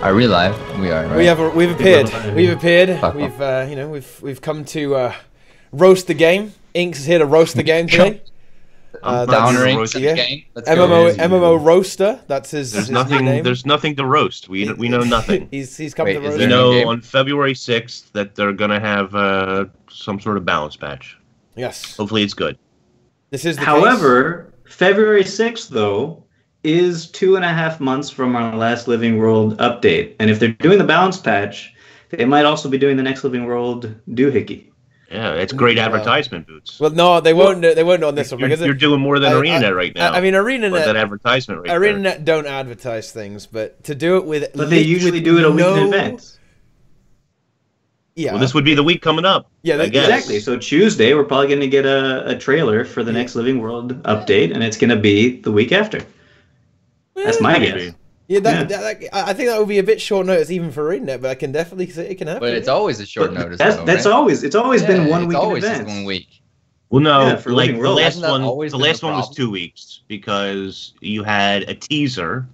Are we live? We are, right? We've appeared. We've appeared. We've come to roast the game. Inks is here to roast the game today. Downering the game. MMO roaster. That's his name. There's nothing to roast. We know nothing. he's come to roast. We know on February 6th that they're gonna have some sort of balance patch. Yes. Hopefully it's good. This is the However, February 6th though is 2.5 months from our last Living World update, and if they're doing the balance patch, they might also be doing the next Living World doohickey. Yeah, it's great advertisement, Boots. Well, no, they won't on this one because you're doing more than ArenaNet right now. I mean, ArenaNet that advertisement right ArenaNet there. don't advertise things, but to do it with they usually do it a week in advance. Yeah. Well, this would be the week coming up. Yeah, exactly. So Tuesday, we're probably going to get a trailer for the next Living World update, and it's going to be the week after. That's my guess. Yeah, I think that would be a bit short notice even for ArenaNet, but I can definitely see it can happen. But it's always a short notice. That's always been 1 week in advance. Just 1 week. Well, no, yeah, like the last one problem? was 2 weeks because you had a teaser,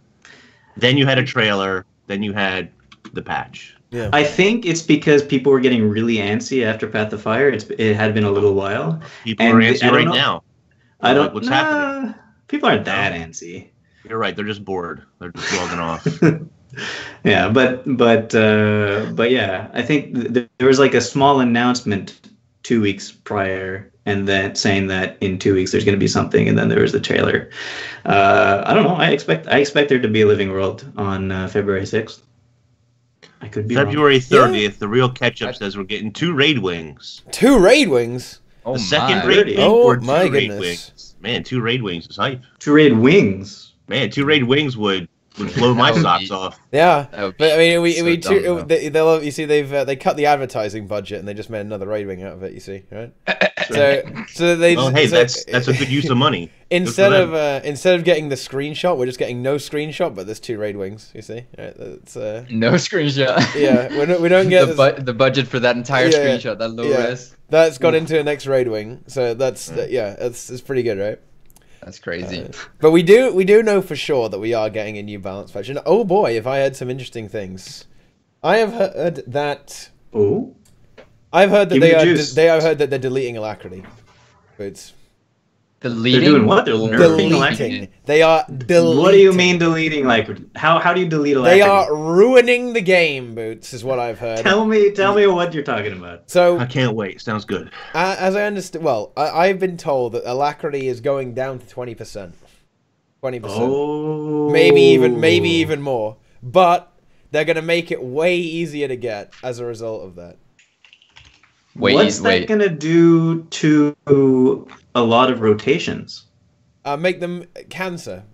then you had a trailer, then you had the patch. Yeah. I think it's because people were getting really antsy after Path of Fire. It had been a little while. People are antsy right now. I don't. What's happening? People aren't that antsy. You're right. They're just bored. They're just logging off. Yeah, but yeah, I think there was like a small announcement 2 weeks prior, and then saying that in 2 weeks there's going to be something, and then there was the trailer. I don't know. I expect there to be a Living World on February 6th. I could be February 30th. Yeah. The real catch-up says we're getting 2 raid wings. 2 raid wings. Oh, the second raid wing. Oh my goodness! Wings. Man, 2 raid wings is hype. 2 raid wings. Man, 2 raid wings would blow my socks off. Yeah, but I mean, you see, they cut the advertising budget and they just made another raid wing out of it. You see, right? so they. Well, hey, that's a good use of money. Instead of getting the screenshot, we're just getting no screenshot, but there's 2 raid wings. You see, right? That's no screenshot. Yeah, we don't get the budget for that entire screenshot. That low res. That's gone into the next raid wing, so that's it's pretty good, right? That's crazy. But we do know for sure that we are getting a new balance patch. And oh boy, have I heard some interesting things. I have heard that. Oh. I've heard that I've heard that they're deleting Alacrity. Boots. Deleting? They're doing what? They're deleting. They are deleting. What do you mean deleting Alacrity? How do you delete Alacrity? They are ruining the game, Boots, is what I've heard. Tell me what you're talking about. So I can't wait. Sounds good. As I understand, well, I've been told that Alacrity is going down to 20%. 20%. Oh. Maybe even more. But they're going to make it way easier to get as a result of that. What's that going to do to a lot of rotations? Make them cancer.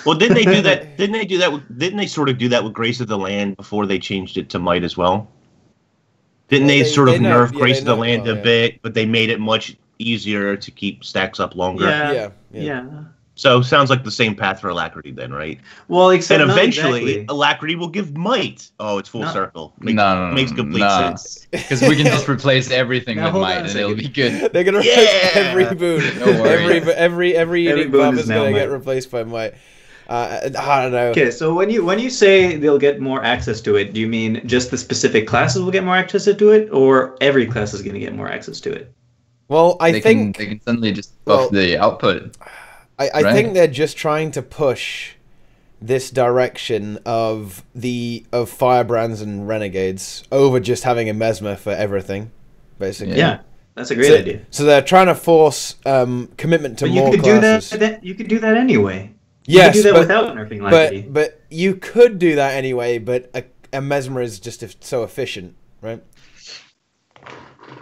Well, didn't they do that? Didn't they sort of do that with Grace of the Land before they changed it to Might as well? Didn't they sort of nerf Grace of the Land a bit, but they made it much easier to keep stacks up longer? Yeah. So sounds like the same path for Alacrity then, right? Well, except and eventually Alacrity will give Might. Oh, it's full circle. Makes complete sense. Because we can just replace everything with Might, and it'll be good. They're gonna replace every boon. No worries. Every unique buff is gonna get replaced by Might. I don't know. Okay, so when you say they'll get more access to it, do you mean just the specific classes will get more access to it, or every class is gonna get more access to it? Well, I think they can suddenly just buff the output. I think they're just trying to push this direction of firebrands and renegades over just having a mesmer for everything, basically. Yeah, that's a great idea. So they're trying to force commitment to more classes. You could do that anyway. Yes, you could do that without nerfing Alacrity. But you could do that anyway. But a mesmer is just so efficient, right?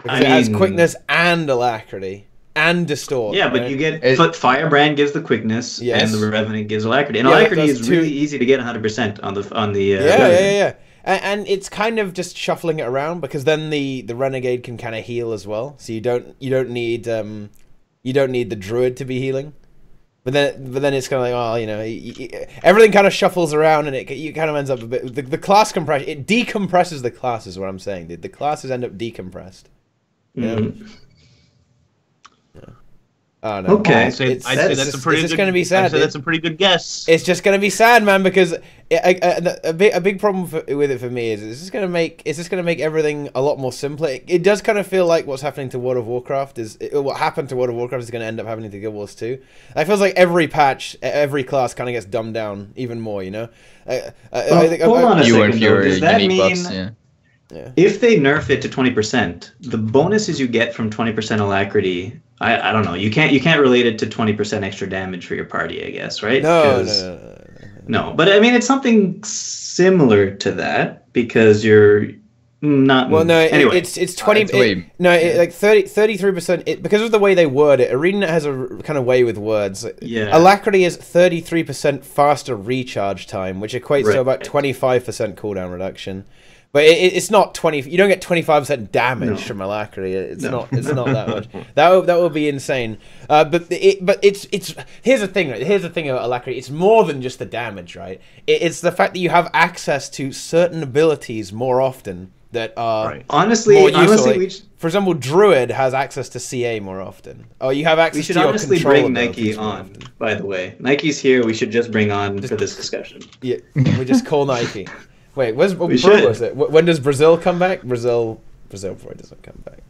Because it has quickness and Alacrity. And distort. Yeah, but you get Firebrand gives the quickness, and the Revenant gives Alacrity. And Alacrity is really easy to get 100% on the. Yeah. And it's kind of just shuffling it around because then the Renegade can kind of heal as well. So you don't need the Druid to be healing. But then it's kind of like everything kind of shuffles around and it kind of ends up a bit the class compression. It decompresses the class is what I'm saying. The classes end up decompressed. Yeah. Oh no. Okay. I'd say that's a pretty good. Gonna be sad. I'd say that's a pretty good guess. It's just gonna be sad, man, because a big problem with it for me is it's just gonna make everything a lot more simpler. It does kind of feel like what's happening to World of Warcraft what happened to World of Warcraft is gonna end up happening to Guild Wars 2. It feels like every patch, every class kind of gets dumbed down even more. You know. Hold on a second. Does that mean? Buffs, yeah. Yeah. If they nerf it to 20%, the bonuses you get from 20% alacrity, I don't know. You can't relate it to 20% extra damage for your party, I guess, right? No. But I mean, it's something similar to that because you're not. Well, no. Anyway, it's 20. Like 33%. Because of the way they word it, ArenaNet has a kind of way with words. Yeah. Alacrity is 33% faster recharge time, which equates to about 25% cooldown reduction. But it's not 20. You don't get 25% damage from alacrity. It's not that much. That would be insane. But it's here's the thing. Right? Here's the thing about alacrity. It's more than just the damage, right? It's the fact that you have access to certain abilities more often that are honestly, for example, Druid has access to CA more often. Oh, you have access. We should to your honestly bring Nike on. By the way, Nike's here. We should just bring on for this discussion. Yeah, we just call Nike. Wait, where's was it? When does Brazil come back? Brazil probably doesn't come back.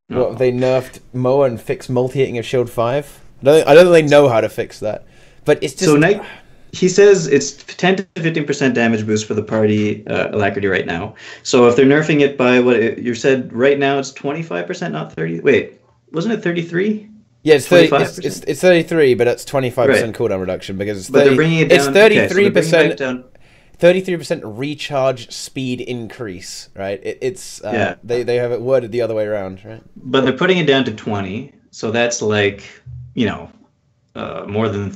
What, they nerfed Moa and fixed multi-hitting of Shield 5? I don't think they know how to fix that. But it's just... So he says it's 10 to 15% damage boost for the party alacrity right now. So if they're nerfing it by what you said right now, it's 25%, not 30. Wait, wasn't it 33? Yeah, it's 30. It's 33, but it's 25% cooldown reduction because it's 30. But they're bringing it down. It's 33%. 33% recharge speed increase, right? They have it worded the other way around, right? But they're putting it down to 20, so that's like, more than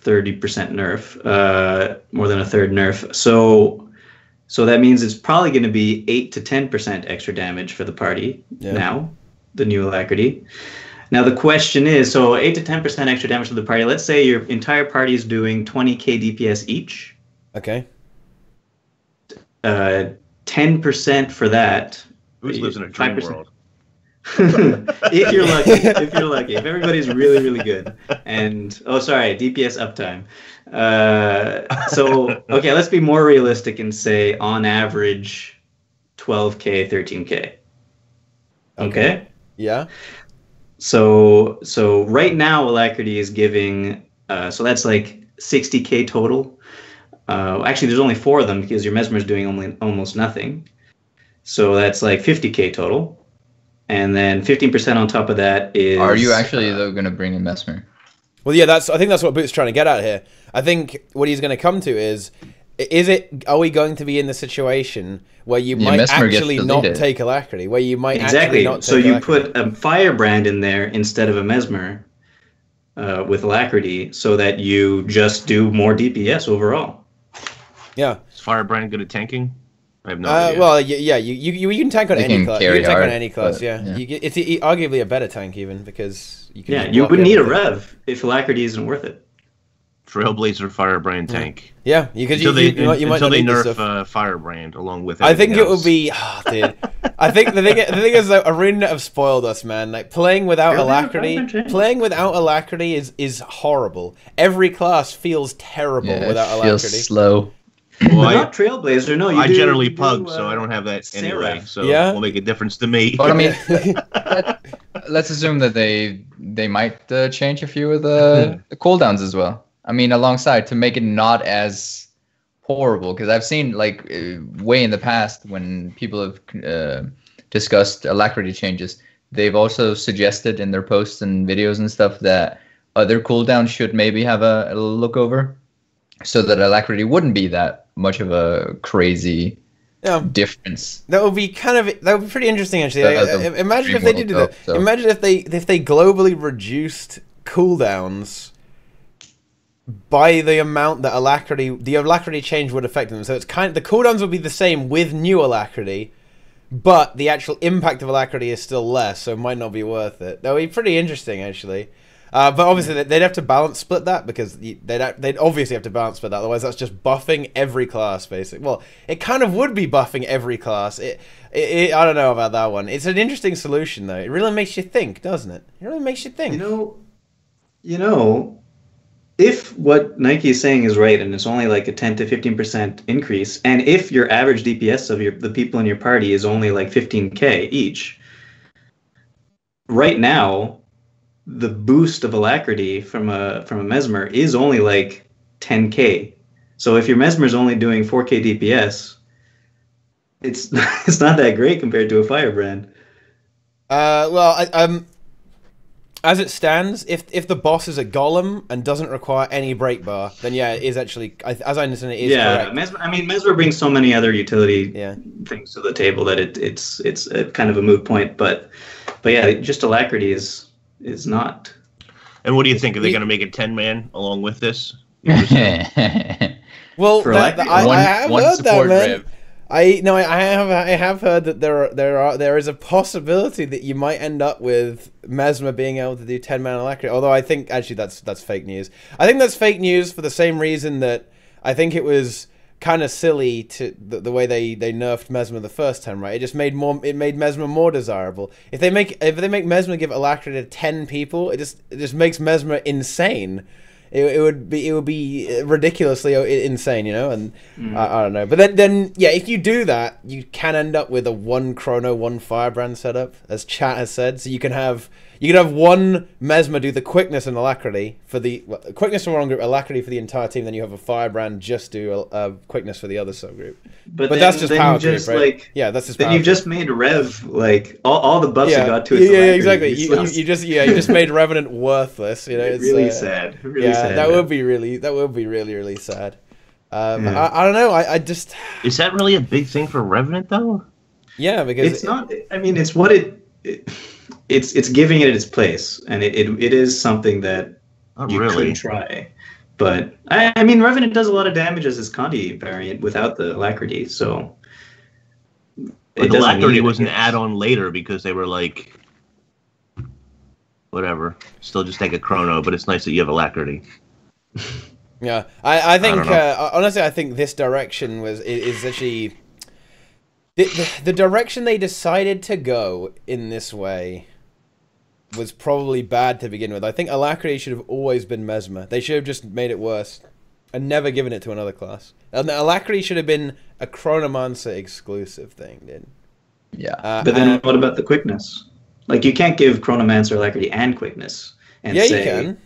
30% nerf, more than a third nerf. So that means it's probably going to be 8 to 10% extra damage for the party now, the new alacrity. Now the question is, so 8 to 10% extra damage for the party. Let's say your entire party is doing 20k DPS each. Okay. 10% for that. Who lives in a dream world? If you're lucky. If everybody's really, really good. And DPS uptime. Okay, let's be more realistic and say on average 12k, 13k. Okay? Yeah. So right now alacrity is giving so that's like 60k total. Actually, there's only 4 of them because your Mesmer is doing almost nothing. So that's like 50k total. And then 15% on top of that is... Are you actually, though, going to bring in Mesmer? Well, yeah, I think that's what Boot's trying to get at here. I think what he's going to come to is are we going to be in the situation where you might actually not take alacrity? Where you might actually not take so you put a Firebrand in there instead of a Mesmer with alacrity so that you just do more DPS overall. Yeah. Is Firebrand good at tanking? I have no idea. Well, yeah, you can tank on any class. You can tank on any class, yeah. It's arguably a better tank even because you can. Yeah, you wouldn't need a rev if alacrity isn't worth it. Trailblazer Firebrand tank. Yeah, because until they nerf Firebrand along with. I think it will be, dude. I think the thing is that ArenaNet have spoiled us, man. Like playing without alacrity is horrible. Every class feels terrible without alacrity. Feels slow. Well, not Trailblazer. No, I generally pug, so I don't have that anyway. So it will make a difference to me. But I mean, let's assume that they might change a few of the cooldowns as well. I mean, alongside to make it not as horrible, because I've seen way in the past when people have discussed alacrity changes, they've also suggested in their posts and videos and stuff that other cooldowns should maybe have a look over, so that alacrity wouldn't be that much of a crazy difference. That would be pretty interesting actually. Imagine if they did that. So. Imagine if they globally reduced cooldowns by the amount that the alacrity change would affect them. So it's the cooldowns would be the same with new alacrity, but the actual impact of alacrity is still less, so it might not be worth it. That would be pretty interesting actually. But obviously they'd have to balance split that because they'd obviously have to balance split that. Otherwise, that's just buffing every class, basically. Well, it kind of would be buffing every class. I don't know about that one. It's an interesting solution, though. It really makes you think, doesn't it? It really makes you think. You know, if what Nike is saying is right, and it's only like a 10 to 15% increase, and if your average DPS of the people in your party is only like 15k each, right now, the boost of alacrity from a Mesmer is only like 10k. So if your Mesmer is only doing 4k DPS, it's not that great compared to a Firebrand. As it stands, if the boss is a golem and doesn't require any break bar, then yeah, it is actually, as I understand it, is correct. Mesmer brings so many other utility things to the table that it's a kind of a moot point. But yeah, just alacrity is not. And what do you think? Are they going to make it 10-man along with this? Well, I have heard that, man. I have heard that there is a possibility that you might end up with Mesmer being able to do 10-man alacrity. Although I think actually that's fake news. I think that's fake news for the same reason that I think it was kind of silly to the way they nerfed Mesmer the first time, right? It made Mesmer more desirable. If they make Mesmer give alacrity to 10 people, it just makes Mesmer insane. It would be ridiculously insane, you know, and I don't know. But then yeah, if you do that, you can end up with a 1 Chrono, 1 Firebrand setup, as chat has said. So you can have one Mesmer do the quickness and alacrity for the quickness for one group, alacrity for the entire team. Then you have a Firebrand just do a quickness for the other subgroup. But that's just power creep, right? Like, yeah, that's just. Then you've just made Rev like all the buffs you got to it. Yeah, exactly. You just made Revenant worthless. You know, it's really sad. Really sad. That would be really sad. I don't know. I just. Is that really a big thing for Revenant though? Yeah, because it's not. I mean, it's what it's giving it its place, and it is something that could try. But I mean, Revenant does a lot of damage as his Conti variant without the alacrity, so. But the alacrity was an add-on later because they were like, whatever, still just take a Chrono, but it's nice that you have alacrity. Yeah, I think honestly, I think this direction is actually the direction they decided to go in this way was probably bad to begin with. I think alacrity should have always been Mesmer. They should have just made it worse and never given it to another class. And the alacrity should have been a Chronomancer exclusive thing, dude. Yeah. But then what about the quickness? Like, you can't give Chronomancer alacrity and quickness. And yeah, say, you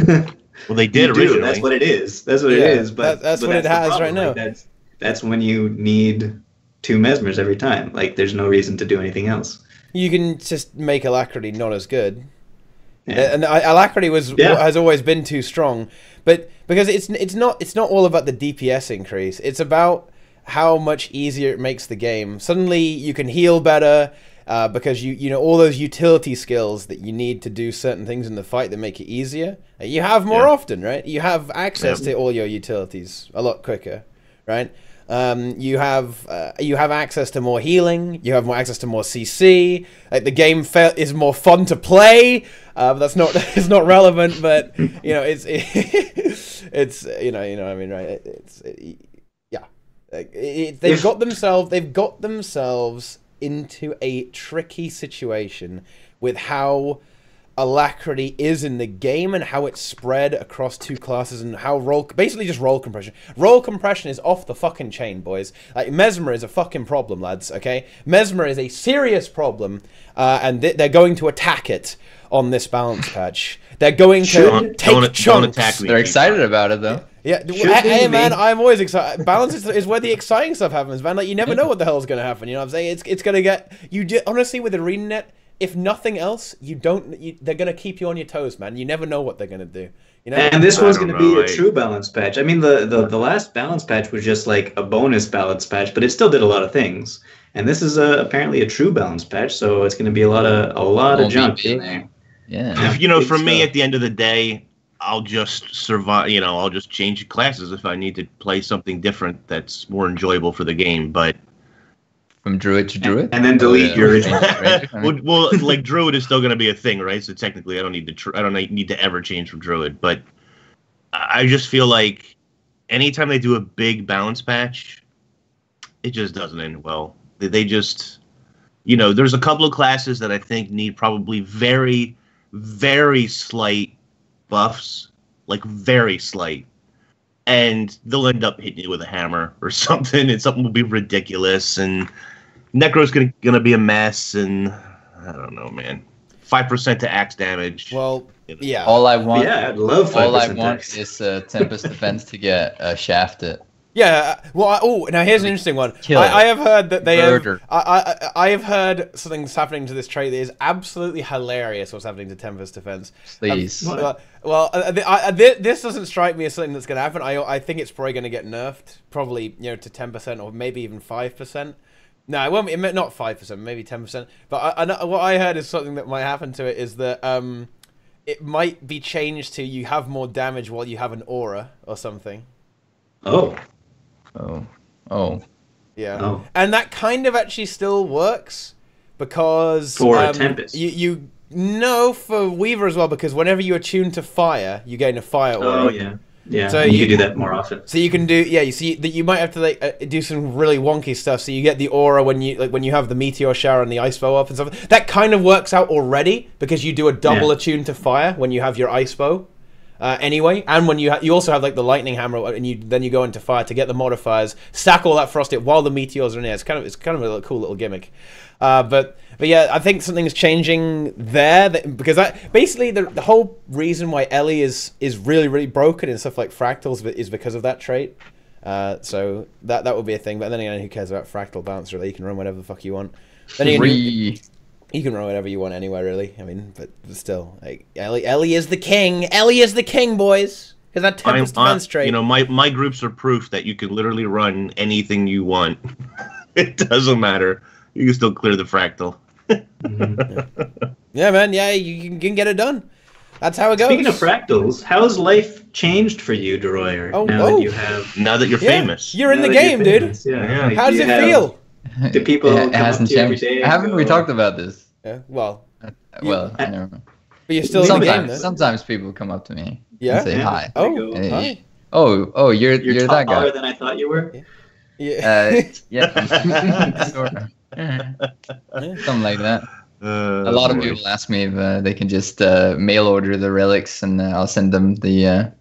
can. Well, they did originally. That's what it is. That's what it is. But that's what it has right now. Like, that's when you need 2 Mesmers every time. Like, there's no reason to do anything else. You can just make alacrity not as good. Yeah. And alacrity has always been too strong, but because it's not all about the DPS increase. It's about how much easier it makes the game. Suddenly you can heal better because you know all those utility skills that you need to do certain things in the fight that make it easier. You have more often, right? You have access to all your utilities a lot quicker, right? You have access to more healing. You have more access to more CC. Like, the game is more fun to play. But that's not it's not relevant. But you know it's you know what I mean, right? They've got themselves into a tricky situation with how alacrity is in the game and how it's spread across 2 classes and how basically just role compression. Role compression is off the fucking chain, boys. Like, Mesmer is a fucking problem, lads, okay? Mesmer is a serious problem, and they're going to attack it on this balance patch. They're going to take chunks. They're excited about it, though. Yeah, hey man, I'm always excited. Balance is where the exciting stuff happens, man. Like, you never know what the hell is going to happen, you know what I'm saying? It's going to get... honestly, with ArenaNet, if nothing else, they're gonna keep you on your toes, man. You never know what they're gonna do. You know. And this one's gonna be a true balance patch. I mean, the last balance patch was just like a bonus balance patch, but it still did a lot of things. And this is apparently a true balance patch, so it's gonna be a lot of junk in there. Yeah. For me, at the end of the day, I'll just survive. I'll just change classes if I need to play something different that's more enjoyable for the game. But from druid to druid, and then delete your original. ranger? I mean, well, like druid is still going to be a thing, right? So technically, I don't need to ever change from druid. But I just feel like anytime they do a big balance patch, it just doesn't end well. They just, there's a couple of classes that I think need probably very, very slight buffs, like very slight. And they'll end up hitting you with a hammer or something, and something will be ridiculous, and Necro's gonna be a mess, and I don't know, man. 5% to axe damage. Well, yeah. all I want, Yeah, I'd love 5% all I want axe. is Tempest Defense to get shafted. Yeah. Well, now here's an interesting one. Kill it. I have heard that they Murder. have. I have heard something's happening to this trait that is absolutely hilarious. What's happening to Tempest Defense? Please. This doesn't strike me as something that's going to happen. I think it's probably going to get nerfed, probably to 10% or maybe even 5%. No, it won't. Not 5%, maybe 10%. But what I heard is something that might happen to it is that it might be changed to you have more damage while you have an aura or something. Oh. Yeah. Oh. And that kind of actually still works because For a Tempest. You know, for Weaver as well, because whenever you attune to fire, you gain a fire aura. Oh yeah. Yeah. So So you you- can do that more often. So you can do you see that you might have to do some really wonky stuff. So you get the aura when you have the meteor shower and the ice bow up and stuff. That kind of works out already because you do a double attune to fire when you have your ice bow. Anyway, and when you also have like the lightning hammer, and then you go into fire to get the modifiers, stack all that frosted while the meteors are in there. It's kind of a cool little gimmick. But yeah, I think something's changing there because basically the whole reason why Ellie is really really broken and stuff like fractals is because of that trait. So that would be a thing. But then again, who cares about fractal balance? Really, you can run whatever the fuck you want. Then you can run whatever you want anywhere, really. I mean, but still, like, Ellie is the king. Ellie is the king, boys. Because that Tempest Defense trait. My groups are proof that you can literally run anything you want. It doesn't matter. You can still clear the fractal. Yeah, man. Yeah, you can get it done. That's how it goes. Speaking of fractals, how's life changed for you, Deroir? Now that you're famous. You're in the game, dude. Yeah. How does it feel? Do people It come hasn't up to you every changed. day? Haven't we talked about this? Yeah. Well, Well, I never mind. but you're still in the game, then. Sometimes people come up to me Yeah? and say hi. Oh, Hey. hi. Oh, you're You're that taller guy. than I thought you were. Yeah. Yeah, sort of. Something like that. A lot of people ask me if they can just mail order the relics, and I'll send them the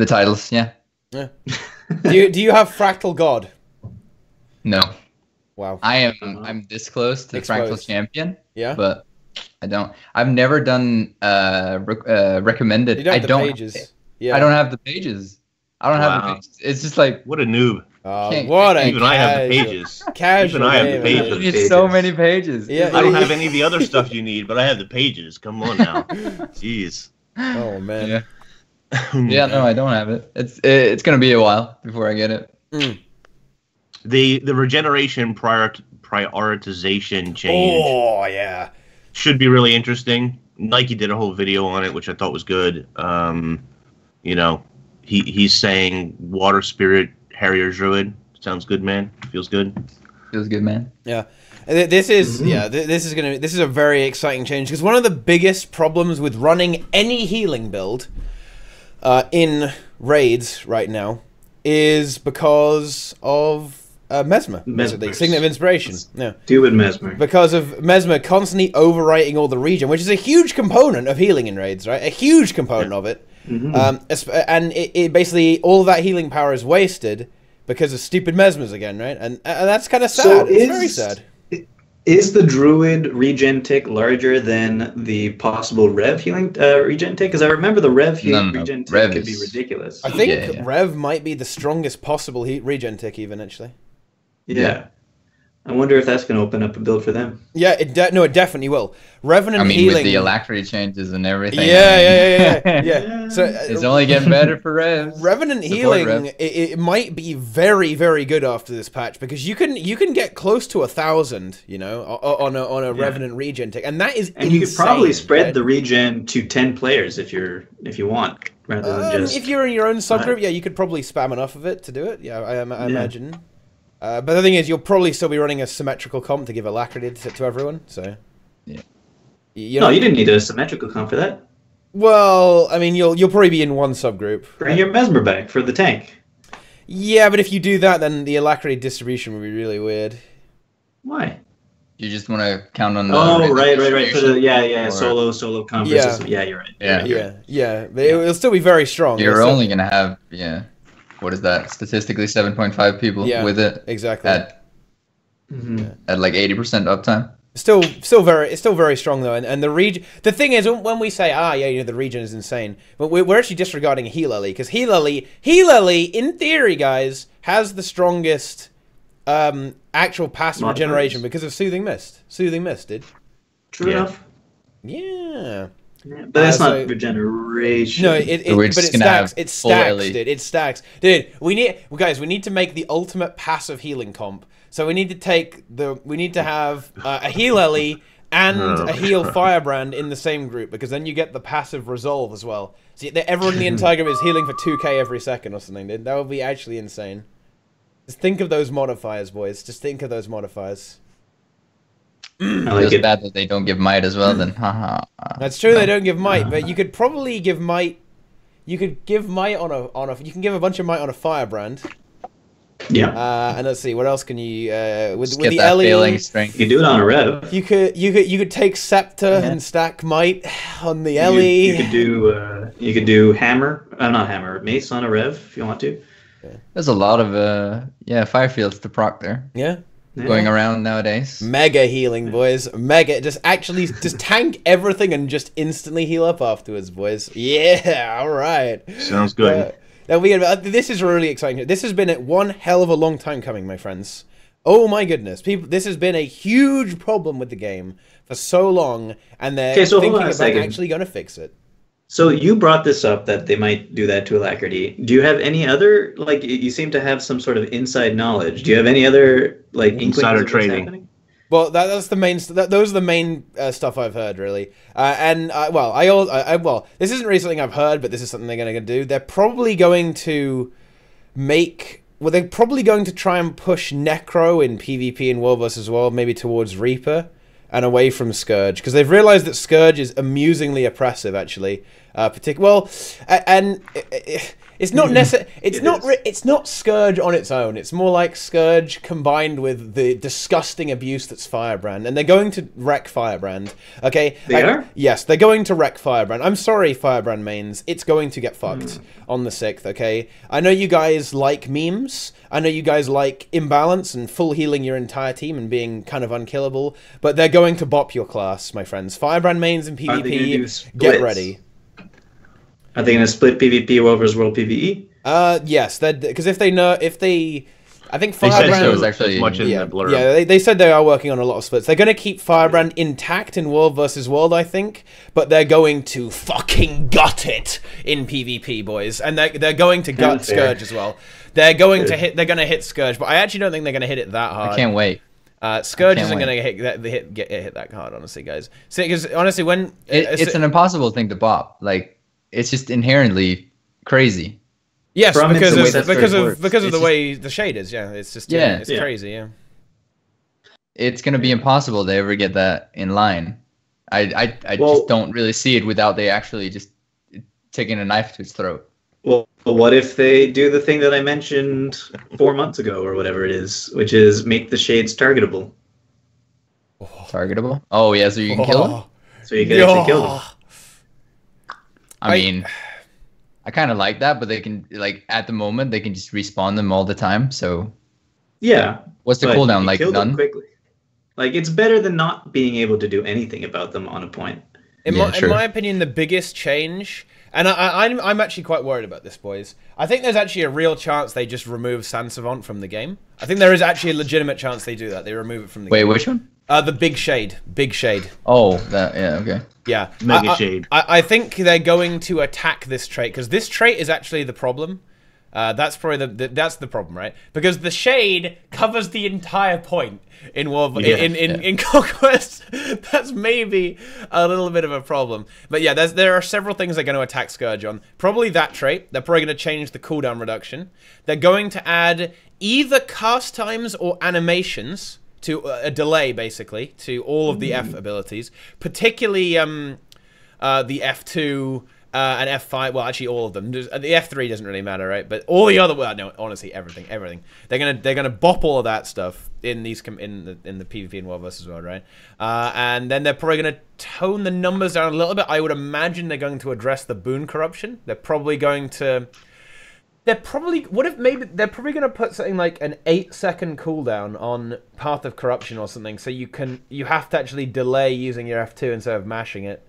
titles. Yeah. Yeah. Do you have Fractal God? No, Wow. I'm this close to Fractal Exposed. Champion. Yeah. But I don't. I've never done recommended. You don't have the I don't. pages. Yeah. I don't have the pages. I don't have the Wow. pages. It's just like What a noob. What a Even I have the casual- pages. Casual. Even I have the game, pages. man. it's so many pages. Yeah. I don't have any of the other stuff you need, but I have the pages. Come on now. Jeez. Oh man. Yeah. Yeah. No, I don't have it. It's gonna be a while before I get it. The regeneration prioritization change Oh yeah. should be really interesting. Nike did a whole video on it, which I thought was good. He's saying Water Spirit Harrier Druid. Sounds good, man. Feels good. Feels good, man. Yeah. This is this is a very exciting change because one of the biggest problems with running any healing build in raids right now is because of Mesmer, basically. Signet of Inspiration. Yeah. Do with Mesmer. Because of Mesmer constantly overwriting all the regen, which is a huge component of healing in raids, right? A huge component of it. And it basically, all of that healing power is wasted because of stupid Mesmers again, right? And that's kind of sad. So it's very sad. Is the Druid regen tick larger than the possible Rev healing regen tick? Because I remember the Rev healing regen tick Rev could be is- ridiculous. I think Yeah. Rev might be the strongest possible regen tick, even, actually. Yeah. I wonder if that's going to open up a build for them. Yeah, it definitely will. Revenant I mean, healing. with the alacrity changes and everything. Yeah. So It's only getting better for Revs. Revenant Support healing, Rev. it might be very, very good after this patch because you can get close to 1,000, on a Revenant regen tick, and that is And you could probably insane, spread right? the regen to 10 players if you want, rather than just... If you're in your own subgroup, yeah, you could probably spam enough of it to do it. Yeah, I imagine. But the thing is, you'll probably still be running a symmetrical comp to give alacrity to everyone. So yeah. No, you didn't need a symmetrical comp for that. Well, I mean, you'll probably be in one subgroup. Bring your Mesmer back for the tank. Yeah, but if you do that, then the alacrity distribution would be really weird. Why? You just want to count on the right. For the solo comp. Yeah. Yeah, you're right. Yeah. But it'll still be very strong. You're only gonna have what is that? Statistically, 7.5 people with it. Exactly. At like 80% uptime. It's still very strong though, and the region. The thing is, when we say the region is insane, but we're actually disregarding Heal Ellie, because Heal Ellie, in theory, guys, has the strongest actual passive regeneration because of Soothing Mist. Soothing Mist, dude. True enough. Yeah. But that's not regeneration. No, but it stacks. It stacks, dude. It stacks, dude. We need to make the ultimate passive healing comp. So we need to have a Heal Ellie and a Heal Firebrand in the same group, because then you get the passive resolve as well. See, everyone in the entire group is healing for 2k every second or something, dude. That would be actually insane. Just think of those modifiers, boys. Just think of those modifiers. It's bad that they don't give might as well, then. That's true, they don't give might, but you could probably give might. You could give might on a. You can give a bunch of might on a Firebrand. Yeah. And let's see, what else can you with get the that Ellie strength. You can do it on a rev. You could take Scepter and stack might on the Ellie. You could do hammer. Not hammer. Mace on a rev if you want to. There's a lot of fire fields to proc there. Yeah. Going around nowadays. Mega healing, boys. Mega. Just tank everything and just instantly heal up afterwards, boys. Yeah, all right. Sounds good. This is really exciting. This has been one hell of a long time coming, my friends. Oh my goodness. This has been a huge problem with the game for so long, and they're thinking about actually going to fix it. So you brought this up that they might do that to Alacrity. Do you have any other, like, you seem to have some sort of inside knowledge. Do you have any other, like, insider trading? Well, that's the main. Those are the main stuff I've heard, really. This isn't really something I've heard, but this is something they're going to do. They're probably going to they're probably going to try and push Necro in PvP and World vs. World, maybe towards Reaper and away from Scourge, because they've realized that Scourge is amusingly oppressive, actually. It's not necessarily. It's not Scourge on its own. It's more like Scourge combined with the disgusting abuse that's Firebrand, and they're going to wreck Firebrand. Okay, they are. Yes, they're going to wreck Firebrand. I'm sorry, Firebrand mains. It's going to get fucked on the 6th. Okay, I know you guys like memes. I know you guys like imbalance and full healing your entire team and being kind of unkillable, but they're going to bop your class, my friends. Firebrand mains in PvP. Get ready. Are they going to split PvP World vs. World PvE? Yes, because I think Firebrand was actually much in the blur. Yeah, they said they are working on a lot of splits. They're going to keep Firebrand intact in World vs. World, I think, but they're going to fucking gut it in PvP, boys, and they're going to gut Scourge as well. They're going to hit Scourge, but I actually don't think they're going to hit it that hard. I can't wait. Scourge isn't going to get hit that hard, honestly, guys. See, because honestly, when it's an impossible thing to bop, like. It's just inherently crazy. Yes, because of the way the shade is. Yeah, it's just it's crazy. Yeah, it's gonna be impossible to ever get that in line. I just don't really see it without they actually just taking a knife to its throat. Well, what if they do the thing that I mentioned 4 months ago or whatever it is, which is make the shades targetable? Targetable? Oh yeah, so you can kill them. So you can actually kill them. I mean, I kind of like that, but they can, like, at the moment, they can just respawn them all the time, so... Yeah. What's the cooldown, like, none? Quickly. Like, it's better than not being able to do anything about them on a point. In my opinion, the biggest change... And I'm actually quite worried about this, boys. I think there's actually a real chance they just remove Sansevant from the game. I think there is actually a legitimate chance they do that. They remove it from the game. Wait, which one? The Big Shade. Big Shade. Oh, okay. Yeah. Mega Shade. I think they're going to attack this trait, because this trait is actually the problem. That's probably that's the problem, right? Because the shade covers the entire point in in Conquest. That's maybe a little bit of a problem. But yeah, there are several things they're going to attack Scourge on. Probably that trait. They're probably going to change the cooldown reduction. They're going to add either cast times or animations to a delay, basically, to all of the F abilities, particularly the F2. And F5, well, actually all of them. The F3 doesn't really matter, right? But all the other, well, no, honestly, everything. They're gonna bop all of that stuff in these in the PvP and Worldverse as well, right? And then they're probably gonna tone the numbers down a little bit. I would imagine they're going to address the boon corruption. They're probably going to. They're probably they're probably going to put something like an 8-second cooldown on Path of Corruption or something, so you have to actually delay using your F2 instead of mashing it.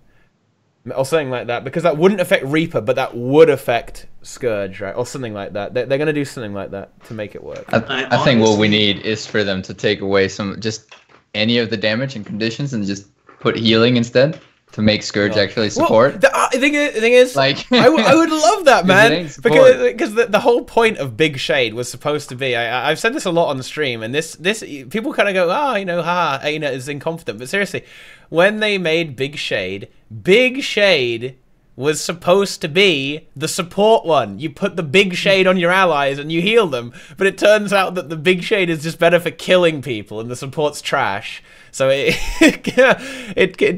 Or something like that, because that wouldn't affect Reaper, but that would affect Scourge, right? Or something like that. They're going to do something like that to make it work. I think what we need is for them to take away just any of the damage and conditions and just put healing instead to make Scourge actually support. Well, the thing is, like, I would love that, man, because the whole point of Big Shade was supposed to be. I've said this a lot on the stream, and this people kind of go, ArenaNet is incompetent, but seriously, when they made Big Shade was supposed to be the support one. You put the Big Shade on your allies and you heal them, but it turns out that the Big Shade is just better for killing people, and the support's trash. So it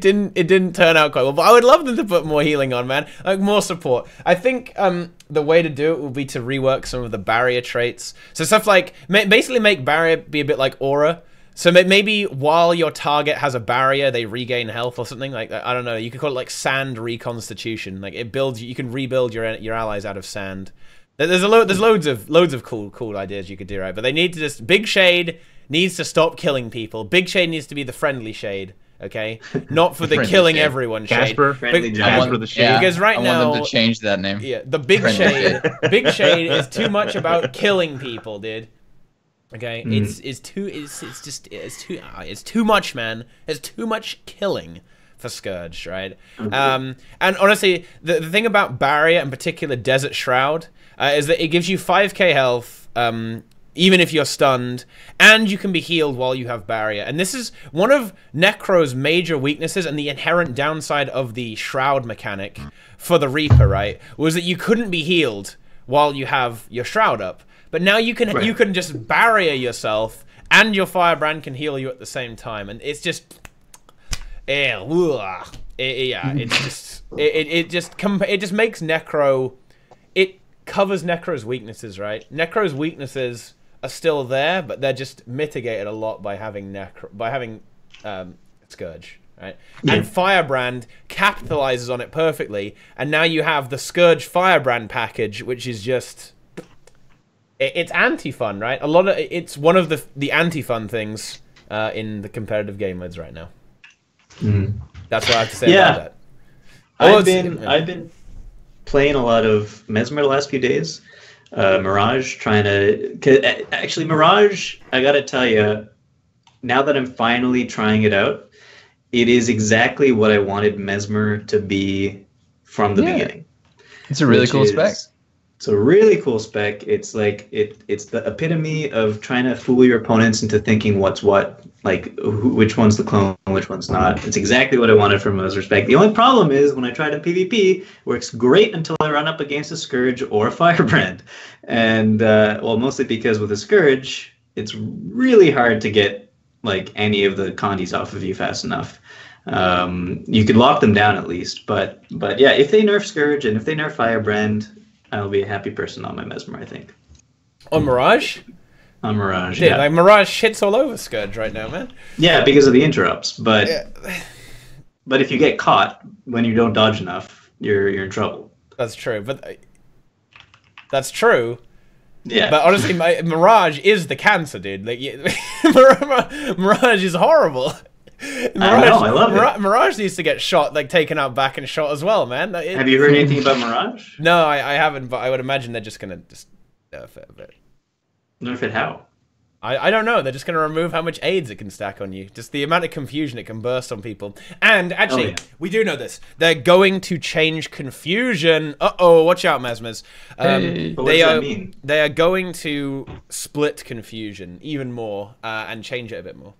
didn't turn out quite well. But I would love them to put more healing on, man, like more support. I think the way to do it will be to rework some of the barrier traits. So stuff like basically make barrier be a bit like aura. So maybe while your target has a barrier, they regain health or something like that. I don't know. You could call it like sand reconstitution. Like it builds, you can rebuild your allies out of sand. There's loads of cool ideas you could do, right? But they need to just Big Shade needs to stop killing people. Big Shade needs to be the friendly shade, okay? Not for the killing shade. Everyone shade. Jasper the shade. Yeah, because right I now want them to change that name. Yeah, the Big Shade. Big Shade is too much about killing people, dude. Okay, it's too much, man. It's too much killing for Scourge, right? And honestly, the thing about Barrier, in particular Desert Shroud, is that it gives you 5k health, even if you're stunned, and you can be healed while you have Barrier. And this is one of Necro's major weaknesses and the inherent downside of the Shroud mechanic for the Reaper, right? Was that you couldn't be healed while you have your Shroud up. But now you can just barrier yourself, and your Firebrand can heal you at the same time, and it's just, it just makes Necro, it covers Necro's weaknesses, right? Necro's weaknesses are still there, but they're just mitigated a lot by having Scourge. Right? Yeah. And Firebrand capitalizes on it perfectly, and now you have the Scourge Firebrand package, which is just. It's anti-fun, right? It's one of the anti-fun things in the competitive game modes right now. That's what I have to say about that. I've been playing a lot of Mesmer the last few days. Mirage, actually Mirage, I gotta tell you, now that I'm finally trying it out, it is exactly what I wanted Mesmer to be from the beginning. It's a really cool spec. It's a really cool spec. It's like it's the epitome of trying to fool your opponents into thinking what's what, like which one's the clone, which one's not. It's exactly what I wanted from Mesmer spec. The only problem is when I tried in PvP, it works great until I run up against a Scourge or a Firebrand, and mostly because with a Scourge, it's really hard to get like any of the condies off of you fast enough. You could lock them down at least, but yeah, if they nerf Scourge and if they nerf Firebrand, I'll be a happy person on my Mesmer, I think. On Mirage? On Mirage, yeah. Like Mirage shits all over Scourge right now, man. Yeah, because of the interrupts. But if you get caught when you don't dodge enough, you're in trouble. That's true. But that's true. Yeah. But honestly, Mirage is the cancer, dude. Like Mirage is horrible. Mirage, I know, I love it. Mirage needs to get shot, like taken out back and shot as well, man. Have you heard anything about Mirage? No, I haven't, but I would imagine they're just gonna nerf it a bit. Nerf it how? I don't know. They're just going to remove how much AIDS it can stack on you. Just the amount of confusion it can burst on people. And actually, we do know this. They're going to change confusion. Uh-oh, watch out, Mesmers. But what does that mean? They are going to split confusion even more and change it a bit more.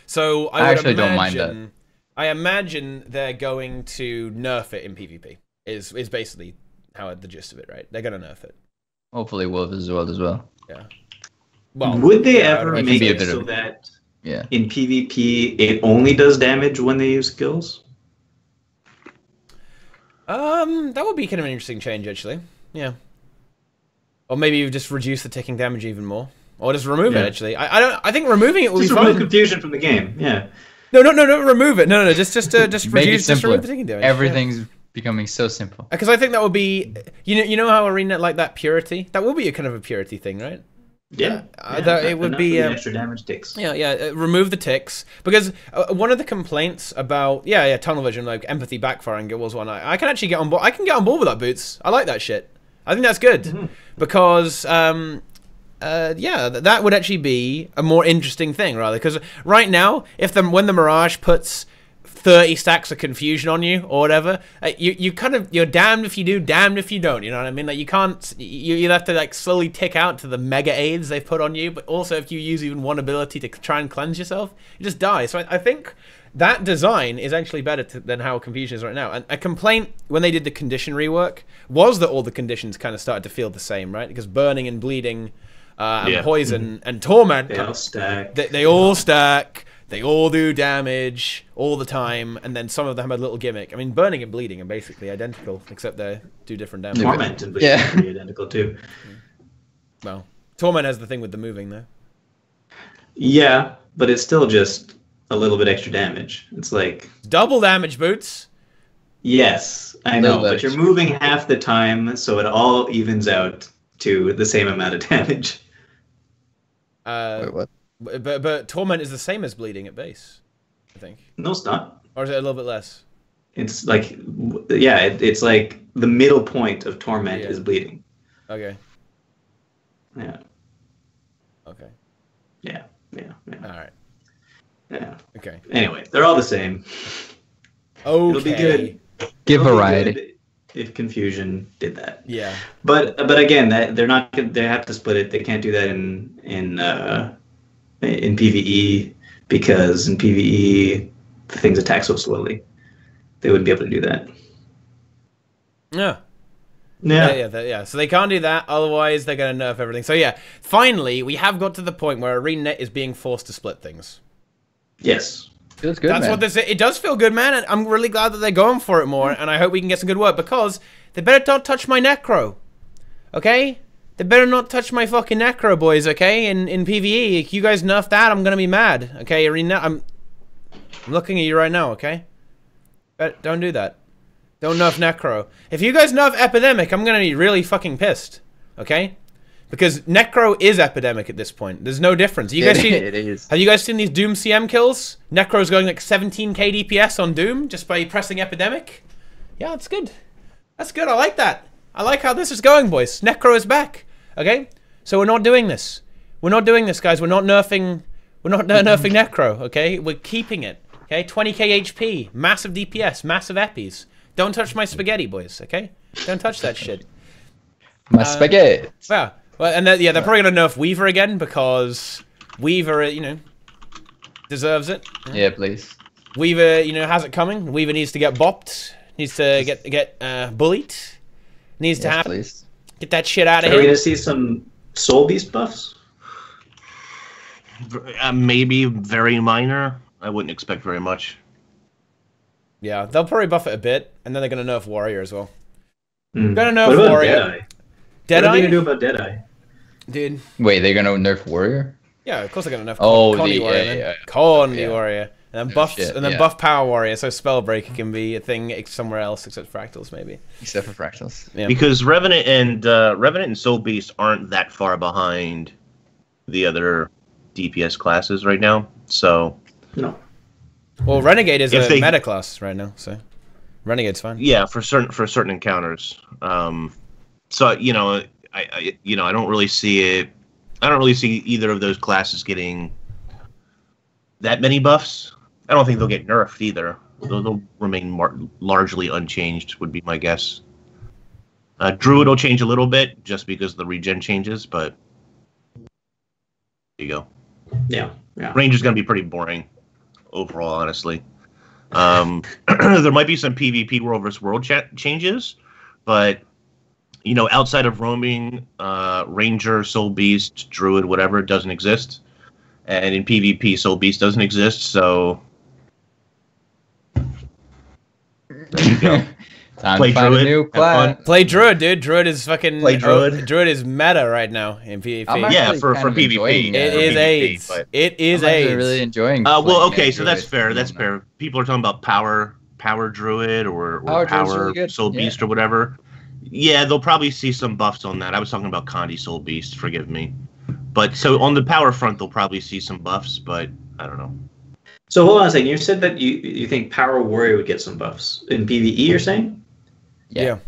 So I actually don't mind that. I imagine they're going to nerf it in PvP. Is basically how the gist of it, right? They're going to nerf it. Hopefully Wolf as well. Yeah. Well, would they ever make it so that in PvP it only does damage when they use skills? That would be kind of an interesting change, actually. Yeah. Or maybe you just reduce the ticking damage even more, or just remove it. Actually, I think removing it will be fun. Remove confusion from the game. Yeah. No, remove it. No, just reduce, just remove the ticking damage. Everything's becoming so simple. Because I think that would be, you know how ArenaNet like that purity. That will be a kind of a purity thing, right? Yeah, it would be extra damage ticks. Yeah. Remove the ticks, because one of the complaints about tunnel vision, like empathy backfiring, it was one I can actually get on board. I can get on board with that, Boots. I like that shit. I think that's good because that would actually be a more interesting thing, rather. Because right now, when the Mirage puts 30 stacks of confusion on you or whatever, you're damned if you do, damned if you don't, you know what I mean? Like, you can't, you have to like slowly tick out to the mega aids they've put on you, but also if you use even one ability to try and cleanse yourself, you just die. So I think that design is actually better than how confusion is right now. And a complaint when they did the condition rework was that all the conditions kind of started to feel the same, right? Because burning and bleeding and poison and torment, they all stack. They all stack. They all do damage all the time, and then some of them have a little gimmick. I mean, burning and bleeding are basically identical, except they do different damage. Torment and bleeding are pretty identical too. Well, Torment has the thing with the moving, though. Yeah, but it's still just a little bit extra damage. It's like double damage, Boots. Yes, I know, but you're moving half the time, so it all evens out to the same amount of damage. Wait, what? But Torment is the same as bleeding at base, I think. No, it's not. Or is it a little bit less? It's like, it's like the middle point of Torment is bleeding. Okay. Yeah. Okay. Yeah. All right. Yeah. Okay. Anyway, they're all the same. Okay. It'll be good. Give variety. If Confusion did that. Yeah. But again, they're not. They have to split it. They can't do that in PvE, because in PvE things attack so slowly. They wouldn't be able to do that. Yeah. So they can't do that, otherwise they're going to nerf everything. So yeah, finally we have got to the point where ArenaNet is being forced to split things. Yes. Feels good, That's what this is. It does feel good, man. And I'm really glad that they're going for it more, and I hope we can get some good work, because they better not touch my Necro. Okay? They better not touch my fucking Necro, boys, okay? In PvE, if you guys nerf that, I'm gonna be mad. Okay, Arena, I'm looking at you right now, okay? But don't do that. Don't nerf Necro. If you guys nerf Epidemic, I'm gonna be really fucking pissed. Okay? Because Necro is Epidemic at this point. There's no difference. You guys it is. Have you guys seen these Doom CM kills? Necro's going like 17k DPS on Doom just by pressing Epidemic. Yeah, that's good. That's good. I like that. I like how this is going, boys. Necro is back. Okay? So we're not doing this. We're not doing this, guys. We're not nerfing Necro, okay? We're keeping it. Okay? 20k HP, massive DPS, massive eppies. Don't touch my spaghetti, boys, okay? Don't touch that shit. My spaghetti. Yeah. Well, and they're probably gonna nerf Weaver again, because Weaver, deserves it. Yeah, please. Weaver, has it coming. Weaver needs to get bopped. Needs to get bullied. Needs to happen. Please. Get that shit out of here. Are we gonna see some Soul Beast buffs? Maybe very minor. I wouldn't expect very much. Yeah, they'll probably buff it a bit, and then they're gonna nerf Warrior as well. Gonna nerf Warrior. Deadeye? What are they gonna do about Deadeye? Dude. Wait, they're gonna nerf Warrior? Yeah, of course they're gonna nerf Connie Warrior. Connie Warrior. And then buff Power Warrior, so Spellbreaker can be a thing somewhere else except Fractals, maybe. Except for Fractals. Yeah. Because Revenant and Soul Beast aren't that far behind the other DPS classes right now, so... No. Well, Renegade is a meta class right now, so... Renegade's fine. Yeah, for certain encounters. So, I don't really see it I don't really see either of those classes getting that many buffs. I don't think they'll get nerfed either. They'll remain largely unchanged, would be my guess. Druid will change a little bit just because the regen changes, but there you go. Yeah. Range is going to be pretty boring overall, honestly. There might be some PvP world versus world changes, but outside of roaming, Ranger, Soul Beast, Druid, whatever, it doesn't exist. And in PvP, Soul Beast doesn't exist, so there you go. Time Play to find Druid, a new have class. fun. Play Druid, dude. Druid is fucking... Play Druid. Druid is meta right now in PvP. Yeah, for kind of PvP. enjoying It for is PvP, AIDS. but- It is I'm actually AIDS. really enjoying. Well, playing okay, as so that's Druid. fair. That's fair. People are talking about power Druid or Power Druid's power really good, Soul yeah. Beast or whatever. Yeah, they'll probably see some buffs on that. I was talking about Condi Soul Beast, forgive me. But so on the power front, they'll probably see some buffs, but I don't know. So hold on a second. You said that you think Power Warrior would get some buffs in PvE. You're saying? Yeah.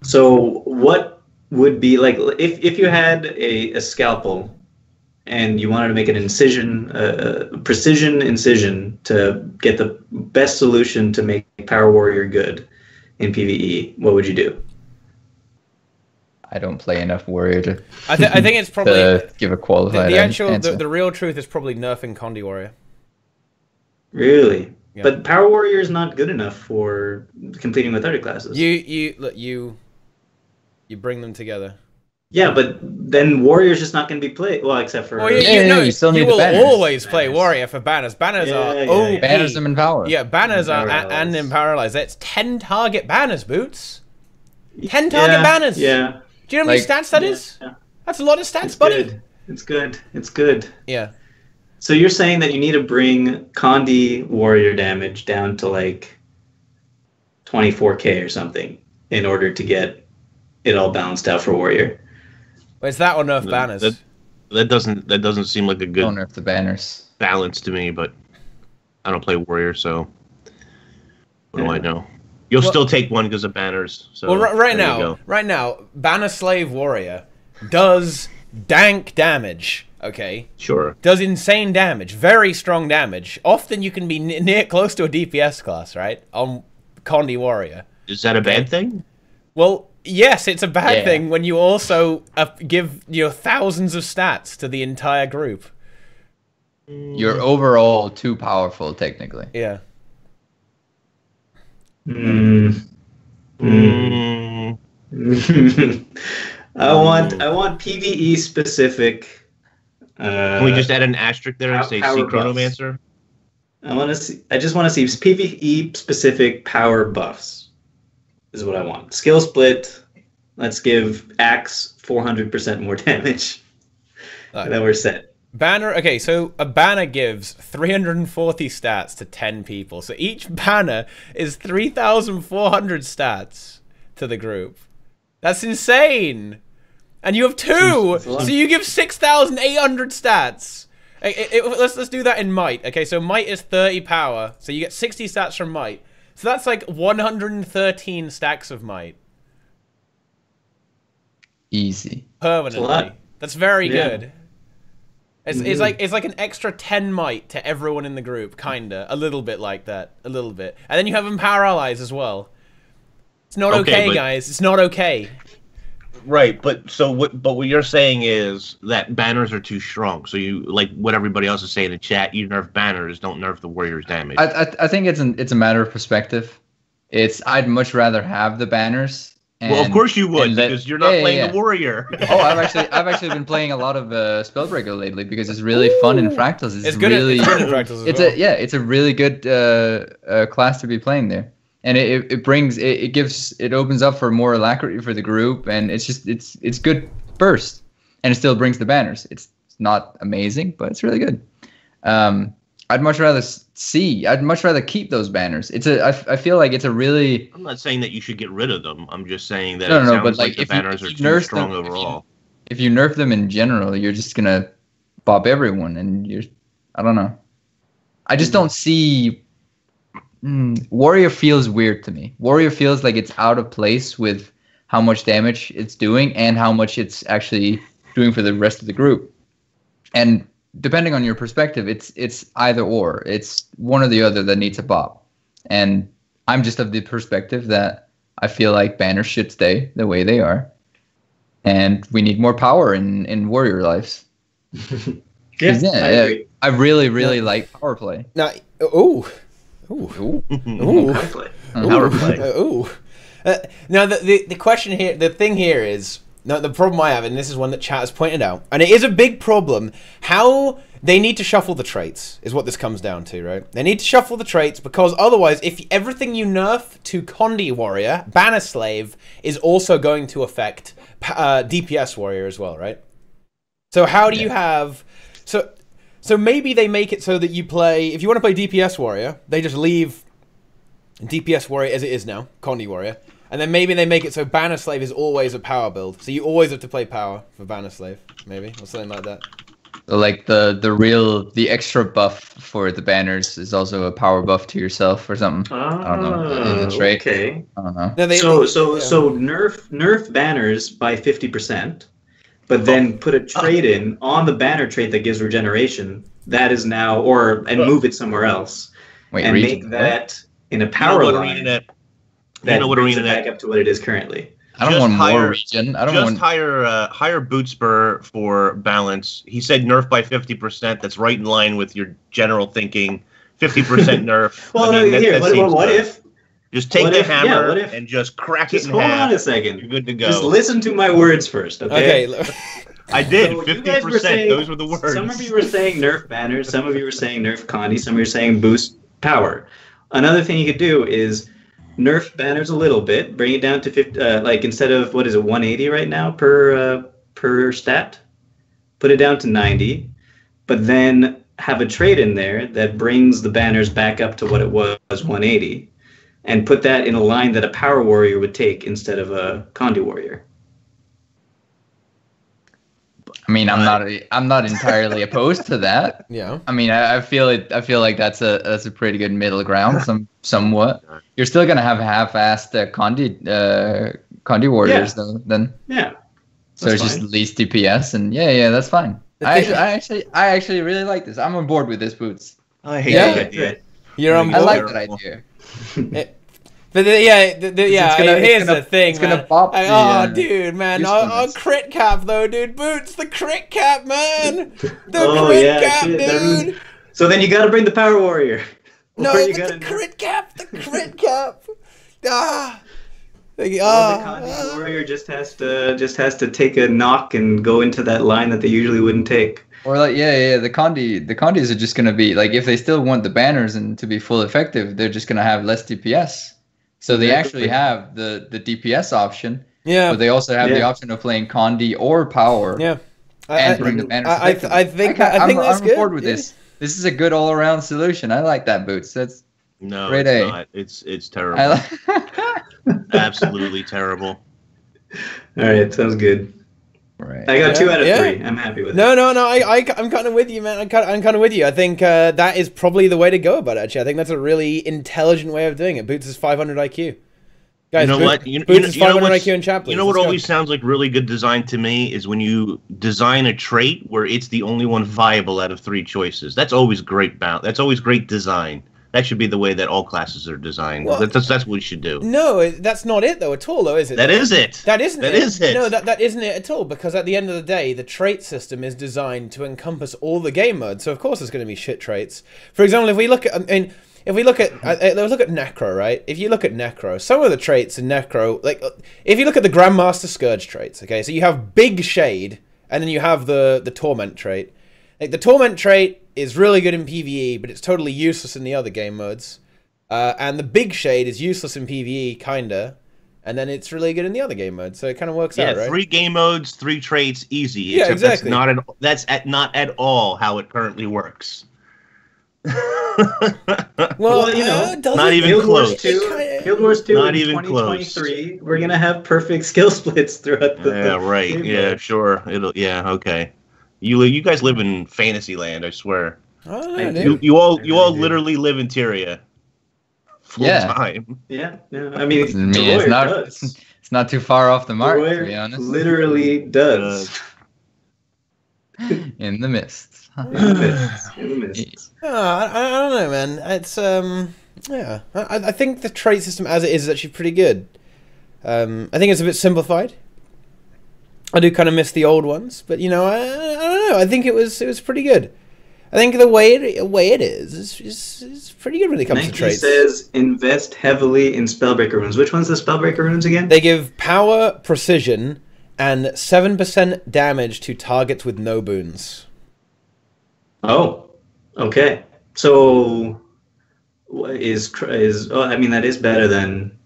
So what would be like if you had a scalpel and you wanted to make an incision, precision incision to get the best solution to make Power Warrior good in PvE? What would you do? I don't play enough warrior to. I think it's probably... to give a qualified the actual... answer. The real truth is probably nerfing Condi Warrior. Really? Yeah. But Power Warrior is not good enough for competing with other classes. You bring them together. Yeah, but then Warrior's just not going to be played. Well, except for... Well, you still need you the will banners. always play Warrior for banners. Banners are OP. Banners them in power. Yeah, banners are Paralyze. and in paralyze. That's 10 target banners, Boots. 10 target banners. Yeah. Do you know how many stats that is? Yeah. That's a lot of stats, It's buddy. good. It's good. It's good. Yeah. So you're saying that you need to bring Condi Warrior damage down to like 24k or something in order to get it all balanced out for Warrior. But it's that or nerf banners. That doesn't seem like a good Don't nerf the banners. balance to me, but I don't play Warrior, so what do I know? You'll still take one because of banners. So Well, right there you now, go. Banner Slave Warrior does dank damage. Okay, Sure. does insane damage, very strong damage. Often you can be near close to a DPS class, right? On Condi Warrior. Is that a bad thing? Well, yes, it's a bad Yeah. thing when you also give thousands of stats to the entire group. You're overall too powerful, technically. Yeah. Mm. I want PvE specific. Can we just add an asterisk there and say power see buffs. Chronomancer? I just want to see PvE specific power buffs. Is what I want. Skill split. Let's give Axe 400% more damage. And then we're set. Banner, okay, so a banner gives 340 stats to 10 people. So each banner is 3,400 stats to the group. That's insane! And you have two! So you give 6,800 stats. Let's do that in Might. Okay, so Might is 30 power. So you get 60 stats from Might. So that's like 113 stacks of Might. Easy. Permanently. That's very Yeah. good. It's like an extra 10 might to everyone in the group, kinda. A little bit like that. A little bit. And then you have them paralyze as well. It's not okay, guys. It's not okay. Right, but what you're saying is that banners are too strong. So you like what everybody else is saying in chat. You nerf banners, don't nerf the warrior's damage. I think it's a matter of perspective. I'd much rather have the banners. Well, of course you would, because you're not playing the warrior. Oh, I've actually been playing a lot of Spellbreaker lately because it's really fun in Fractals. It's good in Fractals as well. It's a really good class to be playing there, and it opens up for more alacrity for the group, and it's good burst, and it still brings the banners. It's not amazing, but it's really good. I'd much rather keep those banners. I feel like it's a really... I'm not saying that you should get rid of them. I'm just saying that No, sounds but like the if banners you are too nerf strong them, overall. If you nerf them in general, you're just gonna bop everyone, and I don't know. I just don't see... Warrior feels weird to me. Warrior feels like it's out of place with how much damage it's doing and how much it's actually doing for the rest of the group. And depending on your perspective, it's either or. It's one or the other that needs a buff. And I'm just of the perspective that I feel like banners should stay the way they are. And we need more power in warrior lives. I really like power play. Now, Power play. Now the question here, the thing here is, now the problem I have, and this is one that chat has pointed out, and it is a big problem. How they need to shuffle the traits is what this comes down to, right? They need to shuffle the traits because otherwise, if everything you nerf to Condi Warrior, Banner Slave is also going to affect DPS Warrior as well, right? So how do you have so maybe they make it so that you play, if you want to play DPS Warrior, they just leave DPS Warrior as it is now, Condi Warrior. And then maybe they make it so Banner Slave is always a power build. So you always have to play power for Banner Slave, maybe, or something like that. So like the extra buff for the banners is also a power buff to yourself or something. I don't know. The trait. Okay. I don't know. No, so nerf banners by 50%, but then put a trait in on the banner trait that gives regeneration. That is now, and move it somewhere else. Wait, and make that in a power line. That brings it back up to what it is currently. I don't want more regen. I don't want higher boot spur for balance. He said nerf by 50%. That's right in line with your general thinking. 50% nerf. Well, what if? Just take the hammer and just crack it in half. Hold on a second. You're good to go. Just listen to my words first, okay? I did. 50%. Those were the words. Some of you were saying nerf banners. Some of you were saying nerf Condi. Some of you were saying boost power. Another thing you could do is nerf banners a little bit, bring it down to 50, like instead of 180 right now per stat, put it down to 90, but then have a trait in there that brings the banners back up to what it was 180, and put that in a line that a power warrior would take instead of a Condi warrior. I mean, I'm not entirely opposed to that. Yeah. I mean, I feel like that's a pretty good middle ground. Somewhat. You're still gonna have half-assed Condi warriors though. Then. Yeah. So it's just least DPS, and yeah, that's fine. I actually really like this. I'm on board with this, Boots. I hate that idea. You're on board. I like that idea. But here's the thing, it's gonna pop dude, man, crit cap though, dude. Boots, the crit cap, man. Crit cap, dude. So then you gotta bring the power warrior. No, the crit cap. The Condi warrior just has to take a knock and go into that line that they usually wouldn't take. Or like the Condis are just gonna be like, if they still want the banners and to be full effective, they're just gonna have less DPS. So they actually have the DPS option. Yeah. But they also have the option of playing Condi or power. Yeah. And bring the banners. I think that's good. I'm board with this. This is a good all around solution. I like that, Boots. That's great. It's not. It's terrible. Absolutely terrible. All right, sounds good. Right. I got 2 out of 3. I'm happy with it. No. I'm kind of with you, man. I'm kind of with you. I think that is probably the way to go about it. Actually, I think that's a really intelligent way of doing it. Boots is 500 IQ. Guys, you know what? Boots is 500 IQ in chat, please. You know what always sounds like really good design to me is when you design a trait where it's the only one viable out of 3 choices. That's always great. That's always great design. That should be the way that all classes are designed. Well, that's what we should do. No, that's not it though at all, though, is it? That is it. That isn't it. That is it. No, that isn't it at all. Because at the end of the day, the trait system is designed to encompass all the game modes. So of course, there's going to be shit traits. For example, if we look at Necro, right? If you look at Necro, some of the traits in Necro, like if you look at the Grandmaster Scourge traits, okay, so you have Big Shade, and then you have the Torment trait. Like the Torment trait is really good in PvE, but it's totally useless in the other game modes. And the Big Shade is useless in PvE, kinda, and then it's really good in the other game modes. So it kind of works out, right? Yeah, 3 game modes, 3 traits, easy. Yeah, exactly. That's not at all how it currently works. Well, not even close. Guild Wars 2 not in even 2023, we're gonna have perfect skill splits throughout the. Yeah, right. Yeah, sure. Okay. You guys live in fantasy land, I swear. You all literally live in Tyria. Full time. Yeah. I mean, it's not too far off the mark, to be honest. Literally does. In the mists. In the mists. I don't know, man. It's yeah. I think the trait system as it is actually pretty good. I think it's a bit simplified. I do kind of miss the old ones, but you know, I don't know. I think it was pretty good. I think the way it is pretty good when it comes to traits. Says invest heavily in Spellbreaker runes. Which one's the Spellbreaker runes again? They give power, precision, and 7% damage to targets with no boons. Oh, okay. So I mean, that is better than,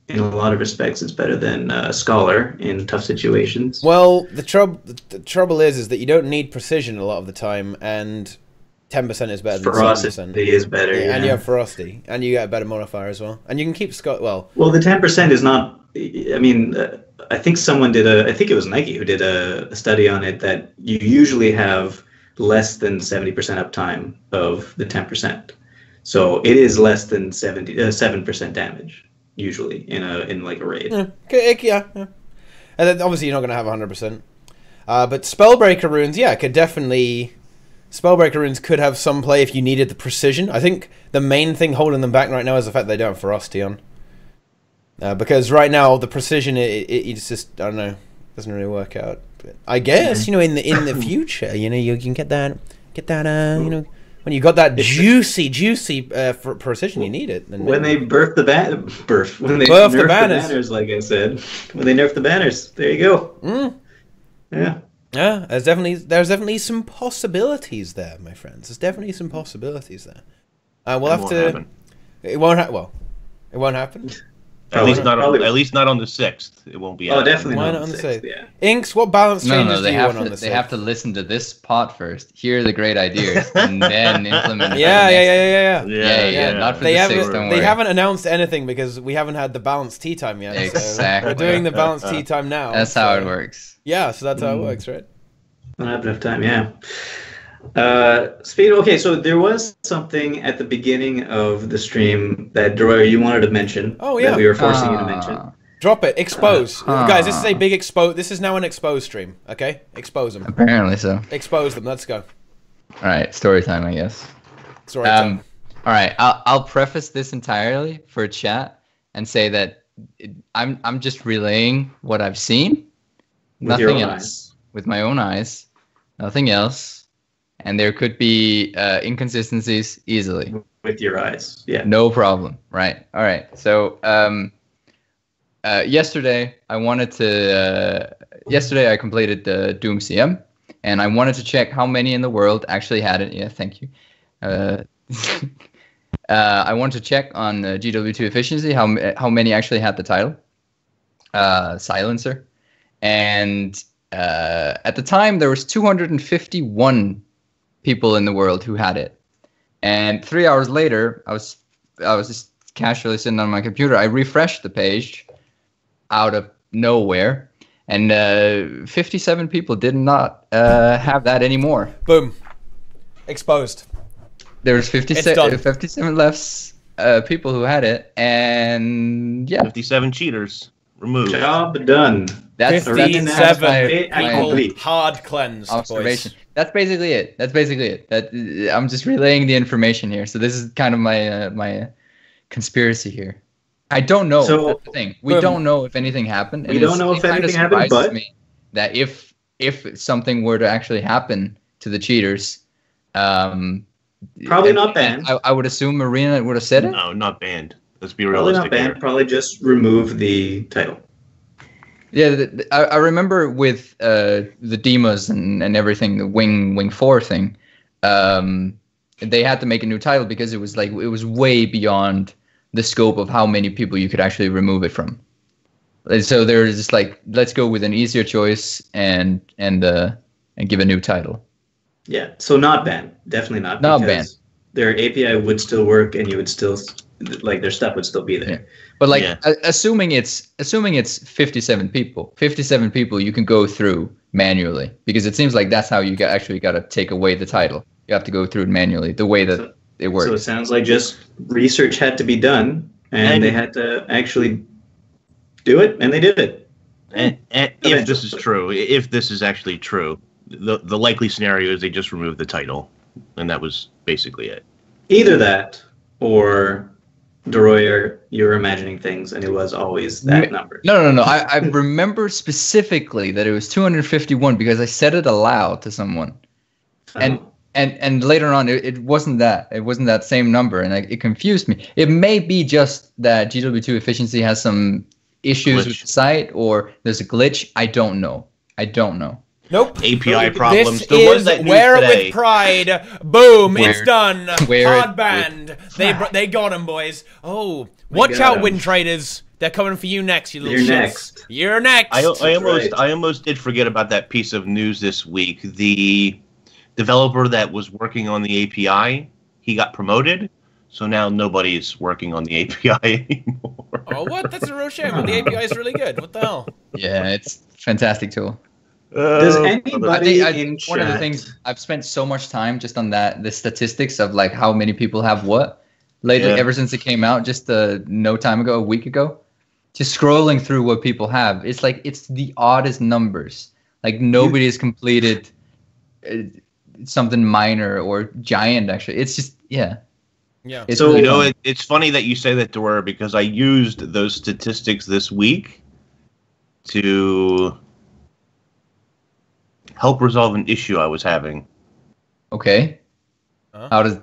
in a lot of respects, it's better than Scholar in tough situations. Well, the trouble is that you don't need precision a lot of the time, and 10% is better than 7%. Ferocity is better, yeah. And you have ferocity, and you get a better modifier as well, and you can keep Well, the 10% is not. I mean, I think someone did I think it was Nike who did a study on it, that you usually have less than 70% uptime of the 10%. So it is less than 7% damage usually in like a raid. Yeah. And then obviously you're not going to have 100%. But Spellbreaker runes, Spellbreaker runes could have some play if you needed the precision. I think the main thing holding them back right now is the fact they don't have ferocity on. Because right now the precision, it's just, I don't know, doesn't really work out. But I guess in the future, you can get that, when you got that juicy precision, you need it. When they nerf the banners, like I said, when they nerf the banners, there you go. Yeah. Yeah, there's definitely some possibilities there, my friends. There's definitely some possibilities there. We'll have to. Happen. It won't happen. Well, it won't happen. At least not on the 6th. It won't be. Oh, definitely not on the 6th. Yeah. Inks, what balance changes do you want on the 6th? They have to listen to this pod first, hear the great ideas, and then implement. Yeah. Not for the 6th. Don't worry. They haven't announced anything because we haven't had the balanced tea time yet. Exactly. So we're doing the balanced tea time now. That's how it works. Yeah, so that's how it works, right? Don't have enough time. Yeah. Speed. Okay, so there was something at the beginning of the stream that Deroir, you wanted to mention. Oh yeah, that we were forcing you to mention. Drop it. Expose, guys. This is a big expose. This is now an expose stream. Okay, expose them. Apparently so. Expose them. Let's go. All right, story time, I guess. Story time. All right, I'll preface this entirely for chat and say that I'm just relaying what I've seen. Nothing else. With my own eyes. Nothing else. And there could be inconsistencies easily. With your eyes, yeah. No problem. Right. All right. So yesterday I completed the Doom CM, and I wanted to check how many in the world actually had it. Yeah, thank you. I wanted to check on GW2 efficiency how many actually had the title Silencer, and at the time there was 251 people in the world who had it, and 3 hours later I was just casually sitting on my computer. I refreshed the page out of nowhere, and 57 people did not have that anymore. Boom. Exposed. There's 57 less people who had it, and yeah, 57 cheaters removed. Job done. That's 57 people hard cleansed. Observation. Boys. That's basically it. I'm just relaying the information here. So this is kind of my conspiracy here. I don't know. So, that's the thing. We don't know if anything happened. We don't know if anything happened, but me that if something were to actually happen to the cheaters, probably not banned. I would assume ArenaNet would have said it. No, not banned. Let's be probably realistic. Not banned. Probably just remove the title. Yeah, I remember with the demos and everything, the Wing 4 thing, they had to make a new title because it was way beyond the scope of how many people you could actually remove it from. And so they're just like, let's go with an easier choice and give a new title. Yeah, so not banned, definitely not. Not banned. Their API would still work, and you would still their stuff would still be there. Yeah. But assuming it's 57 people, you can go through manually, because it seems like that's how you actually got to take away the title. You have to go through it manually, the way that it works. So it sounds like just research had to be done, and they had to actually do it, and they did it. And if this is true, if this is actually true, the likely scenario is they just removed the title, and that was basically it. Either that, or Deroir, you're imagining things, and it was always that number. No. I remember specifically that it was 251 because I said it aloud to someone, and later on it wasn't that. It wasn't that same number, and it confused me. It may be just that GW2 efficiency has some issues with the site, or there's a glitch. I don't know. Nope. API problems. This is Wear It With Pride. Boom, it's done. Hard banned. They got him, boys. Oh, watch out, Wind Traders. They're coming for you next, you little shits. You're next. I almost did forget about that piece of news this week. The developer that was working on the API, he got promoted. So now nobody's working on the API anymore. Oh, what? That's a real shame. The API is really good. What the hell? Yeah, it's a fantastic tool. Does anybody in chat... One of the things, I've spent so much time just on the statistics of like how many people have what lately, ever since it came out, just no time ago, a week ago, just scrolling through what people have. It's like, it's the oddest numbers. Like nobody has completed something minor or giant, actually. It's just, yeah. Yeah. So, you know, it's funny that you say that, Deroir, because I used those statistics this week to help resolve an issue I was having. Okay. How does...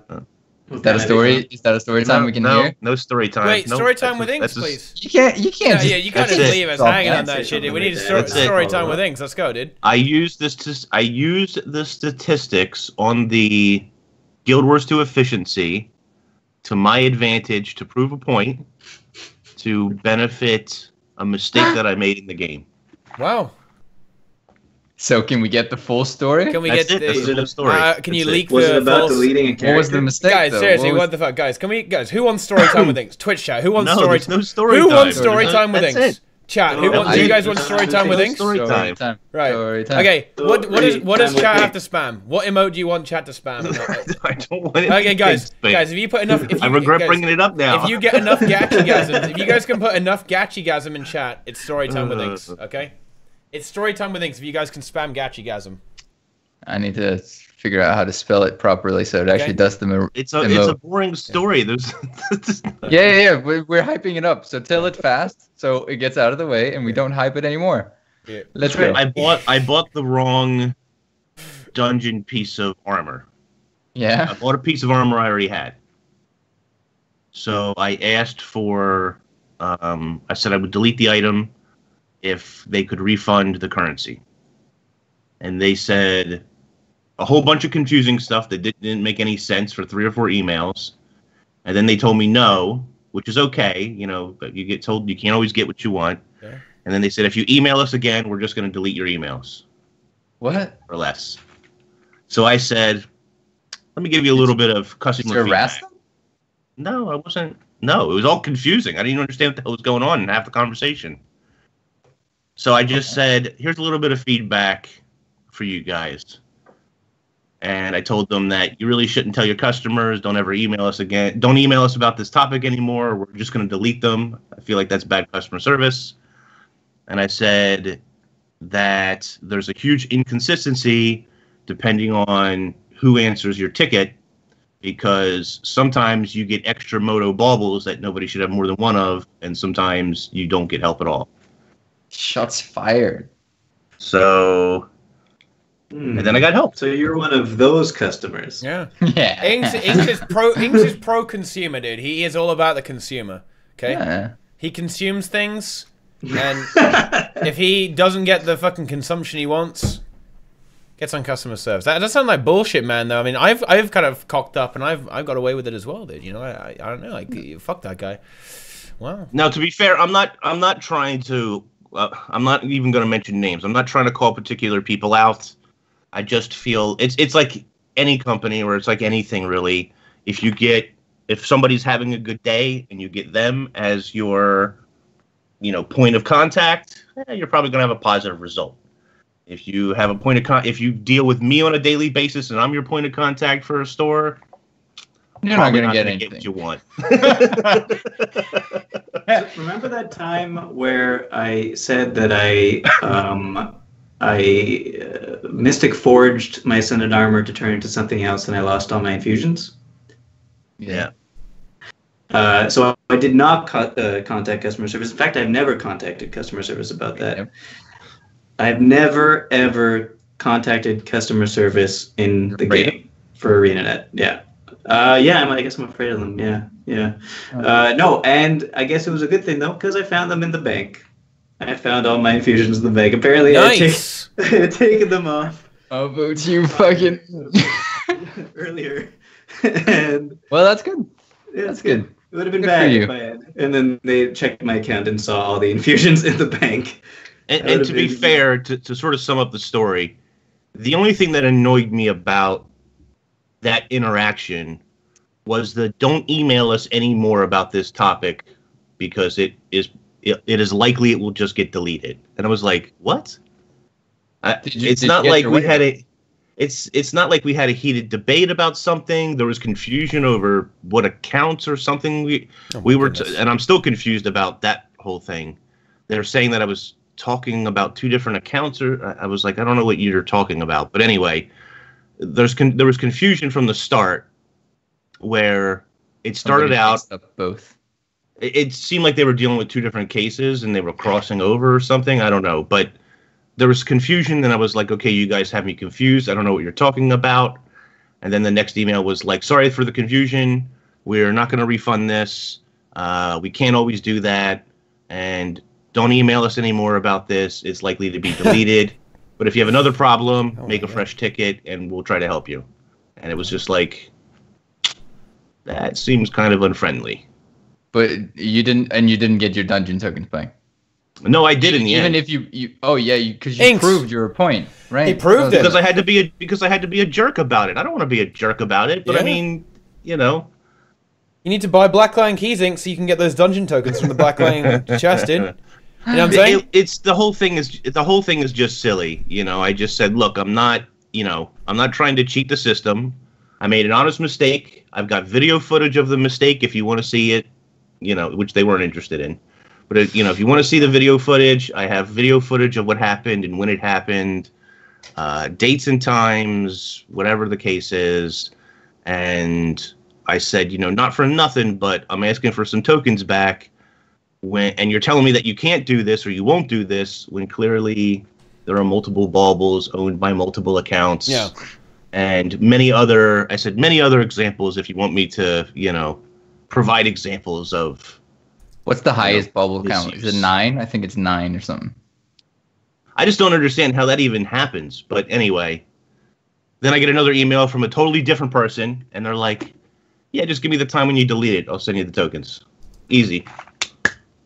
Is that a story? Is that a story time we can hear? No story time. Wait, story time with Inks, please. You can't. Yeah, you can't just leave us hanging on that shit. We need story time with Inks. Let's go, dude. I used the statistics on the Guild Wars 2 efficiency to my advantage to prove a point to benefit a mistake that I made in the game. Wow. So can we get the full story? Can we get the story? Can you leak was the it about full... deleting a character? What was the mistake, guys, though? seriously, what the fuck? Guys, who wants story time with Inks? Twitch chat. Who wants story time? No story Who time. wants story time with Inks? Chat. Who wants? Do you guys want story time with Inks? Story time. Right. Story time. Okay. What does chat have to spam? What emote do you want chat to spam? I don't want it. Okay, guys, if you put enough, I regret bringing it up now. If you get enough gachigasm, if you guys can put enough gachigasm in chat, it's story time with Inks. Okay. It's story time with Inks. If you guys can spam gachigasm. I need to figure out how to spell it properly so it actually does the It's a boring story. There's yeah. We're hyping it up. So tell it fast so it gets out of the way and we don't hype it anymore. Yeah. Let's go. I bought the wrong dungeon piece of armor. Yeah. I bought a piece of armor I already had. So I asked for I said I would delete the item if they could refund the currency. And they said a whole bunch of confusing stuff that didn't make any sense for 3 or 4 emails. And then they told me no, which is okay. You know, but you get told you can't always get what you want. Okay. And then they said, if you email us again, we're just going to delete your emails. What? Or less. So I said, let me give you a little bit of customer feedback. No, I wasn't. No, it was all confusing. I didn't even understand what the hell was going on in half the conversation. So I just said, here's a little bit of feedback for you guys. And I told them that you really shouldn't tell your customers, don't ever email us again. Don't email us about this topic anymore. We're just going to delete them. I feel like that's bad customer service. And I said that there's a huge inconsistency depending on who answers your ticket, because sometimes you get extra moto baubles that nobody should have more than one of, and sometimes you don't get help at all. Shots fired. So... And then I got help. So you're one of those customers. Yeah. Yeah. Inks is pro consumer, dude. He is all about the consumer. Okay. Yeah. He consumes things, and if he doesn't get the fucking consumption he wants, gets on customer service. That does sound like bullshit, man. Though I mean, I've kind of cocked up, and I've got away with it as well, dude. You know, I don't know. Like, fuck that guy. Wow. Now, to be fair, I'm not trying to. I'm not even going to mention names. I'm not trying to call particular people out. I just feel it's like any company, or it's like anything really. If somebody's having a good day and you get them as your, point of contact, you're probably going to have a positive result. If you have a point of if you deal with me on a daily basis and I'm your point of contact for a store, you're not going to get anything. What you want. Remember that time where I said that I Mystic forged my Ascended Armor to turn into something else, and I lost all my infusions. Yeah. So I did not contact customer service. In fact, I've never contacted customer service about that. Yep. I've never, ever contacted customer service in the game for ArenaNet. Yeah. I guess I'm afraid of them. Yeah. No, and I guess it was a good thing, though, because I found them in the bank. I found all my infusions in the bank. Apparently, nice. I had taken them off. How about you fucking... earlier. And well, that's good. Yeah, that's good. It would have been bad if I had. And then they checked my account and saw all the infusions in the bank. And to be fair, to sort of sum up the story, the only thing that annoyed me about that interaction was the don't email us any more about this topic because it is likely it will just get deleted. And I was like, what? It's not like we had a heated debate about something. There was confusion over what accounts or something we were, and I'm still confused about that whole thing. They're saying that I was talking about two different accounts, or I was like, I don't know what you're talking about. But anyway, there was confusion from the start, where it started out. Both. It seemed like they were dealing with two different cases and they were crossing over or something. I don't know, but there was confusion, and I was like, okay, you guys have me confused. I don't know what you're talking about. And then the next email was like, sorry for the confusion. We're not going to refund this. We can't always do that. And don't email us anymore about this. It's likely to be deleted. But if you have another problem, make a fresh ticket, and we'll try to help you. And it was just like, that seems kind of unfriendly. But you didn't get your dungeon tokens back. No, I did in the end. Even if you because you proved your point, right? He proved it because I had to be a jerk about it. I don't want to be a jerk about it, but I mean, you need to buy Black Lion Keys Inc. so you can get those dungeon tokens from the Black Lion chest in. You know what I'm saying? It's the whole thing is just silly. I just said, look, I'm not trying to cheat the system. I made an honest mistake. I've got video footage of the mistake if you want to see it, which they weren't interested in. But, if you want to see the video footage, I have video footage of what happened and when it happened, dates and times, whatever the case is. And I said, not for nothing, but I'm asking for some tokens back. And you're telling me that you can't do this or you won't do this when clearly there are multiple baubles owned by multiple accounts. Yeah. And many other examples if you want me to, provide examples of. What's the highest bubble count? Is it 9? I think it's 9 or something. I just don't understand how that even happens. But anyway, then I get another email from a totally different person, and they're like, yeah, just give me the time when you delete it. I'll send you the tokens. Easy.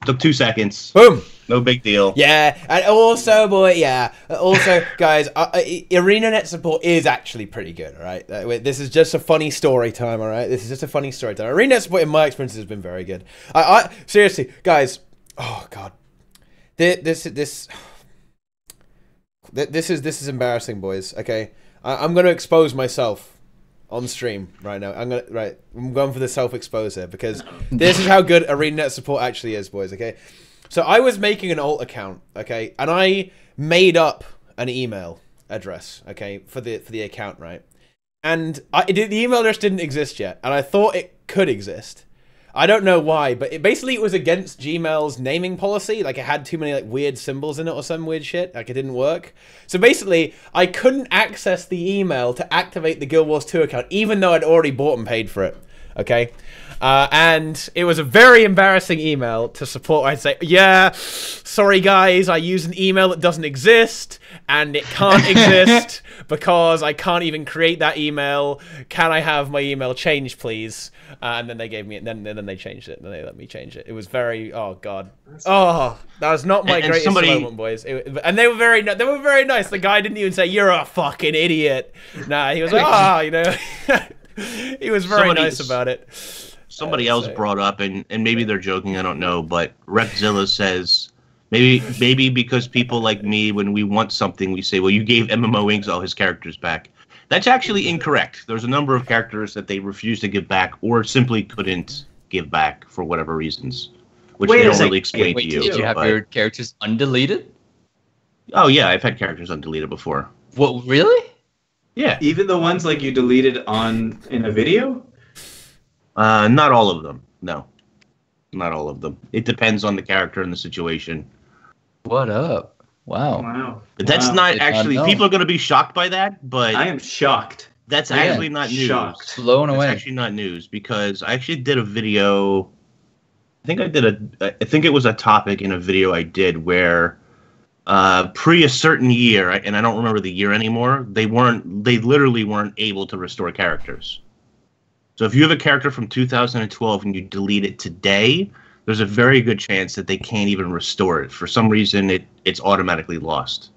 Took 2 seconds. Boom. No big deal. Yeah, and also, guys, ArenaNet support is actually pretty good, all right? This is just a funny story time, all right? This is just a funny story time. ArenaNet support, in my experience, has been very good. I seriously, guys, oh, God. This is embarrassing, boys, okay? I'm going to expose myself on stream right now. I'm going for the self-expose here, because this is how good ArenaNet support actually is, boys, okay? So I was making an alt account, okay, and I made up an email address, okay, for the account, right? And the email address didn't exist yet, and I thought it could exist. I don't know why, but it was against Gmail's naming policy. Like, it had too many weird symbols in it or some weird shit. Like, it didn't work. So basically, I couldn't access the email to activate the Guild Wars 2 account, even though I'd already bought and paid for it, okay? And it was a very embarrassing email to support. I'd say, yeah, sorry guys, I use an email that doesn't exist, and it can't exist because I can't even create that email. Can I have my email changed, please? And then they gave me it, and then they changed it, and then they let me change it. It was very, oh god, oh, that was not my greatest moment, boys. And they were very nice. The guy didn't even say you're a fucking idiot. Nah, he was like, he was very nice about it. Somebody else brought up, and maybe they're joking, I don't know, but Repzilla says, maybe because people like me, when we want something, we say, well, you gave MMO Inc. all his characters back. That's actually incorrect. There's a number of characters that they refused to give back or simply couldn't give back for whatever reasons, which they don't really explain to you. Did you have your characters undeleted? Oh yeah, I've had characters undeleted before. What, really? Yeah. Even the ones like you deleted in a video? Not all of them. No, not all of them. It depends on the character and the situation. What up? Wow. Wow. But that's Wow. not Did actually. not know. People are going to be shocked by that, but I am shocked. that's Yeah. actually not news. Shocked. Blown That's away. actually not news because I actually did a video. I think it was a topic in a video I did where pre a certain year, and I don't remember the year anymore. They literally weren't able to restore characters. So if you have a character from 2012 and you delete it today, there's a very good chance that they can't even restore it. For some reason, it's automatically lost.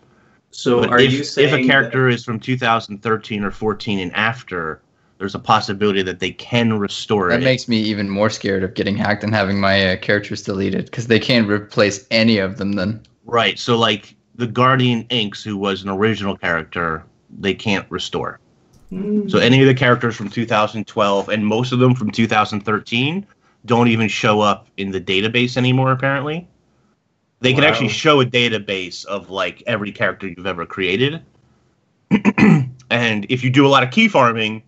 So But are you saying if a character is from 2013 or 14 and after, there's a possibility that they can restore That it. makes me even more scared of getting hacked and having my characters deleted because they can't replace any of them then. Right. So like the Guardian Inks, who was an original character, they can't restore. So any of the characters from 2012 and most of them from 2013 don't even show up in the database anymore, apparently. They can actually show a database of like every character you've ever created. And if you do a lot of key farming,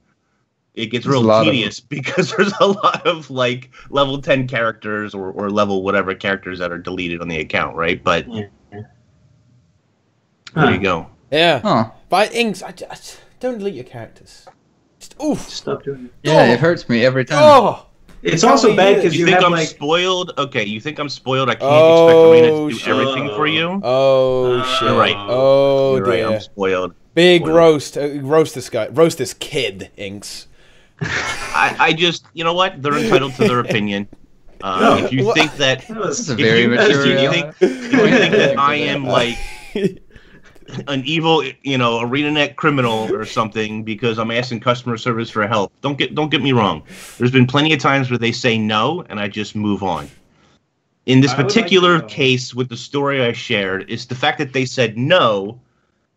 it gets real tedious because there's a lot of like level 10 characters or level whatever characters that are deleted on the account, right? But there you go. Yeah. Huh. But Inks, I don't delete your characters. Just, oof. Stop doing it. Yeah, it hurts me every time. Oh. It's also bad because You you think have I'm like spoiled? Okay, you think I'm spoiled? I can't expect Arena to do everything for you. Oh shit! You're right. Oh You're dear! right, I'm spoiled. Big Spoiled. roast! Roast this guy! Roast this kid, Inks. I just, you know what? They're entitled to their opinion. If you think that, This is a if very you, mature. if you think, if you think that I am like an evil, ArenaNet criminal or something because I'm asking customer service for help, don't get me wrong. There's been plenty of times where they say no, and I just move on. In this particular case with the story I shared, is the fact that they said no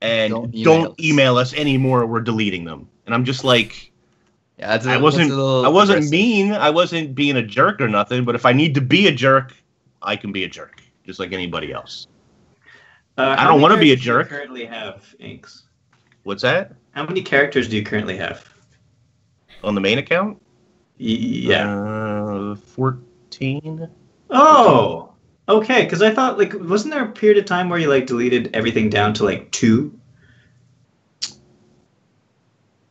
and don't email us anymore. We're deleting them, and I'm just like, Yeah, I wasn't mean. I wasn't being a jerk or nothing. But if I need to be a jerk, I can be a jerk, just like anybody else. I don't want to be a jerk. Do you currently have Inks? What's that? How many characters do you currently have? On the main account? Yeah. 14. Oh, okay. Because I thought, like, wasn't there a period of time where you, like, deleted everything down to, like, 2?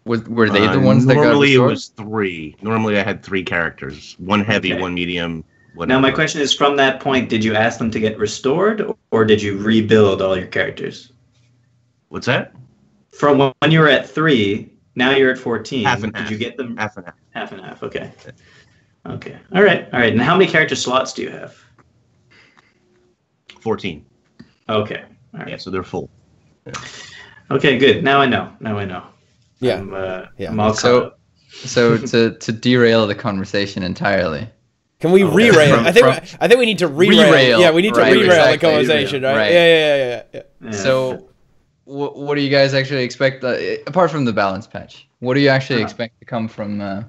Were they the ones that got Normally it restored? was 3. Normally I had 3 characters. One heavy, one medium, whatever. Now, my question is, from that point, did you ask them to get restored, or did you rebuild all your characters? What's that? From when you were at 3, now you're at 14. Half and did half. you get them? Half and half. Half and half, okay. Okay. All right. And how many character slots do you have? 14. Okay. All right. Yeah, so they're full. Yeah. Okay, good. Now I know. Yeah. I'm all caught up. So to derail the conversation entirely. Can we re-rail? I think we need to re-rail. Re-rail. Yeah, we need to Right, re-rail the exactly. conversation, right? Right. Yeah. Yeah. So, what do you guys actually expect? Apart from the balance patch, what do you actually expect to come from the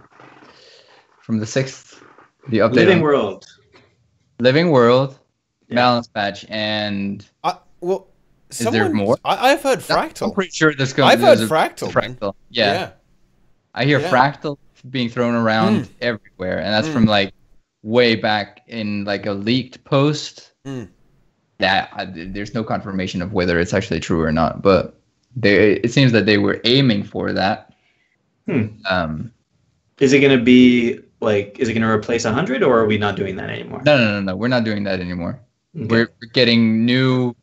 6th? The update. Living World, balance patch, and is there more? I've heard Fractal. I'm pretty sure there's I've heard Fractal. Fractal. Yeah. I hear Fractal being thrown around everywhere, and that's from like way back in like a leaked post. That there's no confirmation of whether it's actually true or not, but it seems that they were aiming for that. Is it going to be like? Is it going to replace 100, or are we not doing that anymore? No. We're not doing that anymore. Okay. We're getting new,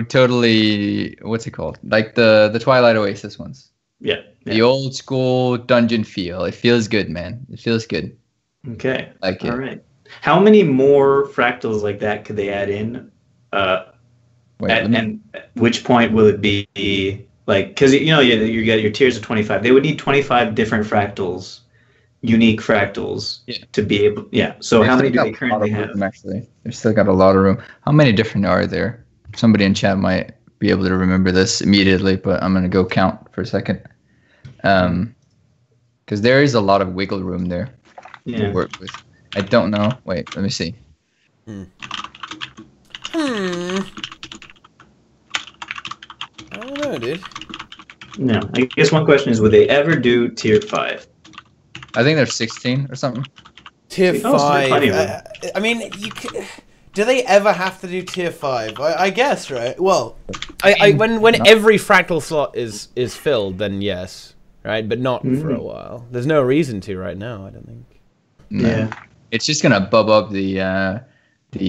totally. What's it called? Like the Twilight Oasis ones. Yeah. The old school dungeon feel. It feels good, man. It feels good. Okay. Like it. All right. How many more fractals like that could they add in? And at which point will it be like? Because you get your tiers of 25. They would need 25 different fractals, unique fractals, to be able. Yeah. So how many do they currently have? Actually, they've still got a lot of room. How many different are there? Somebody in chat might be able to remember this immediately, but I'm gonna go count for a second. Because there is a lot of wiggle room there to work with. I don't know. Wait, let me see. I don't know, dude. No, I guess one question is, would they ever do tier 5? I think there's 16 or something. Tier See, oh, so 5. plenty of them. I mean, do they ever have to do tier 5? I guess, right? Well, when every fractal slot is filled, then yes, right? But not for a while. There's no reason to right now, I don't think. No. Yeah. It's just gonna bub up the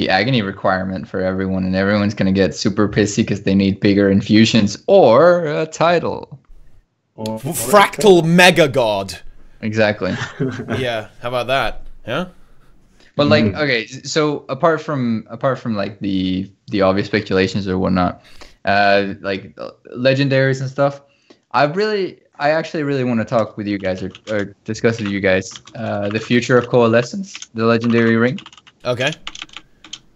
agony requirement for everyone, and everyone's gonna get super pissy because they need bigger infusions or a title. Or Fractal Mega God. Exactly. Yeah, how about that? Yeah. But like, okay, so apart from like the obvious speculations or whatnot, like legendaries and stuff, I actually really want to talk with you guys or discuss with you guys the future of Coalescence, the legendary ring. Okay.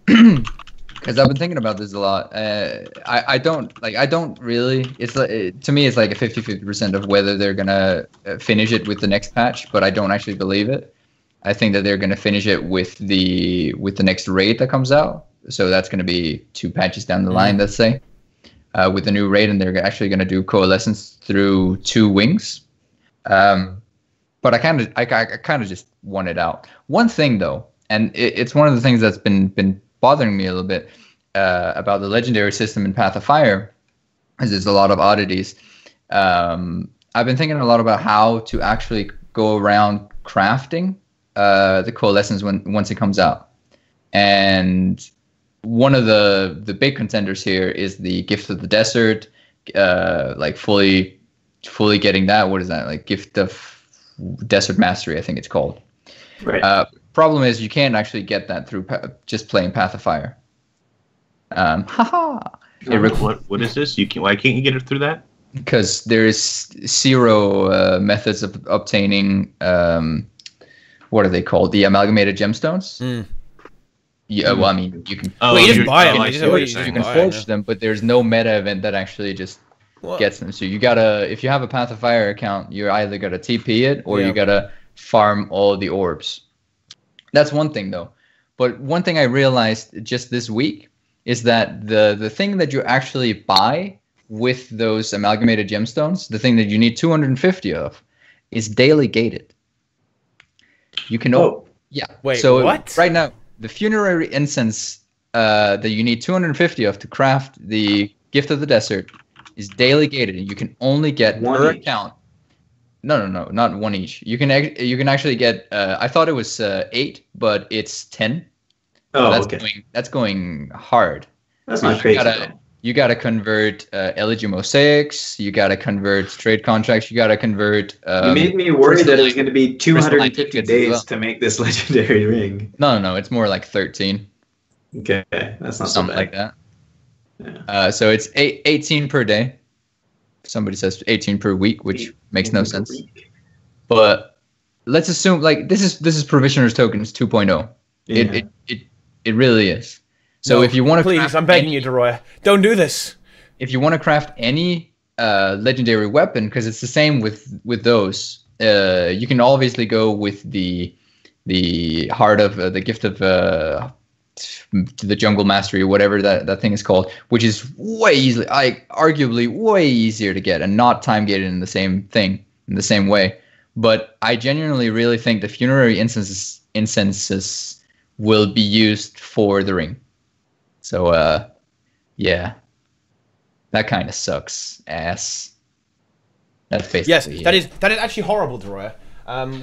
Because I've been thinking about this a lot. I don't really. It's like, to me, it's like a 50-50% of whether they're gonna finish it with the next patch, but I don't actually believe it. I think that they're gonna finish it with the next raid that comes out. So that's gonna be 2 patches down the line, let's say, with the new raid, and they're actually gonna do Coalescence through 2 wings. But I kind of just want it out. One thing though, and it's one of the things that's been bothering me a little bit about the legendary system in Path of Fire, is there's a lot of oddities. I've been thinking a lot about how to actually go around crafting the Coalescence once it comes out. And one of the big contenders here is the Gift of the Desert, like fully getting that. What is that? Like Gift of Desert Mastery, I think it's called. Right. Problem is, you can't actually get that through just playing Path of Fire. What is this? Why can't you get it through that? Because there's 0 methods of obtaining what are they called? The amalgamated gemstones. Yeah, well, I mean, you can. Oh, you just buy them. You can forge them, but there's no meta event that actually just gets them. So you gotta, if you have a Path of Fire account, you either gotta TP it or you gotta farm all the orbs. That's one thing though. But one thing I realized just this week is that the thing that you actually buy with those amalgamated gemstones, the thing that you need 250 of, is daily gated. You can Wait, so what? Right now, the funerary incense that you need 250 of to craft the Gift of the Desert is daily gated, and you can only get per account. No, not 1 each. You can actually get. I thought it was 8, but it's 10. Oh, so okay. That's going hard. That's not crazy. You gotta convert Elegy Mosaics. You gotta convert trade contracts. You gotta convert. You made me worried that it was going to be 250 days to make this legendary ring. No, it's more like 13. Okay, that's not something so bad. like that. Yeah. So it's 18 per day. Somebody says 18 per week, which makes no sense. But let's assume like this is Provisioners Tokens 2.0. Yeah. It really is. So if you want to, please, I'm begging you, Deroir, don't do this. If you want to craft any legendary weapon, because it's the same with those, you can obviously go with the heart of the Gift of the Jungle Mastery or whatever that thing is called, which is arguably way easier to get and not time gated in the same thing in the same way. But I genuinely really think the funerary incenses will be used for the ring. So yeah, that kind of sucks ass. That's basically yes. That is actually horrible, Deroir.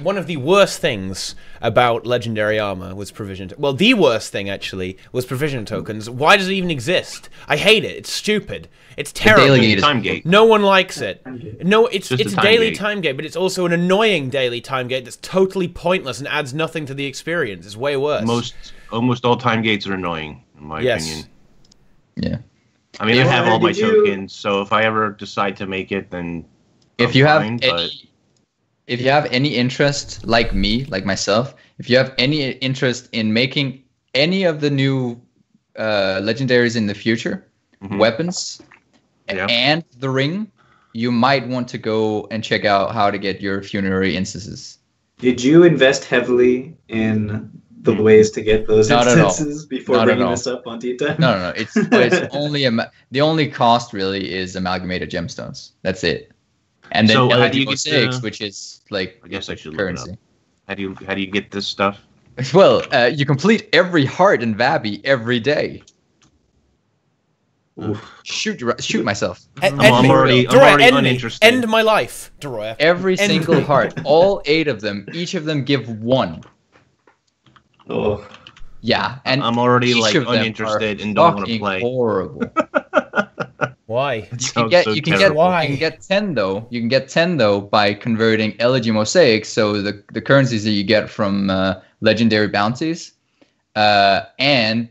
One of the worst things about legendary armor was provision. Well, the worst thing actually was provision tokens. Why does it even exist? I hate it. It's stupid. It's terrible. Time gate. No one likes it. No, it's a daily gate. time gate, but it's also an annoying daily time gate that's totally pointless and adds nothing to the experience. It's way worse. Almost all time gates are annoying, in my opinion. Yeah. I mean, I have all my tokens, so if I ever decide to make it, then if you have any interest, like me, like myself, if you have any interest in making any of the new legendaries in the future, weapons, and the ring, you might want to go and check out how to get your funerary instances. Did you invest heavily in the ways to get those Not at all. instances before Not at bringing all. this up on TeaTime? No. It's only the only cost really is amalgamated gemstones. That's it. And then So how do LED you get mosaics, the- which is like I guess I should look it currency. up. How do you get this stuff? Well, you complete every heart in Vabi every day. Shoot myself. I'm already uninterested. End my life, Deroir. Every single heart, all 8 of them, each of them give 1. Oh, Yeah, and I'm already each like of them uninterested are and don't want to fucking play. Horrible. Why? You can get 10 though. You can get 10 though by converting elegy mosaics. So the currencies that you get from legendary bounties, you can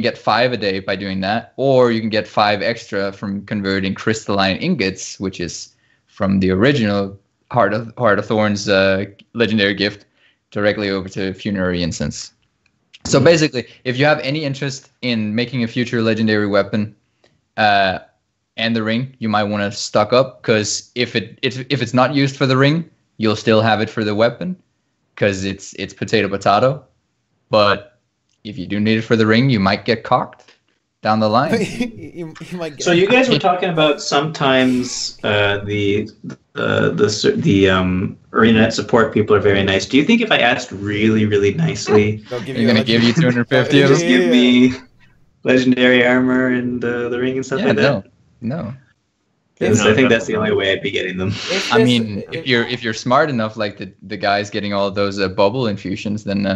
get 5 a day by doing that, or you can get 5 extra from converting crystalline ingots, which is from the original Heart of Thorns legendary gift directly over to funerary incense. So basically, if you have any interest in making a future legendary weapon, and the ring, you might want to stock up, because if it's not used for the ring, you'll still have it for the weapon, because it's potato. But if you do need it for the ring, you might get cocked down the line. you might get so you guys were talking about sometimes the ArenaNet support people are very nice. Do you think if I asked really, really nicely, They'll give They're gonna give you 250 of just them? give me legendary armor and the ring and stuff like that? No. Because No, I think that's definitely the only not. way I'd be getting them. I mean, if you're smart enough, like the guys getting all of those bubble infusions, then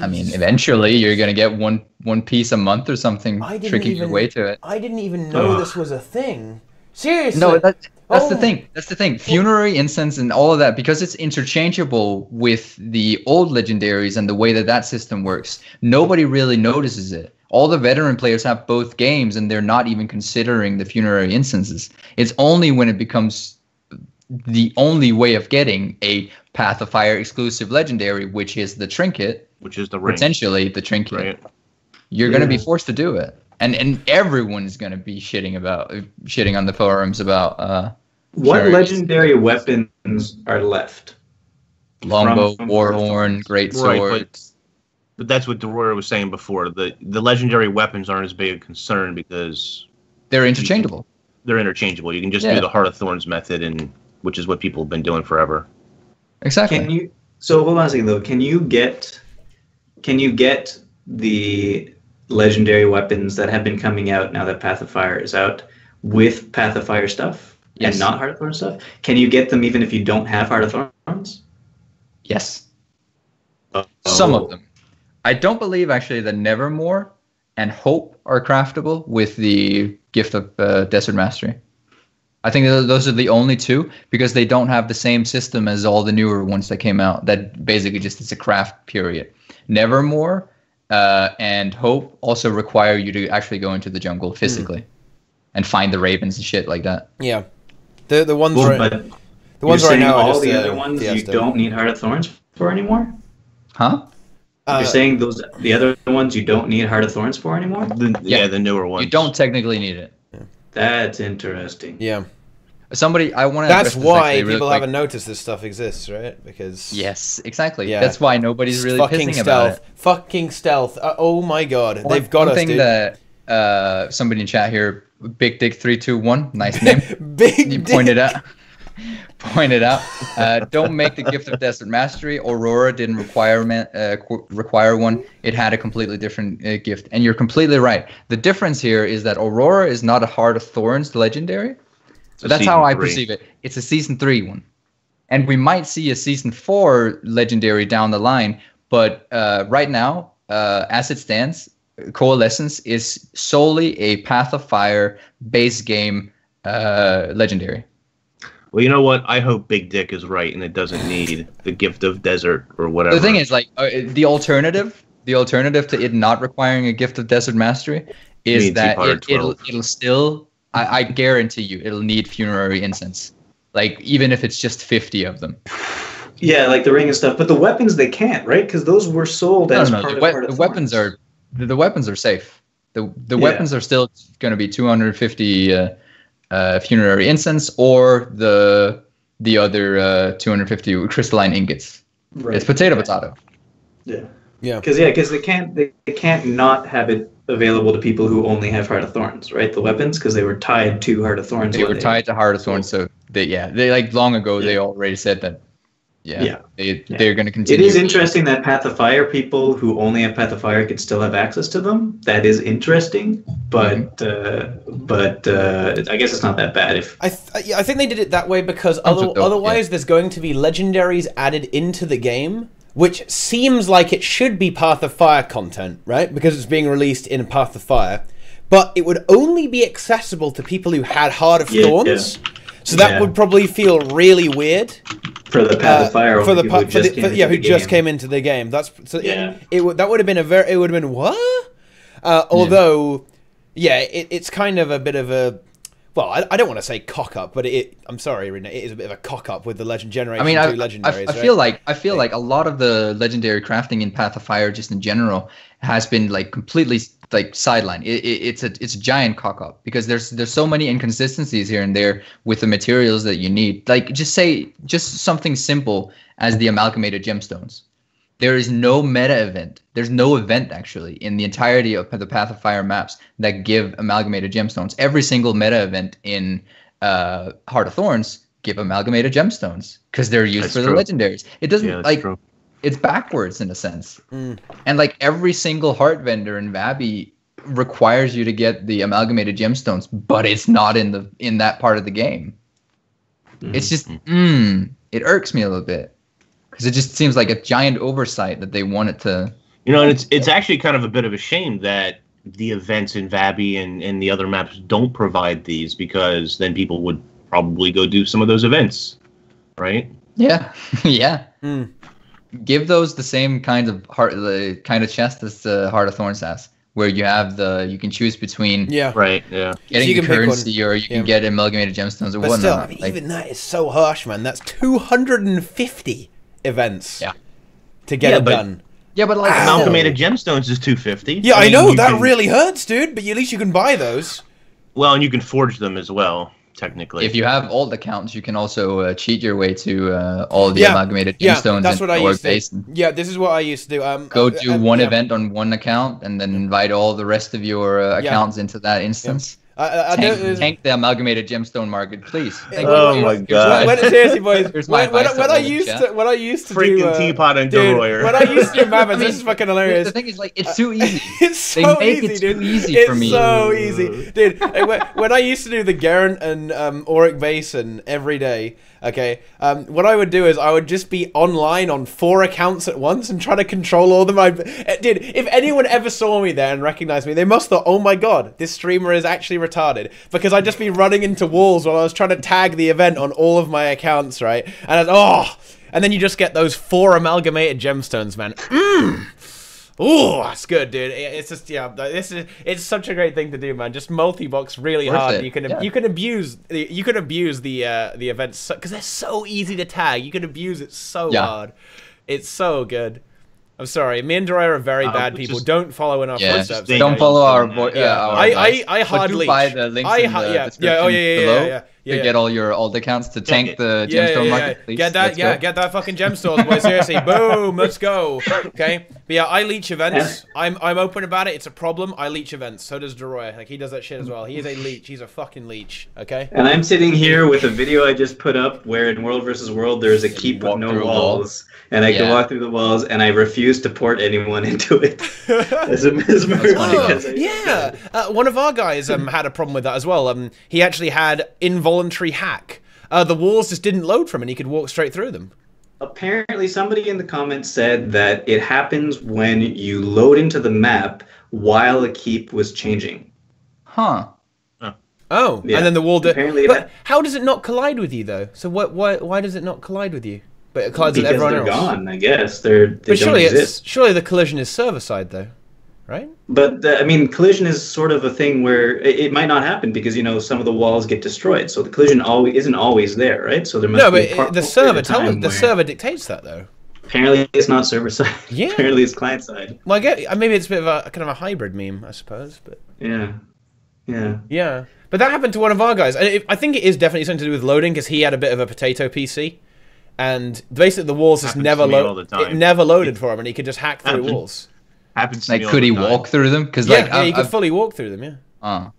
I mean, eventually you're gonna get one piece a month or something, tricking your way to it. I didn't even know this was a thing. Seriously. No, that's Oh. the thing. That's the thing. Funerary incense and all of that, because it's interchangeable with the old legendaries and the way that system works. Nobody really notices it. All the veteran players have both games, and they're not even considering the funerary incenses. It's only when it becomes the only way of getting a Path of Fire exclusive legendary, which is the trinket, Which is the ring. potentially the trinket, Right. you're going to be forced to do it. And everyone's going to be shitting on the forums about What funerary legendary weapons are left? longbow, from warhorn, great Right, sword. But that's what Deroir was saying before. The legendary weapons aren't as big a concern because They're interchangeable. they're interchangeable. You can just Yeah. do the Heart of Thorns method, which is what people have been doing forever. Exactly. Can you? So hold on a second though. Can you get the legendary weapons that have been coming out now that Path of Fire is out with Path of Fire stuff Yes. and not Heart of Thorns stuff? Can you get them even if you don't have Heart of Thorns? Yes. Oh. Some of them. I don't believe actually that Nevermore and Hope are craftable with the Gift of Desert Mastery. I think those are the only two, because they don't have the same system as all the newer ones that came out. That basically just is a craft period. Nevermore and Hope also require you to actually go into the jungle physically and find the ravens and shit like that. Yeah. The ones Well, right, but the ones you're right saying now are all just the other ones you Fiesta. don't need Heart of Thorns for anymore? Huh? You're saying the other ones you don't need Heart of Thorns for anymore? The newer ones. You don't technically need it. That's interesting. Yeah. Somebody, I want to. That's why people haven't noticed this stuff exists, right? Because Yes, exactly. Yeah. That's why nobody's really fucking pissing stealth, about it. fucking stealth. Oh my god, they've got One us, thing dude. that somebody in chat here, Big Dick 321, nice name. Big You dick. pointed out. Don't make the Gift of Desert Mastery. Aurora didn't require one. It had a completely different gift, and you're completely right. The difference here is that Aurora is not a Heart of Thorns legendary. So that's how I perceive it. It's a Season 3 one. And we might see a Season 4 legendary down the line, but right now, as it stands, Coalescence is solely a Path of Fire base game legendary. Well, you know what? I hope Big Dick is right and it doesn't need the Gift of Desert or whatever. The thing is, like, the alternative to it not requiring a Gift of Desert Mastery is Means that T-Power it'll still, I guarantee you, it'll need Funerary Incense. Like, even if it's just 50 of them. Yeah, like the ring and stuff. But the weapons they can't, right? Because those were sold as part of Heart of The weapons Thorns. the weapons are safe. The weapons are still going to be 250 Funerary Incense or the other 250 crystalline ingots. Right. It's potato. Yeah. Yeah. Because they can't not have it available to people who only have Heart of Thorns, right? The weapons, because they were tied to Heart of Thorns. They were tied to Heart of Thorns, so they like long ago they already said that. They're going to continue. It is interesting that Path of Fire people who only have Path of Fire could still have access to them. That is interesting, but I guess it's not that bad. I think they did it that way because otherwise there's going to be legendaries added into the game, which seems like it should be Path of Fire content, right? Because it's being released in Path of Fire, but it would only be accessible to people who had Heart of Thorns. So that would probably feel really weird for the Path of Fire who just came into the game. That would have been what? Although, it's kind of a bit of a. Well, I don't want to say cock up, but I'm sorry, Rena, it is a bit of a cock up with the Legend Generation 2 legendaries. I feel like a lot of the legendary crafting in Path of Fire, just in general, has been like completely like sidelined. It's a giant cock up because there's so many inconsistencies here and there with the materials that you need. Like just something simple as the amalgamated gemstones. There is no meta event. There's no event actually in the entirety of the Path of Fire maps that give amalgamated gemstones. Every single meta event in Heart of Thorns give amalgamated gemstones because they're used for the legendaries. It doesn't it's backwards in a sense. And like every single heart vendor in Vabi requires you to get the amalgamated gemstones, but it's not in that part of the game. It's just it irks me a little bit. Because it just seems like a giant oversight that they wanted to. And it's actually kind of a bit of a shame that the events in Vabi and the other maps don't provide these, because then people would probably go do some of those events, right? Yeah, yeah. Give those the same kind of chest as the Heart of Thorns has, where you have you can choose between getting the currency or you can get amalgamated gemstones or whatnot. Still, I mean, even that is so harsh, man. That's 250 events to get it done. Yeah, but like amalgamated gemstones is 250. Yeah, I know that really hurts, dude. But at least you can buy those. Well, and you can forge them as well, technically. If you have alt accounts, you can also cheat your way to all the amalgamated gemstones. That's what I used to do. Yeah, this is what I used to do. Go do one event on one account, and then invite all the rest of your accounts into that instance. Tank the amalgamated gemstone market, please. Oh my god! Seriously, boys. When I used to freaking TeaPot and Deroir. When I used to do Mammoth, this is fucking hilarious. The thing is, like, it's too easy. It's so easy, dude. Easy for me. It's so easy, dude. When I used to do the Garen and Auric Basin every day, okay, what I would do is I would just be online on 4 accounts at once and try to control all of them. Dude, if anyone ever saw me there and recognized me, they must have thought, oh my god, this streamer is actually retarded, because I'd just be running into walls while I was trying to tag the event on all of my accounts, right? And and then you just get those 4 amalgamated gemstones, man. Oh, that's good, dude. It's just it's such a great thing to do, man. Just multi-box really hard. You can abuse the events because they're so easy to tag. You can abuse it so hard. It's so good. I'm sorry, me and Deroir are very bad people. Don't follow in our footsteps. Don't follow our I hard leech. Buy the links in the description below to get all your alt accounts to tank the gemstone market. Please. Get that fucking gemstones, boy. Seriously, boom, let's go. Okay, but yeah, I leech events. I'm open about it. It's a problem. I leech events. So does Deroir. Like, he does that shit as well. He is a leech. He's a fucking leech. Okay. And I'm sitting here with a video I just put up where in World vs. World there's a keep with no walls. And I can walk through the walls, and I refuse to port anyone into it. One of our guys had a problem with that as well. He actually had involuntary hack. The walls just didn't load from him, and he could walk straight through them. Apparently, somebody in the comments said that it happens when you load into the map while a keep was changing. Huh. Oh, yeah. And then the wall did. But how does it not collide with you, though? So why does it not collide with you? But it collides with everyone else. Because they're gone, I guess. They don't exist. Surely the collision is server side, though, right? But collision is sort of a thing where it might not happen because some of the walls get destroyed, so the collision isn't always there, right? So there must be the server dictates that, though. Apparently, it's not server side. Yeah. Apparently, it's client side. Well, maybe it's a bit of a kind of a hybrid meme, I suppose. But yeah. But that happened to one of our guys. I think it is definitely something to do with loading because he had a bit of a potato PC. and basically the walls just never loaded. It never loaded for him, and he could just hack through walls. Happens to like, me all could the he time. walk through them? Because he could fully walk through them. Yeah.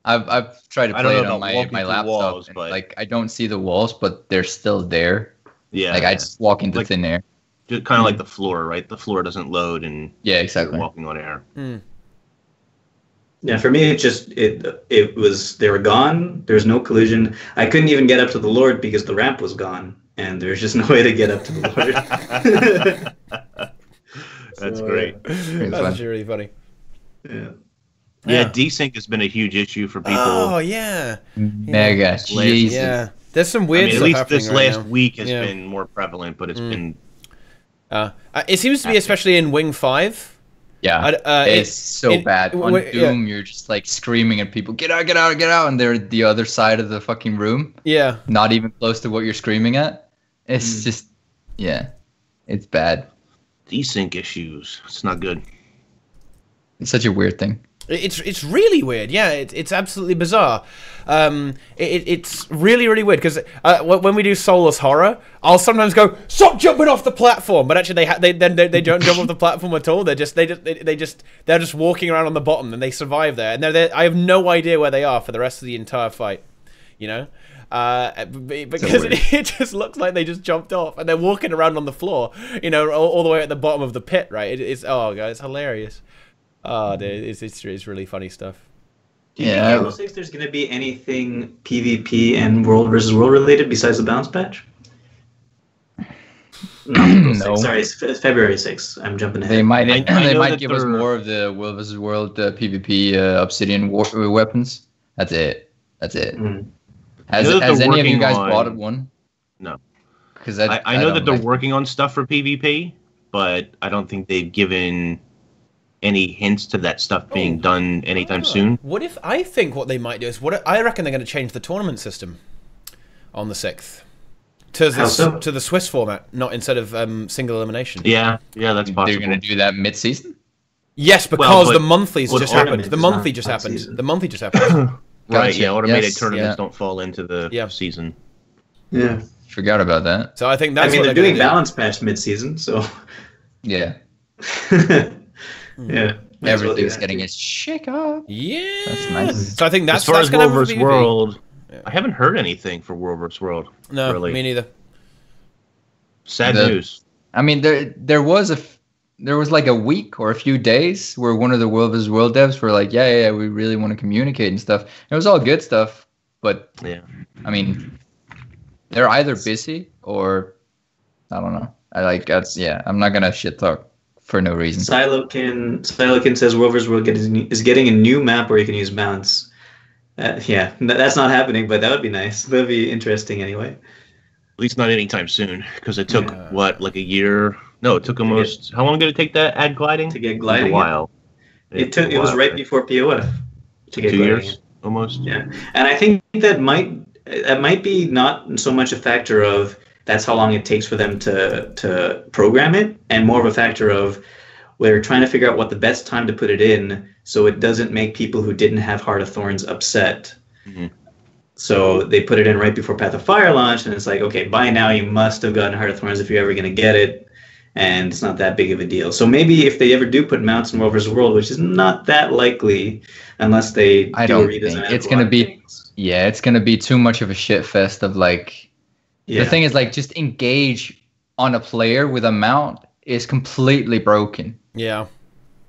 I've tried to I don't play know it on about my walking through laptop, walls, and, but- like I don't see the walls, but they're still there. Yeah. Like I just walk into Like- thin air. Just kind of like the floor, right? The floor doesn't load, and Yeah, exactly. you're walking on air. Yeah, for me, it was they were gone. There was no collision. I couldn't even get up to the Lord because the ramp was gone, and there's just no way to get up to the Lord. That's great. That's actually really funny. Yeah, desync has been a huge issue for people. Oh yeah, Mega Jesus. yeah. There's some weird at stuff least happening this right last now. week has been more prevalent, but it's been. It seems to be especially in Wing 5. Yeah, it's so bad. On Doom, you're just like screaming at people, get out, get out, get out, and they're the other side of the fucking room. Yeah. Not even close to what you're screaming at. It's just, it's bad. Desync issues. It's not good. It's such a weird thing. It's really weird. Yeah, it's absolutely bizarre. It's really weird because when we do Soulless Horror, I'll sometimes go, stop jumping off the platform, but actually they don't jump off the platform at all. They're just walking around on the bottom and they survive there. And I have no idea where they are for the rest of the entire fight. You know. Because it just looks like they just jumped off and they're walking around on the floor, you know, all the way at the bottom of the pit, right? It's hilarious. Oh, dude, it's really funny stuff. Do you think Halo 6 there's going to be anything PvP and World versus World related besides the balance patch? No. Sorry, it's February 6th. I'm jumping ahead. They might give us more of the World versus World PvP Obsidian weapons. That's it. Has any of you guys bought one? No. Because I know that they're working on stuff for PvP, but I don't think they've given any hints to that stuff being done anytime soon. What if I think what they might do is I reckon they're going to change the tournament system on the 6th to the Swiss format, not instead of single elimination. Yeah, that's possible. They're going to do that mid-season? Yes, because the monthlies just happened. The monthly just happened. The monthly just happened. Right, yeah, automated tournaments don't fall into the season. Yeah. Forgot about that. So I think that's they're doing balance patch mid-season, so... Yeah. Yeah. Everything's getting its shake up. Yeah. That's nice. So I think that's as far as World vs. World, I haven't heard anything for World vs. World. No, really. Me neither. Sad news. I mean, there was like a week or a few days where one of the World vs. World devs were like, yeah, we really want to communicate and stuff. It was all good stuff, but I mean, they're either busy or I don't know. I'm not gonna shit talk for no reason. Silokin says World vs. World is getting a new map where you can use balance. That's not happening, but that would be nice. That'd be interesting anyway. At least not anytime soon, because it took like a year. No, it took almost. How long did it take that add gliding? To get gliding, a while. It was right before POF to get 2 gliding. years almost. Yeah, and I think that might be not so much a factor of that's how long it takes for them to program it, and more of a factor of we're trying to figure out what the best time to put it in so it doesn't make people who didn't have Heart of Thorns upset. Mm-hmm. So they put it in right before Path of Fire launch, and it's like, okay, by now you must have gotten Heart of Thorns if you're ever going to get it, and it's not that big of a deal. So maybe if they ever do put mounts in World vs. World, which is not that likely unless they do a redesign. It's going to be, it's going to be too much of a shit fest of like, the thing is like just engage on a player with a mount is completely broken. Yeah.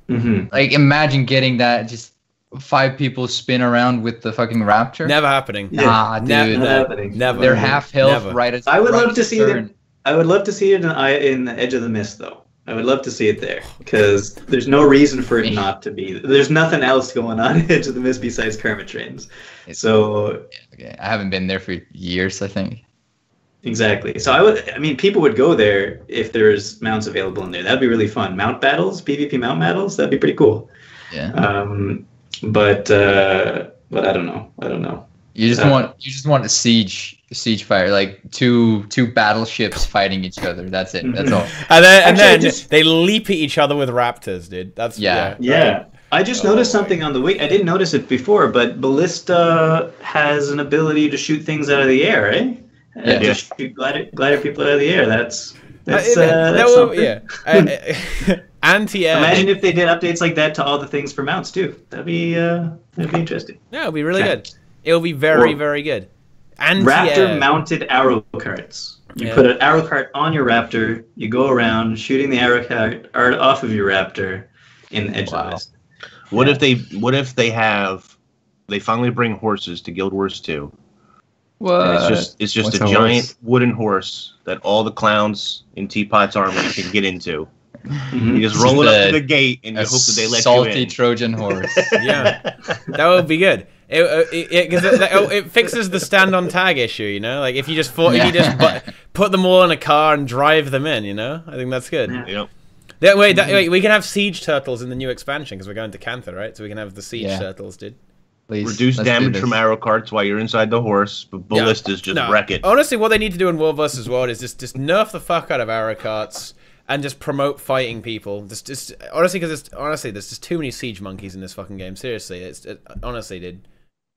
Mm-hmm. Like imagine getting that just 5 people spin around with the fucking Raptor. Never happening. Nah, dude. Never happening. Never. They're half health right as I would love to see it. I would love to see it in the Edge of the Mist, though. I would love to see it there because there's no reason for it not to be. There's nothing else going on in Edge of the Mist besides Kermit trains. So I haven't been there for years, I think. Exactly. So people would go there if there's mounts available in there. That'd be really fun. Mount battles, PvP mount battles, that'd be pretty cool. Yeah. But I don't know. You just want a siege fire, like two battleships fighting each other. That's it. That's all. And then they leap at each other with raptors, dude. That's yeah. I just noticed something on the wing. I didn't notice it before, but Ballista has an ability to shoot things out of the air, eh? Just shoot glider people out of the air. That's something. Yeah. Anti-air. Imagine if they did updates like that to all the things for mounts too. That'd be interesting. Yeah, it'll be really good. It'll be very, very good. Raptor mounted arrow carts. You put an arrow cart on your Raptor. You go around shooting the arrow cart off of your Raptor in the edge of the West. What if they finally bring horses to Guild Wars 2? What? It's just a giant wooden horse that all the clowns in Teapot's army can get into. You just roll it up to the gate and you hope that they let you in. Salty Trojan horse. Yeah, that would be good. It fixes the stand on tag issue, you know. Like if you just put them all in a car and drive them in, you know. I think that's good. Yep. Wait, we can have siege turtles in the new expansion because we're going to Cantha, right? So we can have the siege turtles, dude. Please, reduce damage from arrow carts while you're inside the horse, but ballistas just wreck it. Honestly, what they need to do in World vs. World is just nerf the fuck out of arrow carts and just promote fighting people. Honestly, because there's just too many siege monkeys in this fucking game. Seriously, honestly, dude,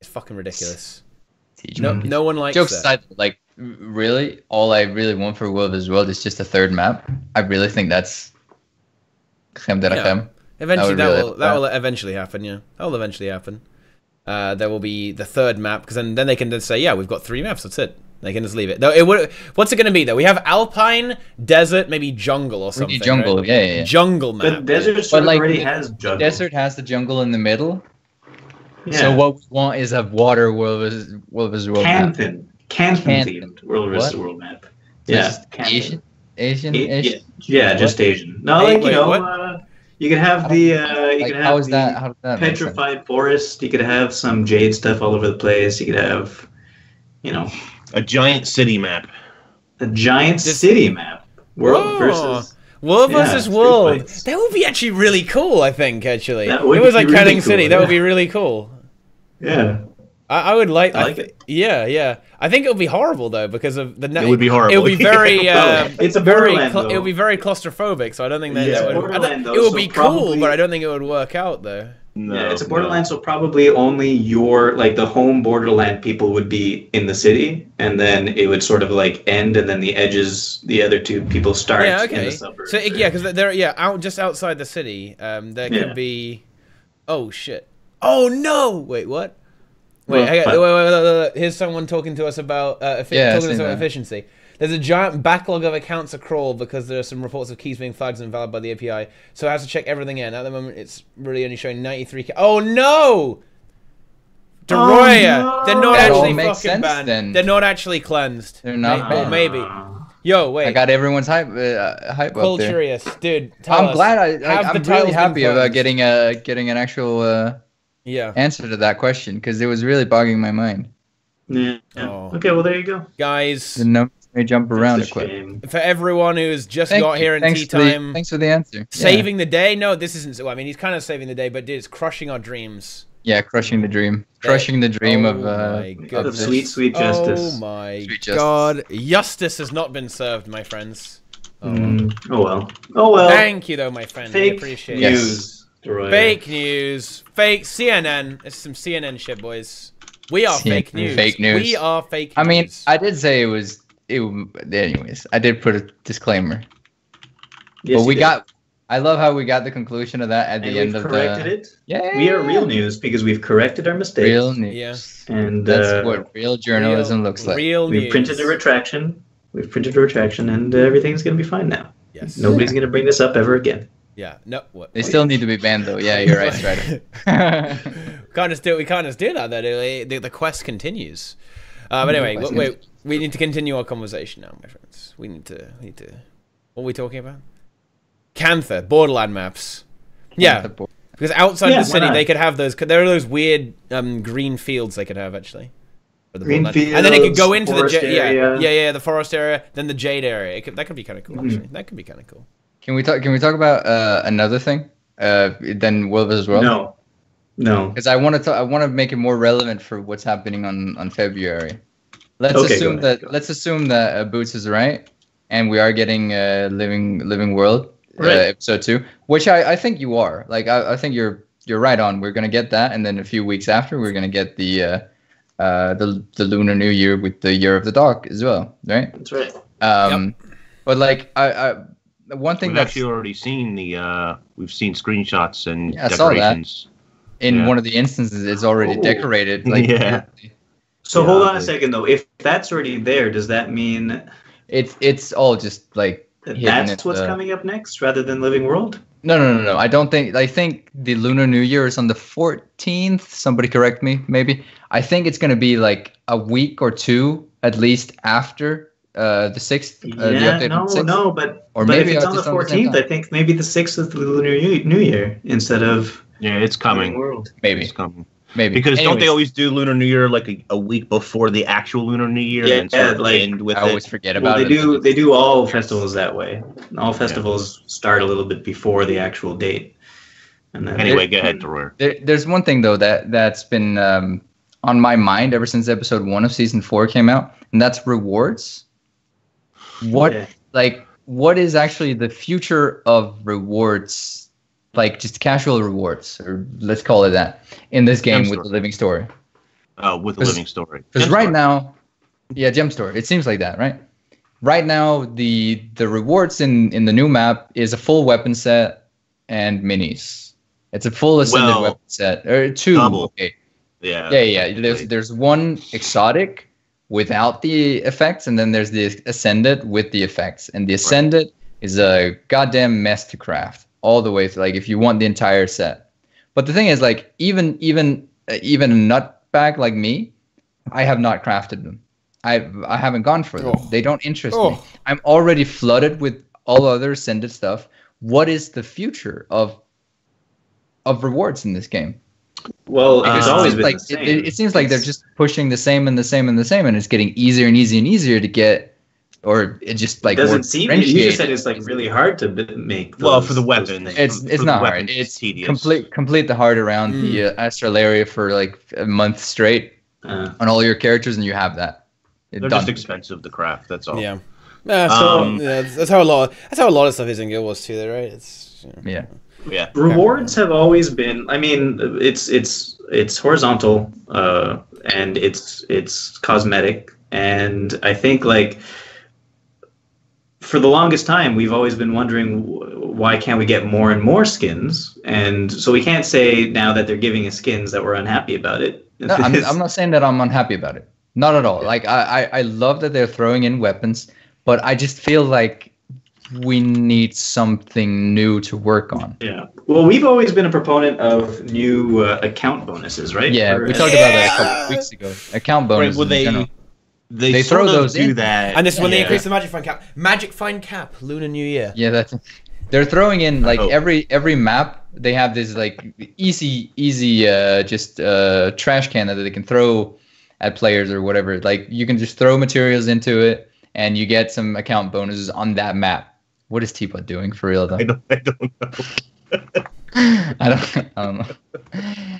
it's fucking ridiculous. No one likes Jokes that. aside, like really, all I really want for World vs. World is just a third map. I really think that's creme de la creme. Eventually, that will eventually happen. Yeah, that will eventually happen. There will be the third map because then they can just say, yeah, we've got 3 maps. That's it. They can just leave it. What's it going to be though? We have Alpine, Desert, maybe Jungle or something. Jungle, right? yeah. Jungle map. But Desert already has Jungle. Desert has the jungle in the middle. Yeah. So what we want is a water World vs. World map. Canton themed World vs. World map. Yeah, Asian-ish. Yeah, just Asian. No, you could have the petrified forest. You could have some jade stuff all over the place. You could have, a giant city map. A giant city map. World versus World. That would be actually really cool. I think actually, it was like really Canning cool, City. That would be really cool. Yeah. I would like it. Yeah. I think it would be horrible though because of the. It would be horrible. It would be very. It's a Borderland. It would be very claustrophobic. So I don't think that would. It would be cool, but I don't think it would work out though. No, yeah, it's a Borderland, so probably only the home Borderland people would be in the city, and then it would sort of like end, and then the edges, the other 2 people start in the suburbs. So because they're just outside the city. There could be. Oh shit! Oh no! Wait, what? Wait, here's someone talking to us about efficiency. There's a giant backlog of accounts to crawl because there are some reports of keys being flagged and invalid by the API. So it has to check everything in. At the moment, it's really only showing 93. Oh no! Deroir! They're not actually fucking banned. Then. They're not actually cleansed. They're not banned. Or maybe. Yo, wait. I got everyone's hype Cold up there. Curious, dude. I'm glad. I'm really happy about getting an actual answer to that question because it was really bogging my mind. Yeah. Oh. Okay, well there you go, guys. The numbers may jump around a bit. For everyone who's just got here in TeaTime, thanks for the answer. Saving the day? No, this isn't. Well, I mean, he's kind of saving the day, but dude, it's crushing our dreams. Yeah, crushing the dream. Crushing the dream of sweet justice. Oh my god, justice has not been served, my friends. Oh well. Thank you though, my friend. I appreciate it. News. Fake news. Fake CNN. It's some CNN shit, boys. We are fake news. Fake news. We are fake news. I mean, I did say it was. Anyways, I did put a disclaimer. Yes, but I love how we got the conclusion of that at the end of the. Corrected it. Yeah. We are real news because we've corrected our mistakes. Real news. Yeah. And that's what real journalism looks like. Real news. We've printed a retraction. And everything's gonna be fine now. Yes. Nobody's gonna bring this up ever again. Yeah. No. What? They still need to be banned though. Yeah, you're right, Strider. We can't just do that. Though. The quest continues. But anyway, wait. We need to continue our conversation now, my friends. We need to. What are we talking about? Cantha, Borderland maps. Yeah, because outside the city, they could have those. There are those weird green fields they could have actually. Green fields, and then it could go into the area. the forest area, then the jade area. That could be kind of cool. Actually, that could be kind of cool. Can we talk about another thing? Then World vs. World? No. Because I want to make it more relevant for what's happening on February. Let's assume that Boots is right, and we are getting Living World episode 2, which I think you are. Like I think you're right on. We're gonna get that, and then a few weeks after, we're gonna get the the Lunar New Year with the Year of the Dog as well, right? That's right. But like one thing we've that's actually already seen we've seen screenshots and I saw that. decorations. In one of the instances, it's already decorated. Like, yeah. So hold on a second though. If that's already there, does that mean it's all just like that's what's coming up next, rather than Living World? No. I don't think. I think the Lunar New Year is on the 14th. Somebody correct me, maybe. I think it's going to be like a week or two at least after the 6th. But maybe if it's on the 14th, I think maybe the 6th is the Lunar New Year instead of it's coming. Living World. Maybe it's coming. Maybe because don't they always do Lunar New Year like a week before the actual Lunar New Year? End with I always forget about it. They do all festivals that way. All festivals start a little bit before the actual date. And then anyway, go ahead, Deroir. There's one thing though that's been on my mind ever since episode 1 of season 4 came out, and that's rewards. What is actually the future of rewards? Like just casual rewards, or let's call it that, in this game with the living story. With the living story. Because right now, gem story. It seems like that, right? Right now, the rewards in the new map is a full weapon set and minis. It's a full ascended weapon set, or 2. Double. Okay. Yeah. There's one exotic without the effects, and then there's the ascended with the effects. And the ascended is a goddamn mess to craft. All the way through, like if you want the entire set. But the thing is, like even a nutbag like me, I have not crafted them. I haven't gone for them. They don't interest me. I'm already flooded with all other ascended stuff. What is the future of rewards in this game? Well, it's always been the same. It seems like they're just pushing the same and the same and the same, and it's getting easier and easier and easier to get. Or it just like doesn't seem. You just said it's like really hard to make. For the weapon, it's not hard. It's tedious. Complete the hard around the astral area for like a month straight on all your characters, and you have that. They're just expensive to craft. That's all. Yeah. That's how a lot of stuff is in Guild Wars 2, though, right? It's Yeah. Rewards have always been. I mean, it's horizontal, and it's cosmetic, and I think like. For the longest time, we've always been wondering why can't we get more and more skins, and so we can't say now that they're giving us skins that we're unhappy about it. No, I'm not saying that I'm unhappy about it. Not at all. Yeah. Like I love that they're throwing in weapons, but I just feel like we need something new to work on. Yeah. Well, we've always been a proponent of new account bonuses, right? Yeah, we talked about that a couple of weeks ago. Account bonuses. Well, in general. They throw those do in. That, and this is when they increase the magic find cap. Magic find cap, Lunar New Year. Yeah, they're throwing in like every map. They have this like easy just trash can that they can throw at players or whatever. Like you can just throw materials into it, and you get some account bonuses on that map. What is Teapot doing for real though? I don't know. I don't know.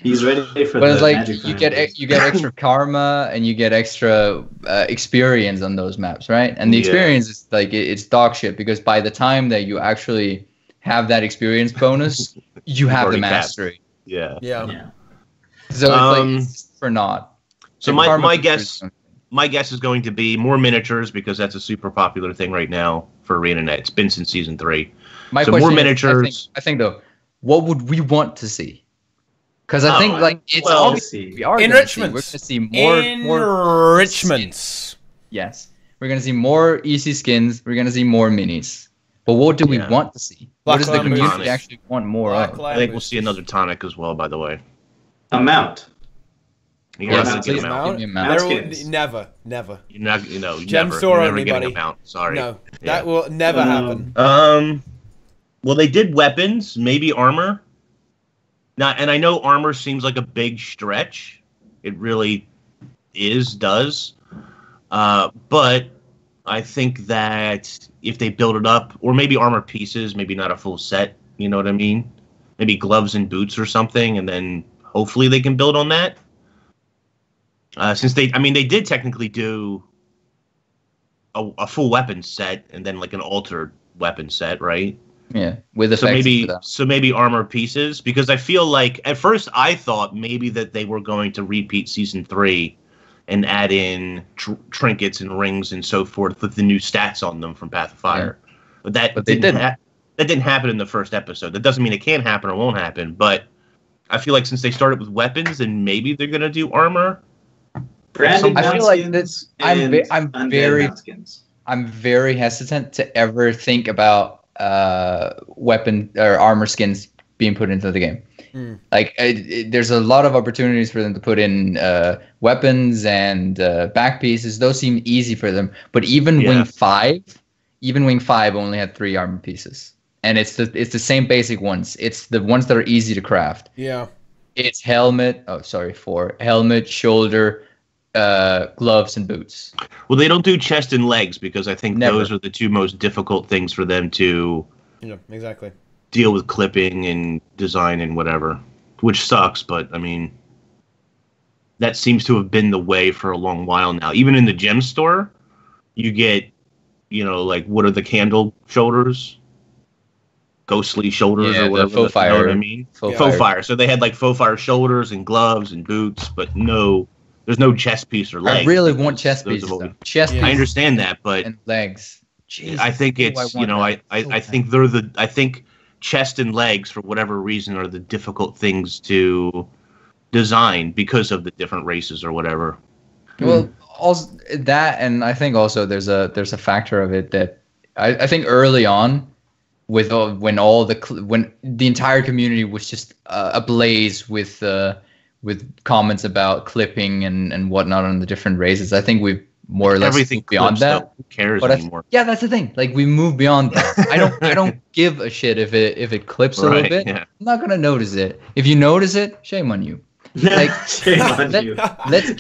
He's ready for but it's like you get extra karma and you get extra experience on those maps, right? And the experience is like it's dog shit because by the time that you actually have that experience bonus, you have the mastery. Yeah. So it's like for naught. So my guess is going to be more miniatures because that's a super popular thing right now for ArenaNet. It's been since season 3. My question more miniatures. I think though, what would we want to see? Because I think like it's obviously we are enrichments. We're going to see more enrichments. Yes, we're going to see more easy skins. We're going to see more minis. But what do we want to see? What does the community actually want more of? I think we'll see another tonic as well. By the way, a mount. Never. You're not, never getting a mount. Sorry. No, that will never happen. Well, they did weapons, maybe armor. And I know armor seems like a big stretch. It really does. But I think that if they build it up, or maybe armor pieces, maybe not a full set, you know what I mean? Maybe gloves and boots or something, and then hopefully they can build on that. Since they did technically do a full weapon set and then like an altered weapon set, right? Yeah, with effects. So maybe armor pieces, because I feel like at first I thought maybe that they were going to repeat season 3 and add in trinkets and rings and so forth with the new stats on them from Path of Fire. But that didn't happen in the first episode. That doesn't mean it can't happen or won't happen, but I feel like since they started with weapons, and maybe they're gonna do armor. Branded I feel like this. I'm very hesitant to ever think about weapon or armor skins being put into the game. Like there's a lot of opportunities for them to put in weapons and back pieces. Those seem easy for them. But even Wing 5 only had 3 armor pieces. And it's the same basic ones. It's the ones that are easy to craft. Yeah. It's helmet. 4 helmet, shoulder, gloves, and boots. Well, they don't do chest and legs because I think those are the 2 most difficult things for them to. Yeah, exactly. Deal with clipping and design and whatever, which sucks. But I mean, that seems to have been the way for a long while now. Even in the gem store, you get, like what are the candle shoulders? Ghostly shoulders or whatever. Faux fire. You know what I mean? Faux fire. So they had like faux fire shoulders and gloves and boots, but there's no chest piece or leg. I really want chest pieces. I understand that, but and legs. Jesus, I think it's I think I think chest and legs for whatever reason are the difficult things to design because of the different races or whatever. Well, also that, and I think also there's a factor of it that I think early on. When the entire community was just ablaze with comments about clipping and whatnot on the different races, I think we've more or less moved beyond that. Who cares anymore? Yeah, that's the thing. Like we move beyond that. I don't give a shit if it clips a little bit. Yeah. I'm not gonna notice it. If you notice it, shame on you. Like shame on you. Let's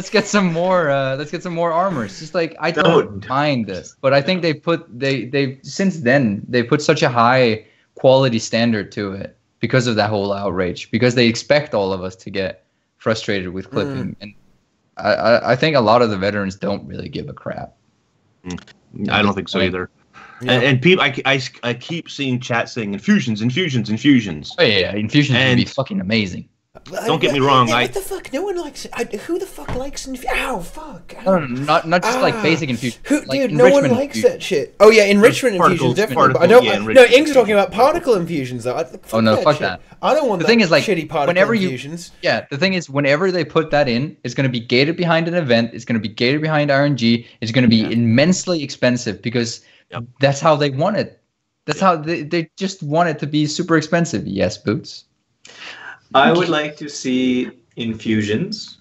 get some more armor. It's just like I don't mind this, but I think they since then they put such a high quality standard to it because of that whole outrage, because they expect all of us to get frustrated with clipping, and I think a lot of the veterans don't really give a crap. I don't think so either. Yeah. And people, I keep seeing chat saying infusions. Oh yeah, infusions would be fucking amazing. Don't get me wrong. What the fuck? No one likes it. Who the fuck likes infusions? Ow, fuck. No, not just like basic infusions. Dude, no one likes that shit. Oh yeah, enrichment infusions definitely. But I don't. No, Ing's talking about particle infusions though. Fuck that. I don't want the thing is like shitty particle infusions. The thing is, whenever they put that in, it's going to be gated behind an event. It's going to be gated behind RNG. It's going to be immensely expensive because. Yep. That's how they want it. That's how they just want it to be super expensive. Yes, Boots. I would like to see infusions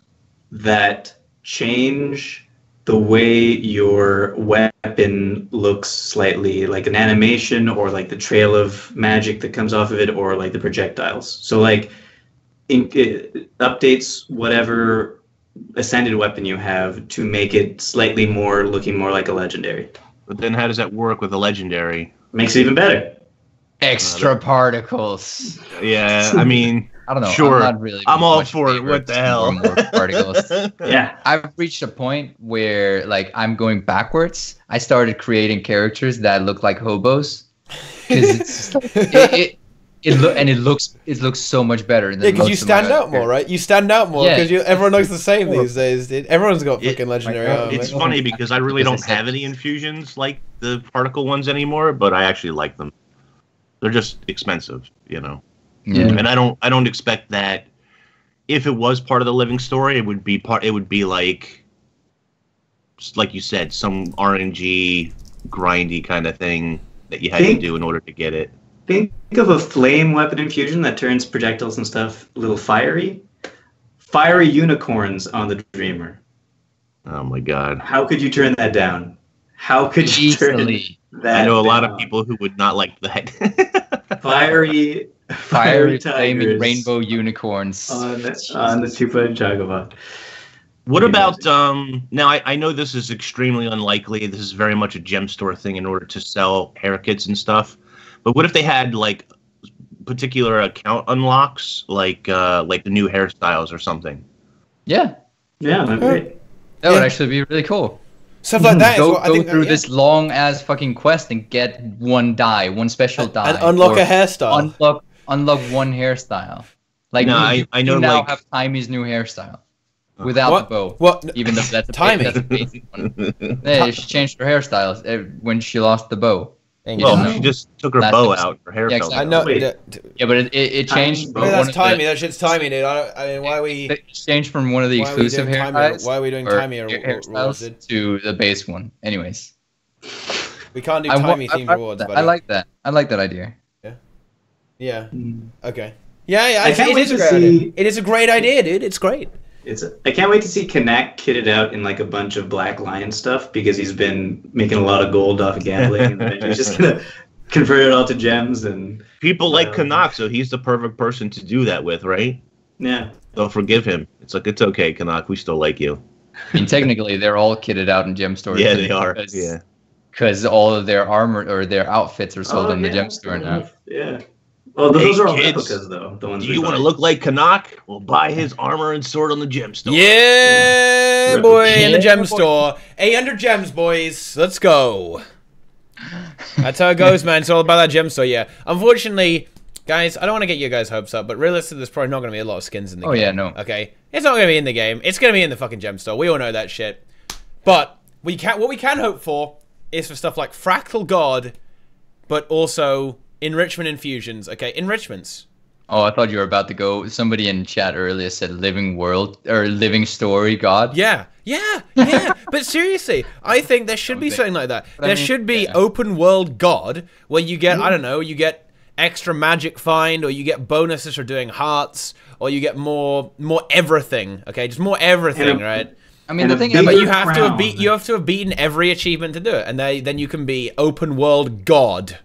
that change the way your weapon looks slightly, like an animation or like the trail of magic that comes off of it or like the projectiles. So like it updates whatever ascended weapon you have to make it slightly more looking more like a legendary. But then how does that work with a legendary? Makes it even better. Extra particles. Yeah, I mean, I don't know. Sure, I'm all for it. What the hell? More particles. Yeah, I've reached a point where like I'm going backwards. I started creating characters that look like hobos because it looks so much better. Than because you stand out more, right? You stand out more because everyone looks the same these days. Dude. Everyone's got fucking legendary armor. It's funny because I really don't have any infusions like the particle ones anymore, but I actually like them. They're just expensive, Yeah. And I don't expect that. If it was part of the living story, it would be like you said, some RNG grindy kind of thing that you had to do in order to get it. Think of a flame weapon infusion that turns projectiles and stuff a little fiery. Fiery unicorns on the Dreamer. Oh my god. How could you turn that down? How could you turn that I know a lot down? of people who would not like that. fiery flaming rainbow unicorns on the two-footed Jagabot. What about now I know this is extremely unlikely. This is very much a gem store thing in order to sell haircuts and stuff. But what if they had like particular account unlocks, like the new hairstyles or something? Yeah, that'd be great. That would actually be really cool. Stuff like that. Go through this long ass fucking quest and get one special dye, and unlock a hairstyle. Unlock one hairstyle. Like no, I know you now like have Timmy's new hairstyle. without the bow. What? Even though that's a timing. That's a basic one. Yeah, she changed her hairstyles when she lost the bow. Well, she just took her bow out. Her hair fell exactly. down. Yeah, but it changed. That's timing. That shit's timing, dude. I mean, why are we? It changed from one of the exclusive hairstyles. Why are we doing timing hairstyles to the base one? Anyways, we can't do timing themed rewards. I like that. I like that idea. Yeah. Okay. Yeah. I can't wait to see. It is a great idea, dude. It's great. I can't wait to see Kanak kitted out in like a bunch of Black Lion stuff because he's been making a lot of gold off of gambling, and then he's just gonna convert it all to gems. And people like Kanak, so he's the perfect person to do that with, right? Yeah. Don't forgive him. It's like, it's okay, Kanak. We still like you. I mean, technically, they're all kitted out in gem stores. Yeah, they are. Because all of their armor or their outfits are sold in the gem store now. Yeah. Well, those are all replicas, though. The ones do you want to look like Kanak? Well, buy his armor and sword on the gem store. Yeah, boy, in the gem store. 800 gems, boys. Let's go. That's how it goes, man. It's all about that gem store, yeah. Unfortunately, guys, I don't want to get you guys' hopes up, but realistically, there's probably not going to be a lot of skins in the game. Oh, yeah, no. Okay? It's not going to be in the game. It's going to be in the fucking gem store. We all know that shit. But what we can hope for is for stuff like Fractal God, but also enrichment infusions. Okay, enrichments. Oh, I thought you were about to go. Somebody in chat earlier said living world or living story God. Yeah. But seriously, I think there should be something like that. There should be open world God where you get, I don't know, you get extra magic find, or you get bonuses for doing hearts, or you get more everything. Okay, just more everything, right? I mean, the thing is, but you have to have beaten every achievement to do it, and then you can be open world God.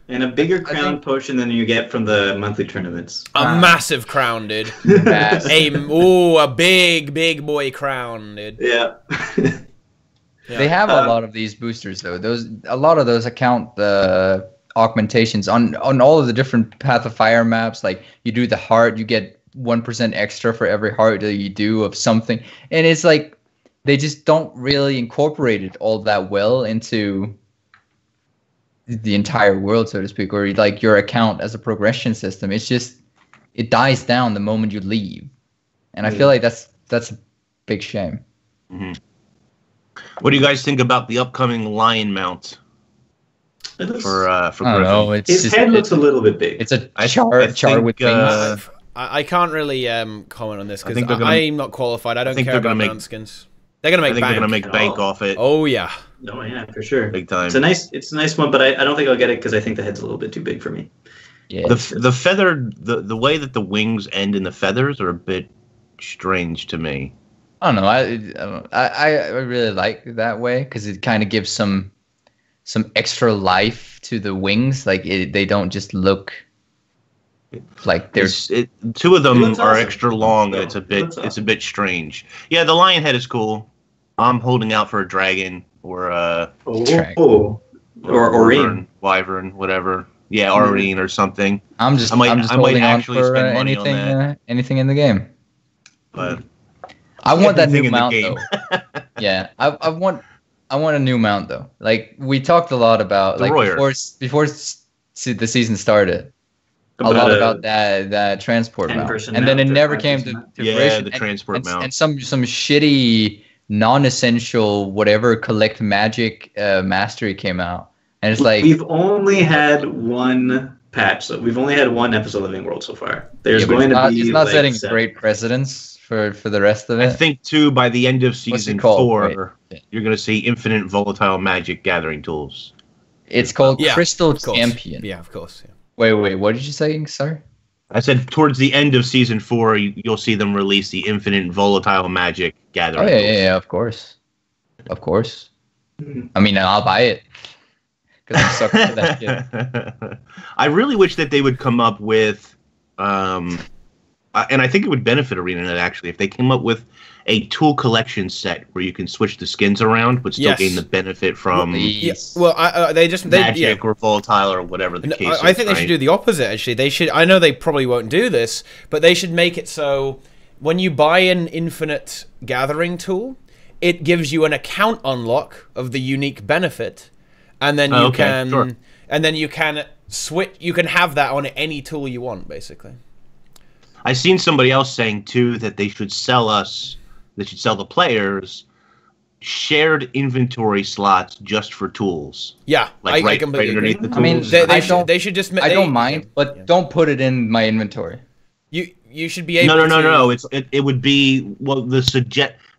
And a bigger crown potion than you get from the monthly tournaments. A massive crown, dude. A big boy crown, dude. Yeah. They have a lot of these boosters though. A lot of those account the augmentations on all of the different Path of Fire maps. Like you do the heart, you get 1% extra for every heart that you do of something, and it's like they just don't really incorporate it all that well into the entire world, so to speak, or like your account as a progression system. It's just, it dies down the moment you leave, and I feel like that's a big shame. Mm-hmm. What do you guys think about the upcoming lion mount for Griffin? I don't know. His head looks a little bit big. It's a char with wings. I can't really comment on this because I'm not qualified. I don't care about mount skins. They're gonna make bank. They're gonna make bank off it. Oh yeah. Oh yeah, for sure. Big time. It's a nice one, but I don't think I'll get it because I think the head's a little bit too big for me. Yeah. The feather, the way that the wings end in the feathers are a bit strange to me. I don't know. I really like that way because it kind of gives some extra life to the wings. Like they don't just look like there's two of them are extra long, and it's a bit strange. Yeah, the lion head is cool. I'm holding out for a dragon or wyvern, whatever. Yeah, Aurine or something. I'm just holding on for anything in the game. But I want that new mount though. Yeah, I want a new mount though. Like we talked a lot about Deroir. before the season started. A lot about that transport mount, and then it never came to fruition. The transport mount and some shitty non-essential whatever collect magic mastery came out, and it's like we've only had one patch, so we've only had one episode of Living World so far. There's going to be it's not setting great precedence for the rest of it. I think too by the end of season 4, you're going to see infinite volatile magic gathering tools. It's called Crystal Champion. Yeah, of course. Yeah. Wait, what did you say, sir? I said towards the end of season 4, you'll see them release the infinite volatile magic gathering. Oh yeah, of course. I mean, I'll buy it because I'm sucking for that shit. I really wish that they would come up with, and I think it would benefit ArenaNet actually if they came up with a tool collection set where you can switch the skins around but still gain the benefit from magic or volatile or whatever the case is. I think they should do the opposite actually. They should, I know they probably won't do this, but they should make it so when you buy an infinite gathering tool, it gives you an account unlock of the unique benefit, and then you can switch, you can have that on any tool you want basically. I seen somebody else saying too that they should sell us that should sell the players shared inventory slots just for tools. Yeah, like I completely underneath agree. the I mean, tools. They should just. I don't mind, but don't put it in my inventory. You should be able. No. It would be the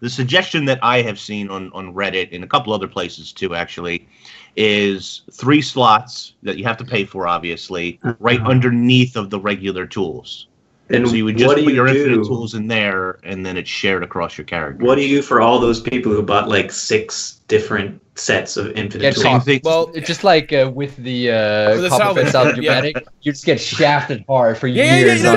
suggestion that I have seen on Reddit and a couple other places too, actually, is 3 slots that you have to pay for, obviously, right underneath of the regular tools. And so you would just put your infinite tools in there, and then it's shared across your character. What do you do for all those people who bought like 6 different sets of infinite tools? Well, just like with the copper salvage, you just get shafted hard for years. No,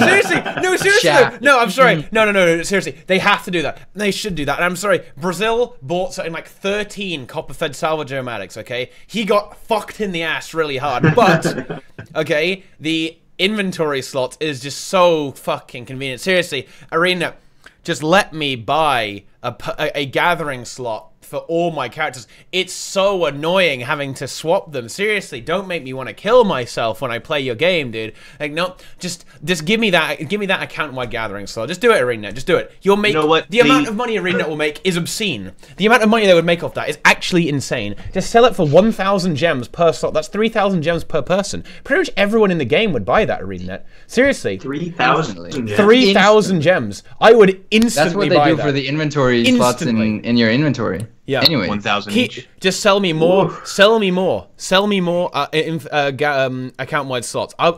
seriously. No, I'm sorry. No, seriously. They have to do that. They should do that. And I'm sorry. Brazil bought something like 13 copper-fed salvage-o-matics, okay? He got fucked in the ass really hard. But, okay, the inventory slots is just so fucking convenient. Seriously, Arena, just let me buy a gathering slot for all my characters. It's so annoying having to swap them. Seriously, don't make me want to kill myself when I play your game, dude. Like, no, just give me that account-wide gathering slot. Just do it, ArenaNet. Just do it. You'll make the amount of money ArenaNet will make is obscene. The amount of money they would make off that is actually insane. Just sell it for 1,000 gems per slot. That's 3,000 gems per person. Pretty much everyone in the game would buy that, ArenaNet. Seriously. 3,000 gems. 3,000 gems. I would instantly buy that. That's what they do for the inventory slots in your inventory. Yeah. Anyway, 1,000 each. Just sell me more. Ooh. Sell me more. Sell me more account-wide slots. I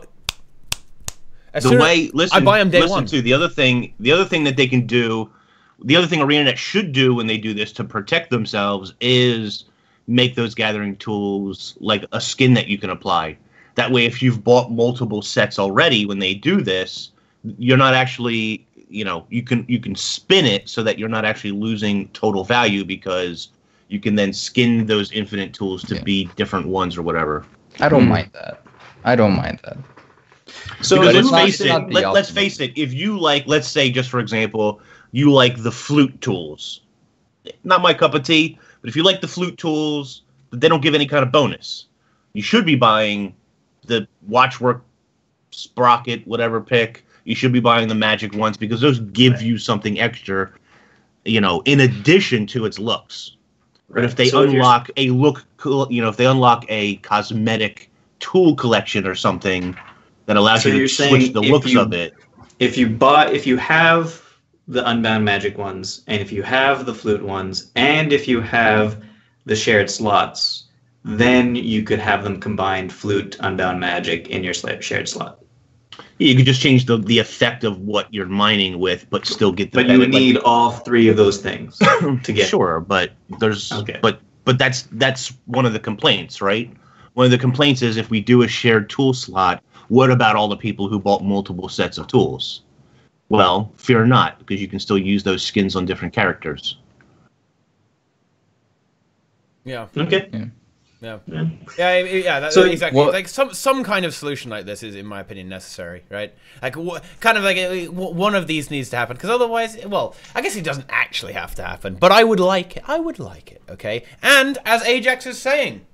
buy them day one. The other thing that they can do, the other thing ArenaNet should do when they do this to protect themselves is make those gathering tools like a skin that you can apply. That way, if you've bought multiple sets already, when they do this, you're not actually, you can spin it so that you're not actually losing total value, because you can then skin those infinite tools to be different ones or whatever. I don't mind that. So let's face it. If you like, let's say, just for example, you like the flute tools. Not my cup of tea, but if you like the flute tools, but they don't give any kind of bonus, you should be buying the Watchwork, Sprocket, whatever pick. You should be buying the magic ones, because those give you something extra, in addition to its looks. But if they unlock a look, if they unlock a cosmetic tool collection or something that allows you to switch the looks of it. If you have the Unbound Magic ones, and if you have the Flute ones, and if you have the shared slots, then you could have them combined Flute, Unbound Magic in your shared slot. You could just change the effect of what you're mining with, but still get the. But you would need all 3 of those things to get. Sure, but there's but that's one of the complaints, right? One of the complaints is, if we do a shared tool slot, what about all the people who bought multiple sets of tools? Well, fear not, because you can still use those skins on different characters. Yeah. Okay. Yeah. That's exactly. Like some kind of solution like this is, in my opinion, necessary, right? Like one of these needs to happen, because otherwise, well, I guess it doesn't actually have to happen, but I would like it. Okay. And as Ajax is saying,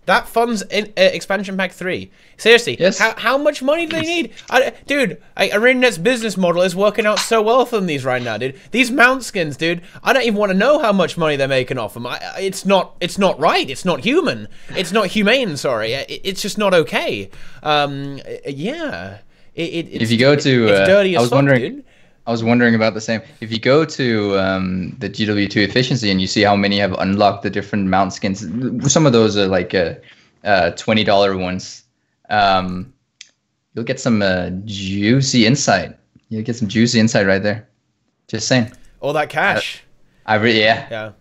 that funds expansion pack 3. Seriously, yes. How much money do they need? Dude, ArenaNet's business model is working out so well for them right now, dude. These mount skins, dude, I don't even want to know how much money they're making off them. It's not right. It's not human. It's not humane, sorry. It's just not okay. Yeah. If you go to... it's dirty as fuck, dude. I was wondering about the same. If you go to the GW2 efficiency and you see how many have unlocked the different mount skins, some of those are like $20 ones. You'll get some juicy insight. You'll get some juicy insight right there. Just saying. All that cash. Yeah.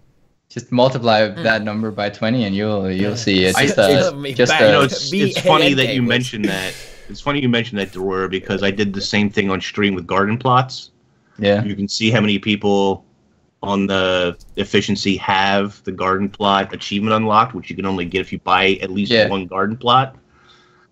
Just multiply that number by 20 and you'll see. It's it's funny that you mentioned that. It's funny you mentioned that, Deroir, because I did the same thing on stream with garden plots. Yeah. You can see how many people on the efficiency have the garden plot achievement unlocked, which you can only get if you buy at least one garden plot.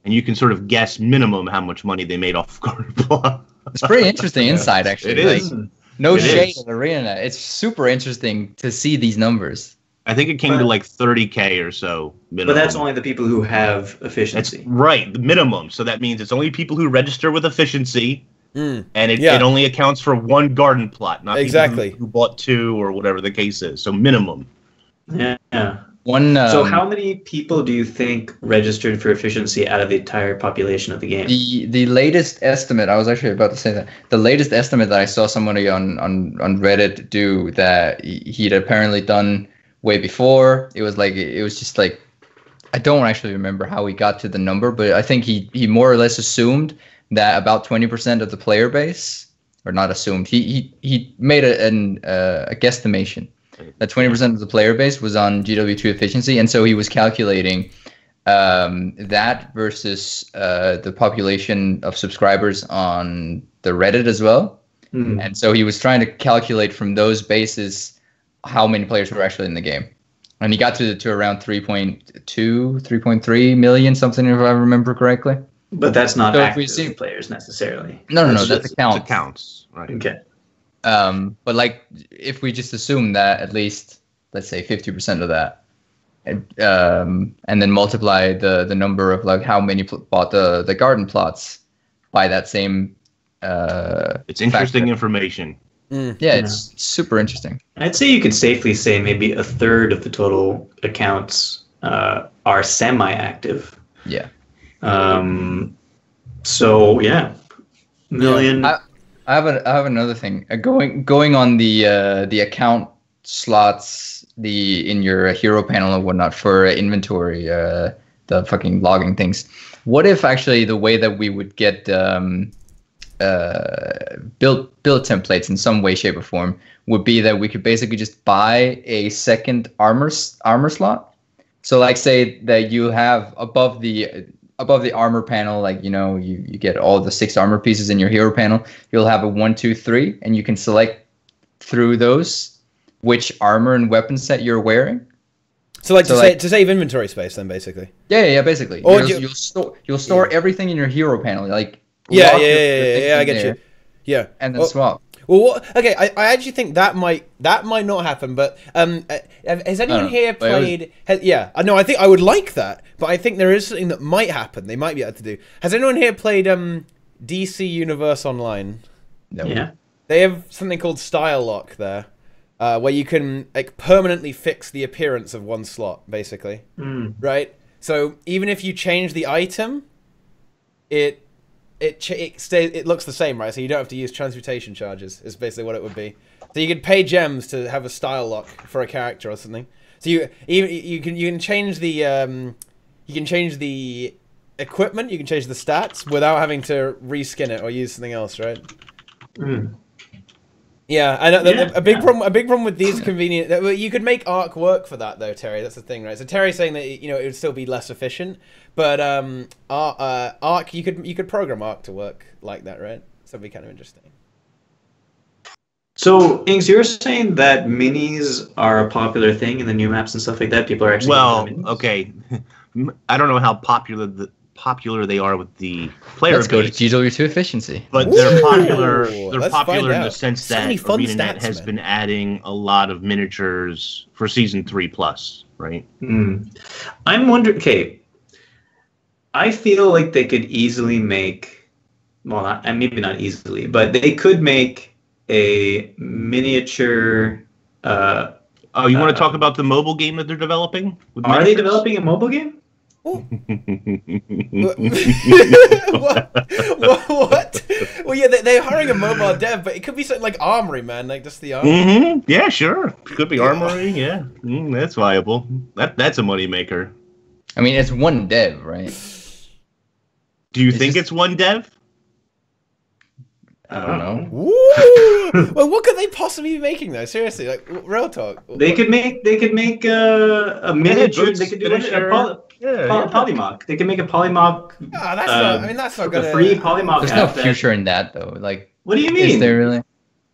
And you can sort of guess minimum how much money they made off of garden plot. It's pretty interesting insight, actually. It is. No shade of ArenaNet. It's super interesting to see these numbers. I think it came to like 30K or so minimum. But that's only the people who have efficiency. That's right, the minimum. So that means it's only people who register with efficiency and it only accounts for one garden plot, not exactly people who bought 2 or whatever the case is. So minimum. Yeah. So how many people do you think registered for efficiency out of the entire population of the game? The latest estimate, I was actually about to say that. The latest estimate that I saw somebody on Reddit do that he'd apparently done way before, it was just like, I don't actually remember how he got to the number, but I think he more or less assumed that about 20% of the player base, or not assumed, he made a guesstimation that 20% of the player base was on GW2 efficiency, and so he was calculating that versus the population of subscribers on the Reddit as well. And so he was trying to calculate from those bases how many players were actually in the game. And he got to around 3.2, 3.3 million, something, if I remember correctly. But that's not active players necessarily. No, that's accounts. Accounts, right. Okay. But like, if we just assume that at least, let's say 50% of that, and then multiply the number of like how many bought the garden plots by that same. It's interesting information. Yeah, it's super interesting. I'd say you could safely say maybe a third of the total accounts are semi-active. Yeah. So yeah, million. I have another thing. Going on the account slots in your hero panel and whatnot for inventory, the fucking logging things. What if actually the way that we would get build templates in some way, shape, or form would be that we could basically just buy a second armor slot. So like, say that you have above the armor panel, like, you get all the 6 armor pieces in your hero panel. You'll have a 1, 2, 3, and you can select through those which armor and weapon set you're wearing. So to save inventory space, then basically. Yeah, basically. Or you'll store everything in your hero panel, like. Yeah, I get you. Yeah, and then swap. Well, okay, I actually think that might not happen. But has anyone here played? No, I think I would like that, but I think there is something that might happen. They might be able to do. Has anyone here played DC Universe Online? No. Yeah. They have something called Style Lock there, where you can like permanently fix the appearance of one slot, basically. Right. So even if you change the item, it looks the same, right? So you don't have to use transmutation charges. Is basically what it would be. So you could pay gems to have a style lock for a character or something. So you can change the equipment, you can change the stats without having to reskin it or use something else, right? Yeah, I know. A big problem with these convenient. You could make Arc work for that though, Terry. That's the thing, right? So Terry's saying that it would still be less efficient, but Arc you could program Arc to work like that, right? So it'd be kind of interesting. So Ings, you're saying that minis are a popular thing in the new maps and stuff like that. People are actually okay. I don't know how popular they are with the player base. Let's go to GW2 efficiency. But they're popular. They're popular in the sense that ArenaNet has been adding a lot of miniatures for Season 3+, right? I'm wondering. Okay, I feel like they could easily make. Well, maybe not easily, but they could make a miniature. You want to talk about the mobile game that they're developing? Are they developing a mobile game? What? Well, yeah, they're hiring a mobile dev, but it could be something like Armory, man, like just the Armory. Yeah, sure. Could be Armory. Yeah, that's viable. That's a money maker. I mean, it's one dev, right? Do you think it's one dev? I don't know. Well, what could they possibly be making though? Seriously, like real talk. They could make a miniature. They could do a Polymock. They can make a Polymock. That's not gonna. Free Polymock. There's no future in that though. Like, what do you mean? Is there really?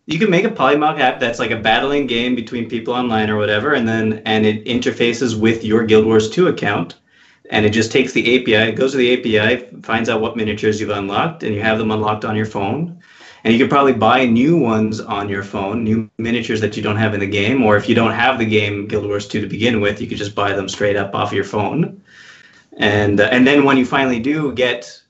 You can make a Polymock app that's like a battling game between people online or whatever, and it interfaces with your Guild Wars 2 account, and it just takes the API. It goes to the API, finds out what miniatures you've unlocked, and you have them unlocked on your phone. And you could probably buy new ones on your phone, new miniatures that you don't have in the game, or if you don't have the game Guild Wars 2 to begin with, you could just buy them straight up off your phone. And then when you finally do get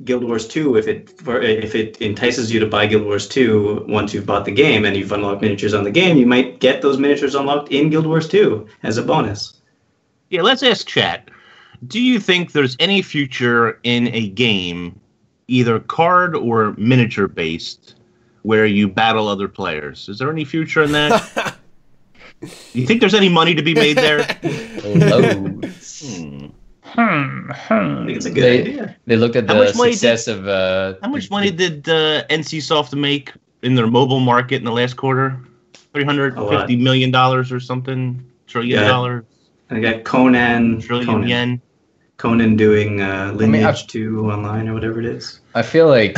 Guild Wars 2, if it entices you to buy Guild Wars 2 once you've bought the game and you've unlocked miniatures on the game, you might get those miniatures unlocked in Guild Wars 2 as a bonus. Yeah, let's ask chat. Do you think there's any future in a game, either card or miniature based, where you battle other players? Is there any future in that? Do you think there's any money to be made there? Loads. I think it's a good idea. They looked at the success of... how much money did NCSoft make in their mobile market in the last quarter? $350 million or something? $1 trillion? I got Conan. Trillion yen. Conan doing Lineage 2 online or whatever it is. I feel like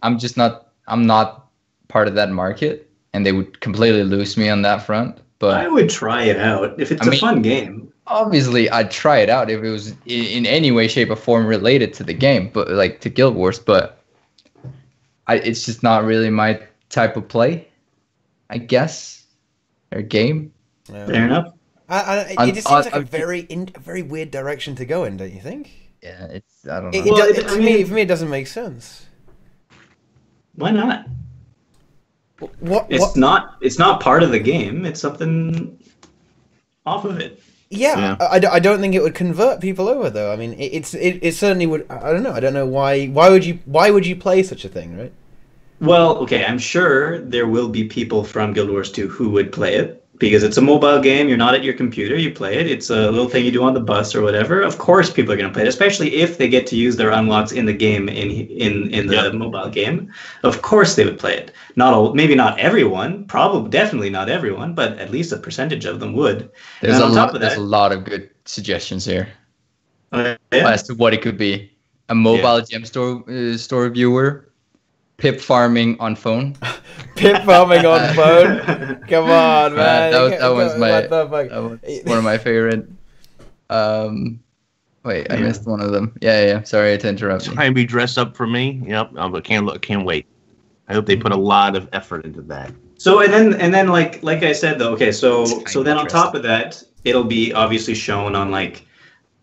I'm not part of that market, and they would completely lose me on that front. But I would try it out if it's a fun game. Obviously, I'd try it out if it was in any way, shape, or form related to the game, but like to Guild Wars. But it's just not really my type of play, I guess, or game. Yeah. Fair enough. It just seems like a very weird direction to go in, don't you think? Yeah, I don't know. For me, it doesn't make sense. Why not? It's not part of the game. It's something off of it. Yeah. I don't think it would convert people over though. I mean, it certainly would. I don't know. I don't know why. Why would you play such a thing, right? Well, okay. I'm sure there will be people from Guild Wars 2 who would play it because it's a mobile game. You're not at your computer. You play it. It's a little thing you do on the bus or whatever. Of course, people are going to play it, especially if they get to use their unlocks in the game in the mobile game. Of course, they would play it. Maybe not everyone. Probably, definitely not everyone, but at least a percentage of them would. There's a lot of good suggestions here as to what it could be. A mobile gem store viewer. Pip farming on phone. Pip farming on phone? Come on, man. That was one of my favorite. Wait, I missed one of them. Yeah. Sorry to interrupt you. Try and be dressed up for me. Yep. I can't wait. I hope they put a lot of effort into that. So and then like I said though, okay, so then on top of that, it'll be obviously shown on like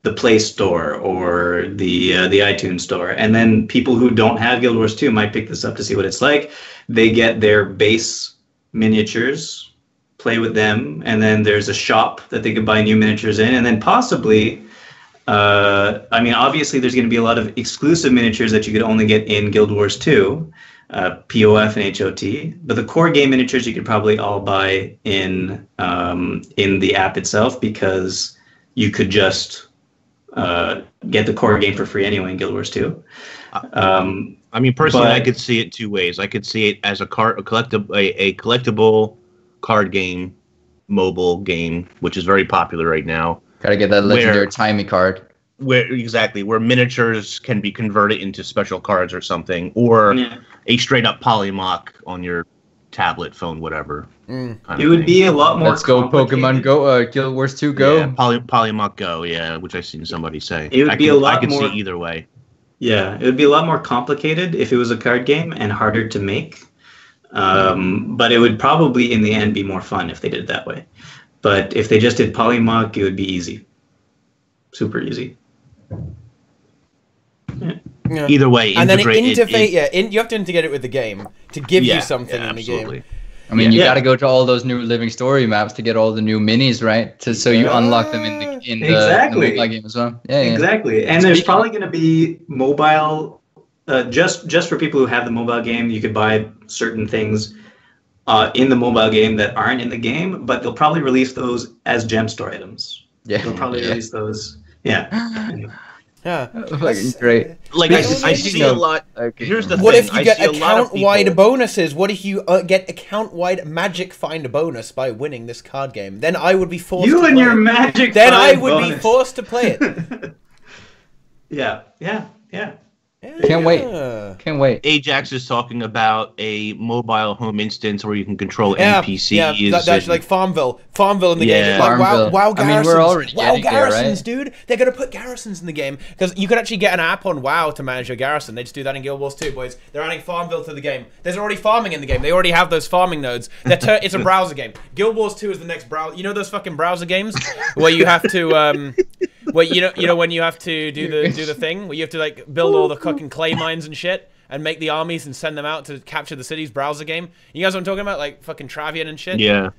the Play Store or the iTunes Store, and then people who don't have Guild Wars 2 might pick this up to see what it's like. They get their base miniatures, play with them, and then there's a shop that they can buy new miniatures in, and then possibly, obviously there's going to be a lot of exclusive miniatures that you could only get in Guild Wars 2, POF and HOT, but the core game miniatures you could probably all buy in the app itself because you could just get the core game for free anyway in Guild Wars 2. Personally, I could see it two ways. I could see it as a collectible card game, mobile game, which is very popular right now. Gotta get that legendary Timey card. Where miniatures can be converted into special cards or something, or a straight up Polymock on your tablet, phone, whatever. It would be a lot more. Let's go, Pokemon Go, Guild Wars 2 Go. Yeah, Polymock Go, which I've seen somebody say. It would be a lot more. I could see either way. Yeah, it would be a lot more complicated if it was a card game and harder to make. But it would probably, in the end, be more fun if they did it that way. But if they just did Polymock, it would be easy. Super easy. Yeah. Either way, and then interface. You have to integrate it with the game to give you something in the game. I mean, you got to go to all those new living story maps to get all the new minis, right? So you unlock them in the mobile game as well. Yeah, exactly. And there's probably going to be mobile. Just for people who have the mobile game, you could buy certain things in the mobile game that aren't in the game, but they'll probably release those as gem store items. Yeah, they'll probably release those. Yeah. Yeah, great. Like I see a lot. Okay. Here's the thing. What if you get account-wide bonuses? What if you get account-wide magic find bonus by winning this card game? Then I would be forced. You and your magic. Then I would be forced to play it. Yeah. Can't wait. Ajax is talking about a mobile home instance where you can control NPCs. Yeah, that's like Farmville in the game. Like WoW garrisons. I mean, we're already getting garrisons, there, right? Dude. They're gonna put garrisons in the game because you could actually get an app on WoW to manage your garrison. They just do that in Guild Wars 2, boys. They're adding Farmville to the game. There's already farming in the game. They already have those farming nodes. It's a browser game. Guild Wars 2 is the next browser. You know those fucking browser games where you have to Well, you know when you have to do the thing where you have to like build all the fucking clay mines and shit and make the armies and send them out to capture the cities browser game. You guys know what I'm talking about? Like fucking Travian and shit. Yeah.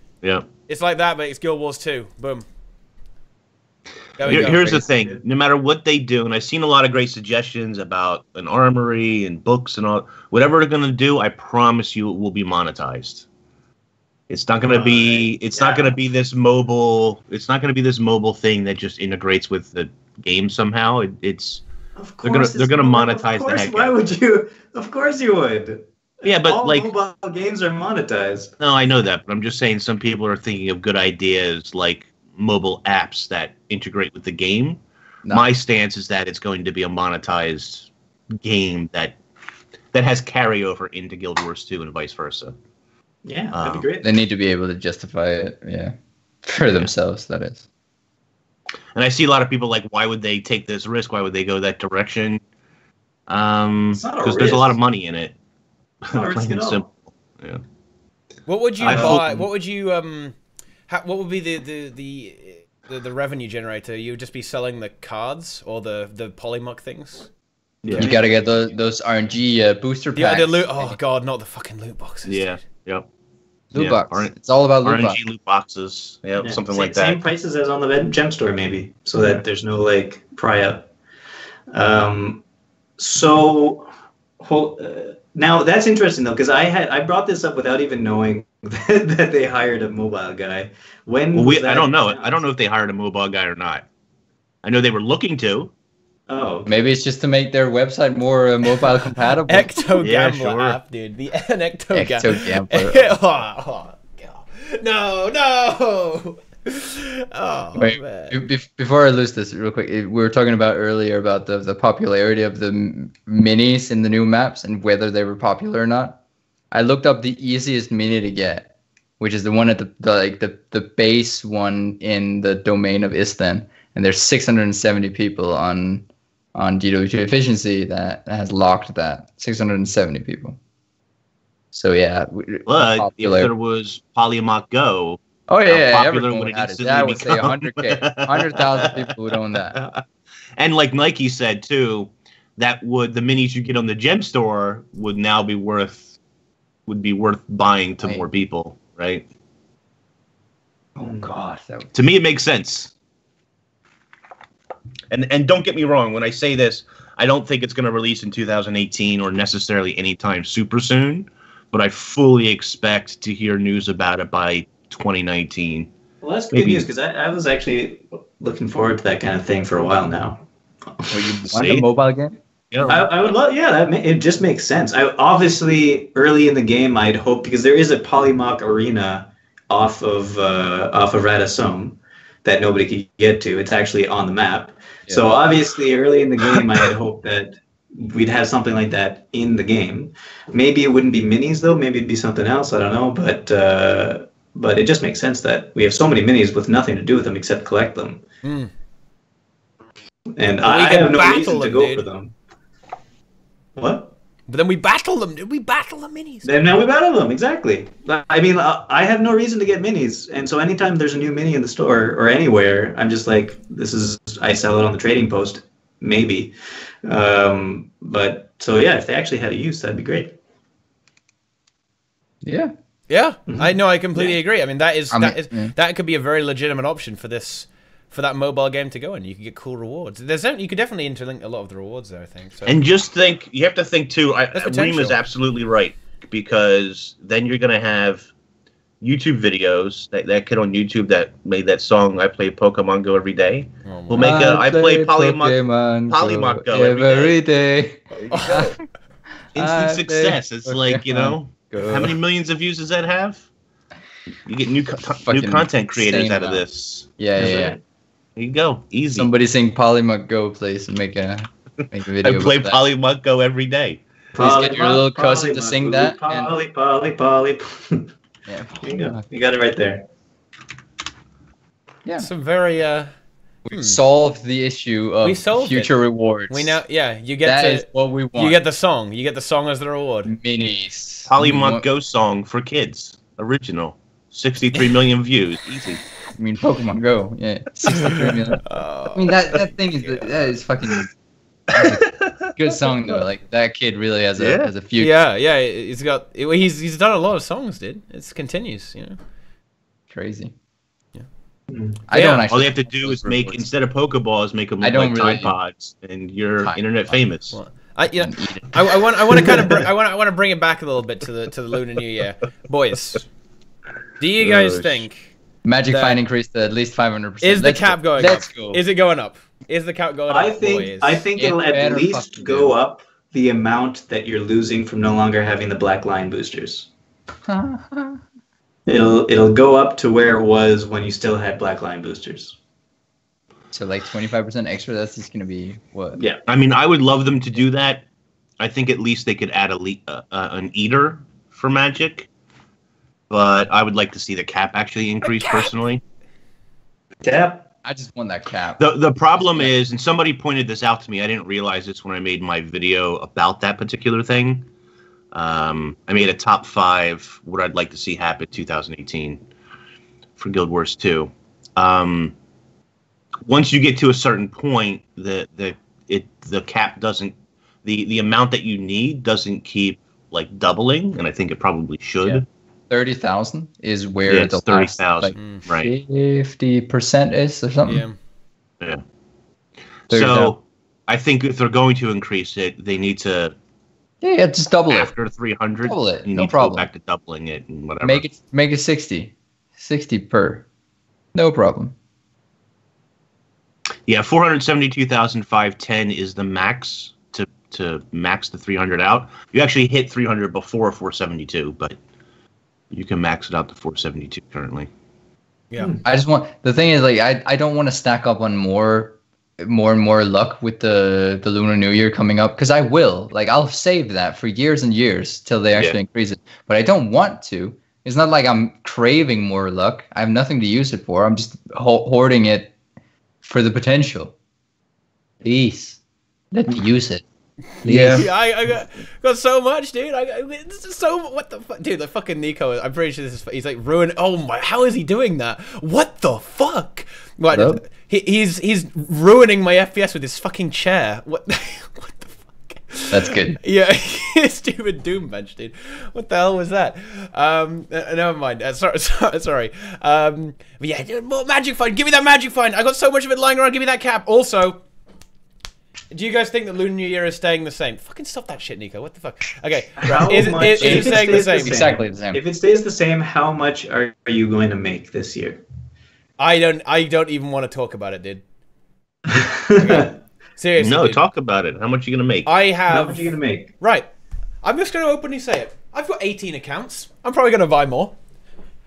It's like that, but it's Guild Wars 2. Boom. Here's the thing. No matter what they do, and I've seen a lot of great suggestions about an armory and books and all. Whatever they're gonna do, I promise you, it will be monetized. It's not gonna be. It's not gonna be this mobile. It's not gonna be this mobile thing that just integrates with the game somehow. They're gonna monetize the heck. Why would you? Of course you would. Yeah, but all like mobile games are monetized. No, I know that, but I'm just saying some people are thinking of good ideas like mobile apps that integrate with the game. No. My stance is that it's going to be a monetized game that has carryover into Guild Wars 2 and vice versa. Yeah, that'd be great. They need to be able to justify it, for themselves, that is. And I see a lot of people like, why would they take this risk? Why would they go that direction? Because there's a lot of money in it. Plain and simple. Yeah. What would you buy? What would you what would be the revenue generator? You would just be selling the cards or the polymuck things. Yeah. You gotta get those RNG booster packs. Yeah, the loot. Oh god, not the fucking loot boxes. Yeah. Yep. Loot box. It's all about loot RNG loot boxes. Yeah, something like that. Same prices as on the gem store, maybe, so that there's no like pry up. Now that's interesting though, because I brought this up without even knowing that they hired a mobile guy. I don't know. I don't know if they hired a mobile guy or not. I know they were looking to. Oh, maybe it's just to make their website more mobile compatible. Ecto Gambler app, dude. The Ecto Gambler. No. Oh, wait, man. Before I lose this real quick, we were talking about earlier about the popularity of the minis in the new maps and whether they were popular or not. I looked up the easiest mini to get, which is the one at the base one in the domain of Istan, and there's 670 people on GW2 efficiency that has locked that 670 people. So yeah, but if there was Polyamok Go. Oh yeah, everyone would have it. That would say 100K, 100,000 people would own that. And like Nike said too, the minis you get on the gem store would now be worth buying to more people, right? Oh god, to me it makes sense. And don't get me wrong, when I say this, I don't think it's going to release in 2018 or necessarily anytime super soon, but I fully expect to hear news about it by 2019. Well, that's good news, because I was actually looking forward to that kind of thing for a while now. You want a mobile game? Yeah, I would love. Yeah, it just makes sense. Obviously early in the game, I'd hope, because there is a Polymock arena off of Radisson that nobody could get to. It's actually on the map. Yeah. So obviously early in the game, I had hoped that we'd have something like that in the game. Maybe it wouldn't be minis though. Maybe it'd be something else. I don't know, but it just makes sense that we have so many minis with nothing to do with them except collect them. Mm. And I have no reason to go for them. What? But then we battle them. Did we battle the minis? Then now we battle them, exactly. I mean, I have no reason to get minis, and so anytime there's a new mini in the store or anywhere, I'm just like, I sell it on the trading post, maybe. But so yeah, if they actually had a use, that'd be great. Yeah. Yeah, mm-hmm. I completely agree. I mean, that could be a very legitimate option for that mobile game to go in. You can get cool rewards. You could definitely interlink a lot of the rewards there, I think. So. And just think, you have to think too. Reem is absolutely right, because then you're going to have YouTube videos. That kid on YouTube that made that song, "I Play Pokemon Go Every Day." We'll make I play Polymock Go every day. Instant success. It's like, how many millions of views does that have? You get new content creators out of this. Yeah. There you go. Easy. Somebody sing Polymuck Go, please, and make a video. I play Polymuck Go every day. Please get your little cousin to sing that. Poly. Yeah. There you go. You got it right there. Yeah. Some very we solved the issue of future rewards. We now, you get that is what we want. You get the song. You get the song as the reward. Minis. Polymuck Go song for kids. Original. 63 million views. Easy. I mean, Pokemon Go. Yeah, 63 million. I mean, that thing is fucking. Good song though. Like that kid really has a future. Yeah. He's done a lot of songs, dude. It continues, you know. Crazy. Yeah. I don't actually. All they have to do is make instead of Pokeballs, make them look like Tide Pods, and you're internet famous. Well, I want to kind of I want to bring it back a little bit to the Lunar New Year, boys. Do you guys think Magic Find increased to at least 500%? Is the cap going up? Go. Is it going up? Is the cap going up? I think it'll at least go up the amount that you're losing from no longer having the black line boosters. It'll go up to where it was when you still had black line boosters. So like 25% extra. That's just gonna be what? Yeah. I mean, I would love them to do that. I think at least they could add an eater for Magic, but I would like to see the cap actually increase personally. Cap. I just want that cap. The problem is, and somebody pointed this out to me, I didn't realize this when I made my video about that particular thing. I made a top 5 what I'd like to see happen 2018 for Guild Wars 2. Once you get to a certain point, the cap doesn't, the amount that you need doesn't keep like doubling, and I think it probably should. Yeah. 30,000 is where the 30,000, like, right? 50% is or something. Yeah. So I think if they're going to increase it, they need to. Yeah, just double it. After 300, double it. You No need problem. to go back to doubling it and whatever. Make it 60 per. No problem. Yeah, 472,510 is the max to max the 300 out. You actually hit 300 before 472, but you can max it out to 472 currently. Yeah. I just want the thing is like I don't want to stack up on more and more luck with the Lunar New Year coming up, because I will. Like I'll save that for years and years till they actually increase it. But I don't want to. It's not like I'm craving more luck. I have nothing to use it for. I'm just hoarding it for the potential. Please, let me use it. Yeah, I got so much, dude. This is so what the fuck, dude. The fucking Nico. I'm pretty sure he's like ruined. Oh my, how is he doing that? What the fuck? What? He's ruining my FPS with his fucking chair. What? What the fuck? That's good. Yeah, stupid Doom bench, dude. What the hell was that? Never mind. Sorry. But yeah, dude, more Magic Find. Give me that Magic Find. I got so much of it lying around. Give me that cap. Also. Do you guys think that Lunar New Year is staying the same? Fucking stop that shit, Nico. What the fuck? Okay, is it staying the same? Exactly the same. If it stays the same, how much are you going to make this year? I don't even want to talk about it, dude. Okay. Seriously. No, dude. Talk about it. How much are you gonna make? How much are you gonna make? Right. I'm just gonna openly say it. I've got 18 accounts. I'm probably gonna buy more.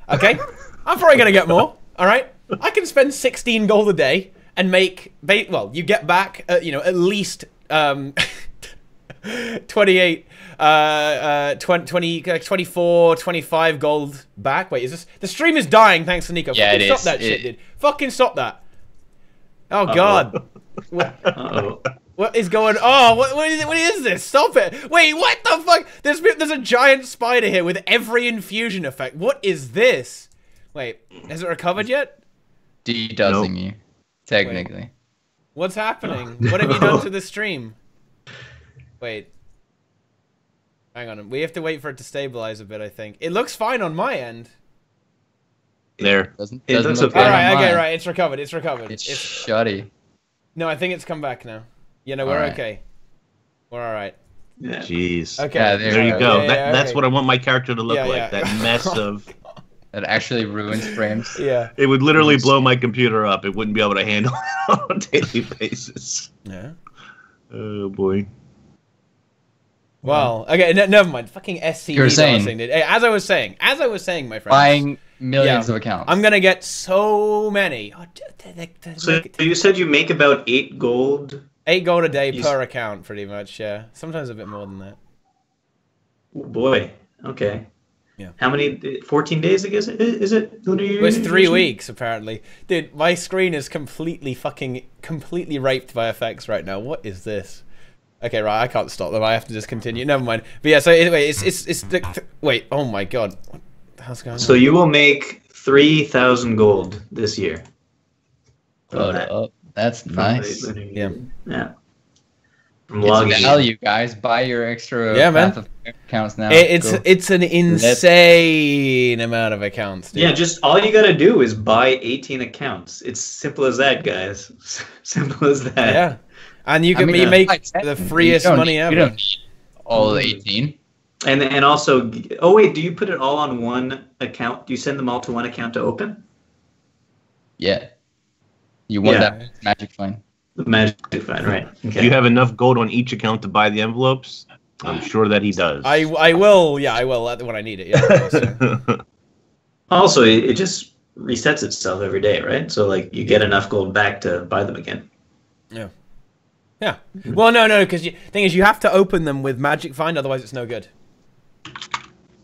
Okay. I'm probably gonna get more. All right. I can spend 16 gold a day. And make, well, you get back, at least 28, 24, 25 gold back. Wait, is this? The stream is dying thanks to Nico. Yeah, Fucking stop that shit, dude. Fucking stop that. Oh, God. What is going on? What is this? Stop it. Wait, what the fuck? There's a giant spider here with every infusion effect. What is this? Wait, has it recovered yet? De-dusting you. Technically. Wait. What's happening? What have you done to the stream? Wait. Hang on. We have to wait for it to stabilize a bit, I think. It looks fine on my end. There. Doesn't looks look okay. good on Alright, okay, mine. right. It's recovered. It's recovered. It's shoddy. No, I think it's come back now. Yeah, no, we're Alright. okay. We're alright. Yeah. Jeez. Okay. Yeah, There you go. Yeah, That's okay. what I want my character to look Yeah, like. yeah. That mess of. That actually ruins frames. Yeah. It would literally blow my computer up. It wouldn't be able to handle it on a daily basis. Yeah. Oh boy. Well, okay, never mind. Fucking SCD. You're saying. Dude. Hey, as I was saying, my friends. Buying millions of accounts. I'm gonna get so many. Oh, So you said you make about 8 gold. 8 gold a day per account, pretty much. Yeah, sometimes a bit more than that. Oh boy. Okay. Yeah. How many? 14 days, I guess. Is it? It's 3 weeks apparently. Dude, my screen is completely raped by effects right now. What is this? Okay, right, I can't stop them. I have to just continue. Never mind. But yeah, so anyway, wait, oh my god. What the hell's going on? So you will make 3,000 gold this year. That's nice. Yeah. Yeah. It's value, guys. Buy your extra man. of accounts now. It's an insane amount of accounts, dude. Yeah, just all you gotta do is buy 18 accounts. It's simple as that, guys. Simple as that. Yeah. And you can make the freest money ever. You don't need all 18. And also, oh wait, do you put it all on one account? Do you send them all to one account to open? Yeah. You want that magic fine. The magic fine, right? Okay. Do you have enough gold on each account to buy the envelopes? I'm sure that he does. I will. Yeah, I will when I need it. Yeah. Also, it just resets itself every day, right? So like you get enough gold back to buy them again. Yeah. Yeah. Well, no, because the thing is, you have to open them with magic find, otherwise it's no good.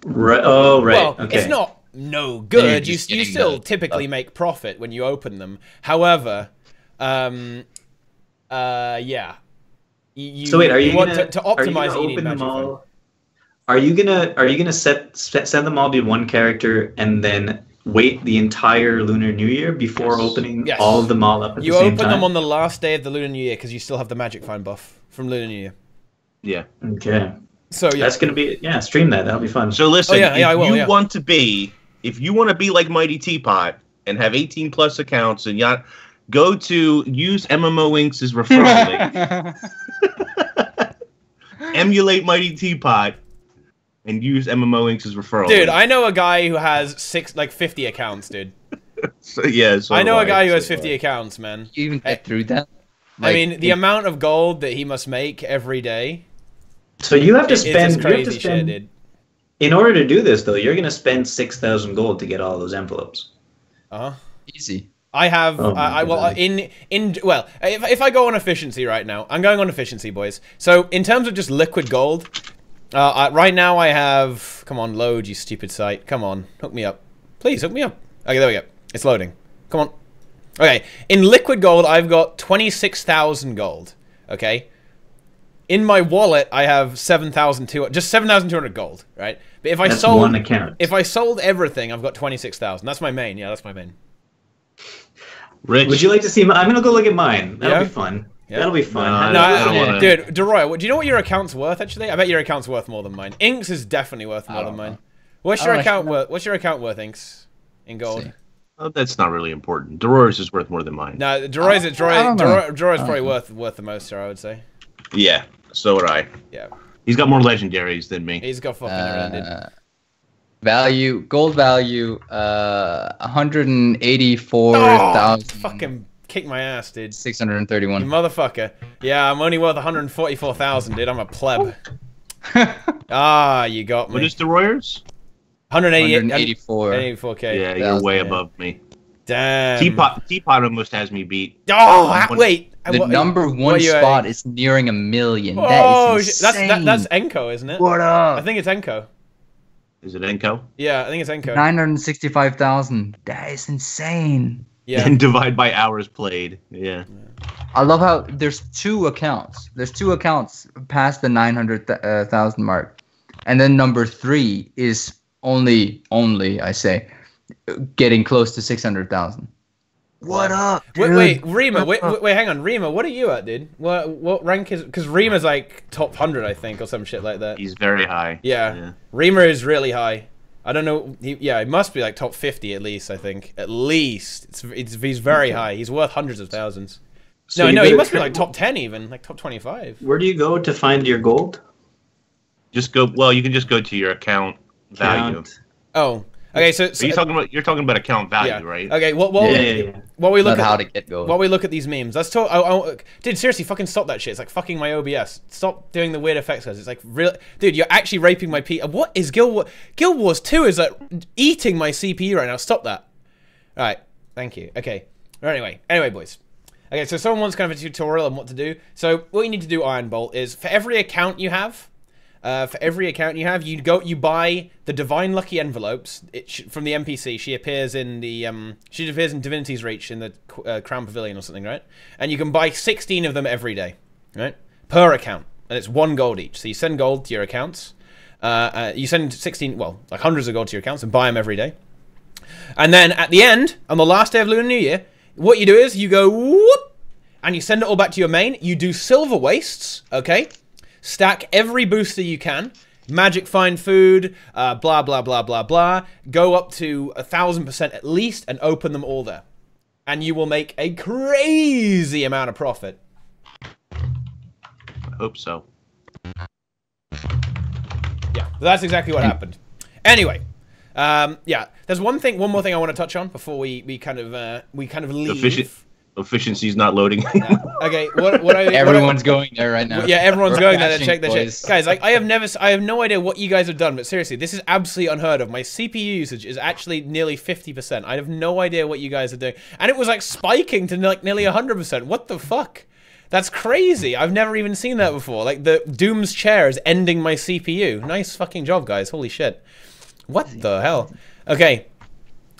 Right. Oh, right. Well, okay. it's not no good. You still typically make profit when you open them. However, yeah. So wait, are you want gonna, to optimize? Are you gonna open them all? Are you gonna send them all to one character and then wait the entire Lunar New Year before opening all of them all up at the same time? You open them on the last day of the Lunar New Year because you still have the magic find buff from Lunar New Year. Yeah. Okay. So yeah, that's gonna be stream that. That'll be fun. So listen, if you want to be like MightyTeapot and have 18 plus accounts and go to use MMO Inc.'s referral link. Emulate MightyTeapot and use MMO Inc.'s referral dude, link. I know a guy who has 50 accounts, dude. I know a guy who has 50 accounts, man. You even get through that? I mean, the amount of gold that he must make every day. So you have to spend crazy shit, dude. In order to do this, though, you're going to spend 6,000 gold to get all those envelopes. Easy. I have. If I go on efficiency right now, I'm going on efficiency, boys. So in terms of just liquid gold, right now I have. Come on, load, you stupid site. Come on, hook me up, please hook me up. Okay, there we go. It's loading. Come on. Okay, in liquid gold, I've got 26,000 gold. Okay. In my wallet, I have 7,200 gold, right? But if I sold one account. If I sold everything, I've got 26,000. That's my main. Yeah, that's my main. Rich. Would you like to see? I'm gonna go look at mine. That'll be fun. Yeah. That'll be fun. Dude, Deroir, do you know what your account's worth? Actually, I bet your account's worth more than mine. Inks is definitely worth more than mine. What's your account worth? What's your account worth, Inks, in gold? Oh, that's not really important. Deroir's is worth more than mine. No, Deroir's probably worth the most, sir, I would say. Yeah. So would I. Yeah. He's got more legendaries than me. He's got fucking everything. Gold value, 184,000. Fucking kick my ass, dude. 631. You motherfucker. Yeah, I'm only worth 144,000, dude. I'm a pleb. You got me. What is Deroir's? 184k. Yeah, you're way above me. Damn. Teapot almost has me beat. Oh, wait. The number one spot is nearing 1 million. Oh, that is insane. that's Enko, isn't it? What up? I think it's Enko. Is it Enko? Yeah, I think it's Enko. 965,000. That is insane. Yeah. And divide by hours played. Yeah. I love how there's two accounts. There's two accounts past the 900,000 mark. And then number 3 is only I say, getting close to 600,000. What up, dude? Wait, Rima. Wait, hang on, Rima. What are you at, dude? What rank is? Because Rima's like top 100, I think, or some shit like that. He's very high. Yeah. Rima is really high. I don't know. He must be like top 50 at least. I think at least he's very high. He's worth hundreds of thousands. So he must be like top 10 even, like top 25. Where do you go to find your gold? Just go. Well, you can just go to your account value. Oh. Okay, so you're talking about account value, right? Okay, while we look at how to get gold. While we look at these memes, let's talk. Dude, seriously, fucking stop that shit. It's like fucking my OBS. Stop doing the weird effects, guys. It's like real, dude. You're actually raping my P. What is Guild Wars? Guild Wars 2 is like eating my CPU right now. Stop that. All right, thank you. Okay. Anyway, boys. Okay, so someone wants kind of a tutorial on what to do. So what you need to do, Iron Bolt, is for every account you have. You buy the Divine Lucky envelopes from the NPC. She appears in Divinity's Reach in the Crown Pavilion or something, right? And you can buy 16 of them every day, right? Per account, and it's 1 gold each. So you send gold to your accounts. You send 16, like hundreds of gold to your accounts and buy them every day. And then at the end, on the last day of Lunar New Year, what you do is you go whoop, and you send it all back to your main. You do silver wastes, okay? Stack every booster you can. Magic find food, blah, blah, blah, blah, blah. Go up to 1,000% at least and open them all there. And you will make a crazy amount of profit. I hope so. Yeah, that's exactly what happened. Anyway, yeah, there's one more thing I want to touch on before we kind of leave. Efficiency's not loading. Okay, everyone's going there right now. Yeah, everyone's going there to check their shit. Guys, like I have no idea what you guys have done, but seriously, this is absolutely unheard of. My CPU usage is actually nearly 50%. I have no idea what you guys are doing, and it was like spiking to like nearly 100%. What the fuck? That's crazy. I've never even seen that before. Like the Doom's chair is ending my CPU. Nice fucking job, guys. Holy shit. What the hell? Okay.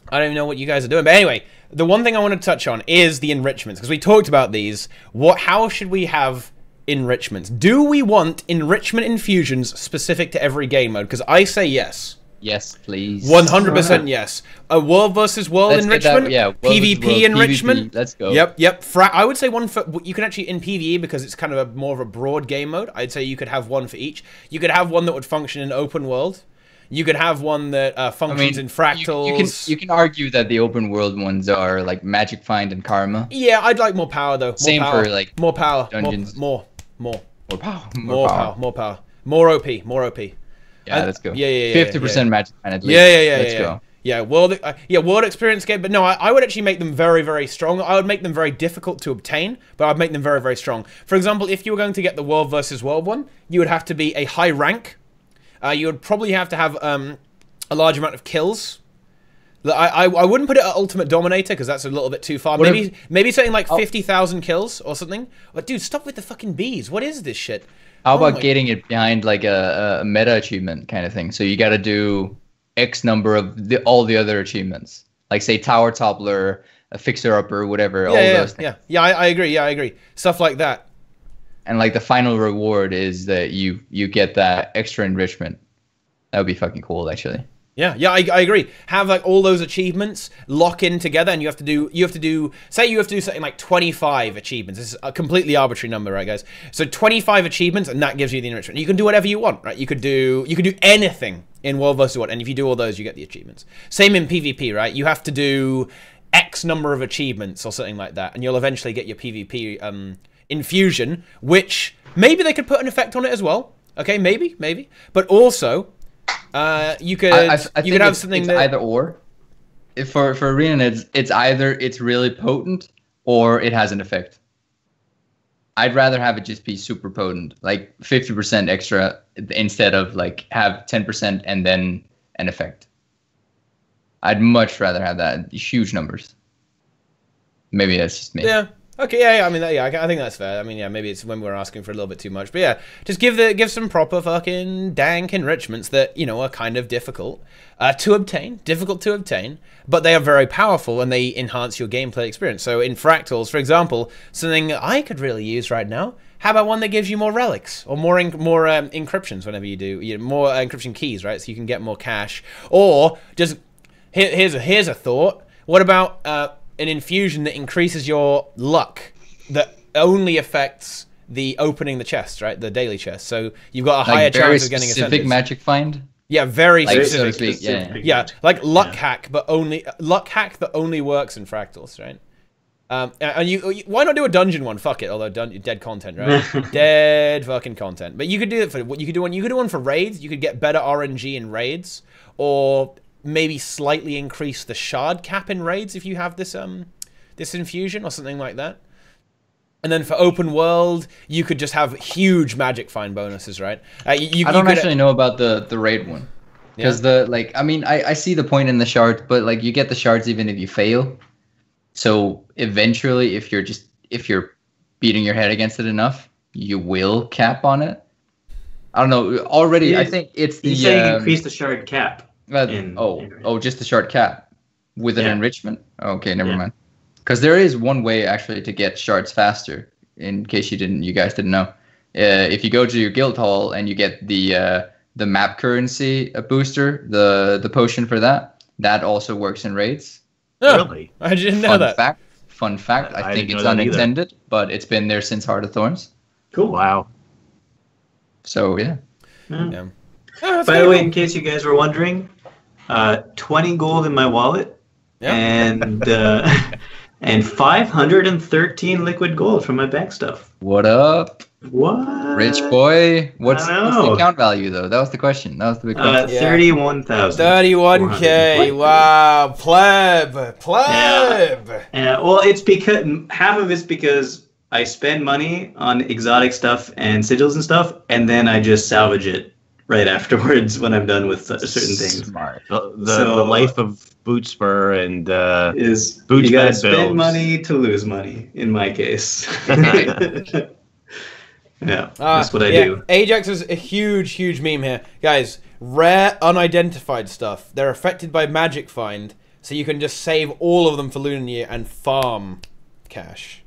I don't even know what you guys are doing. But anyway, the one thing I want to touch on is the enrichments. Because we talked about these. How should we have enrichments? Do we want enrichment infusions specific to every game mode? Because I say yes. Yes, please. 100% yes. A world versus world enrichment. PvP world, enrichment. PvP. Let's go. Yep. I would say one for... You can actually, in PvE, because it's kind of more of a broad game mode, I'd say you could have one for each. You could have one that would function in open world. You could have one that functions in fractals. You can argue that the open world ones are like Magic Find and Karma. Yeah, I'd like more power though. Same for like more power. Dungeons. More power. More OP. More OP. Yeah, let's go. Yeah. 50% Magic Find at least. Let's go. Yeah, world experience game, but no, I would actually make them very, very strong. I would make them very difficult to obtain, but I'd make them very, very strong. For example, if you were going to get the world versus world one, you would have to be a high rank. You would probably have to have a large amount of kills. I wouldn't put it at Ultimate Dominator because that's a little bit too far. Maybe something like 50,000 kills or something. But dude, stop with the fucking bees. What is this shit? How about getting it behind like a meta achievement kind of thing? So you got to do X number of all the other achievements, like say Tower Toppler, a Fixer Upper, whatever. All those things. Yeah. I agree. Yeah, I agree. Stuff like that. And like the final reward is that you get that extra enrichment. That would be fucking cool, actually. Yeah, I agree. Have like all those achievements lock in together, and you have to do something like 25 achievements. This is a completely arbitrary number, right, guys? So 25 achievements, and that gives you the enrichment. You can do whatever you want, right? You could do anything in World vs. World, and if you do all those, you get the achievements. Same in PvP, right? You have to do X number of achievements or something like that, and you'll eventually get your PvP infusion, which maybe they could put an effect on it as well. Okay, maybe, but also you could have something it's that either or. If for ArenaNet, it's either it's really potent or it has an effect. I'd rather have it just be super potent, like 50% extra instead of like have 10% and then an effect. I'd much rather have that huge numbers. Maybe that's just me. Yeah. Okay, yeah, I mean, I think that's fair. I mean, yeah, maybe it's when we're asking for a little bit too much, but yeah, just give some proper fucking dank enrichments that are kind of difficult to obtain, but they are very powerful and they enhance your gameplay experience. So in fractals, for example, something I could really use right now. How about one that gives you more relics or more encryptions whenever you do more encryption keys, right? So you can get more cash. Or just here's a thought. What about an infusion that increases your luck that only affects the opening the chest, right? The daily chest. So you've got a higher chance of getting a specific magic find. Yeah, very specific. So to speak, yeah, like luck hack, but luck hack that only works in fractals, right? And you why not do a dungeon one? Fuck it. Although dead content, right? Dead fucking content. But you could do it for you could do one for raids. You could get better RNG in raids, or maybe slightly increase the shard cap in raids if you have this this infusion or something like that. And then for open world, you could just have huge magic find bonuses, right? I don't actually know about the raid one, because I see the point in the shards, but like you get the shards even if you fail. So eventually, if you're beating your head against it enough, you will cap on it. I don't know. Already, I think it's the saying increase the shard cap. Just the shard cap with an enrichment. Okay, never mind. Because there is one way actually to get shards faster. In case you guys didn't know, if you go to your guild hall and you get the map currency booster, the potion for that, that also works in raids. Oh, Really? I didn't know that. Fun fact. I think didn't it's know that either. unintended, but it's been there since Heart of Thorns. Cool. Wow. So yeah. Yeah. Oh, By the way, in case you guys were wondering, 20 gold in my wallet, and 513 liquid gold from my bank stuff. What up? What? Rich boy. What's the account value though? That was the question. That was the big question. 31,000. 31K. Wow. Pleb. Yeah, well, it's because half of it's because I spend money on exotic stuff and sigils and stuff, and then I just salvage it right afterwards when I'm done with certain things. Smart. The life of Boot Spur and is Boots you gotta bad spend bills. money to lose money. In my case. Yeah, that's what I do. Ajax is a huge meme here. Guys, rare unidentified stuff. They're affected by Magic Find, so you can just save all of them for Lunar New Year and farm cash.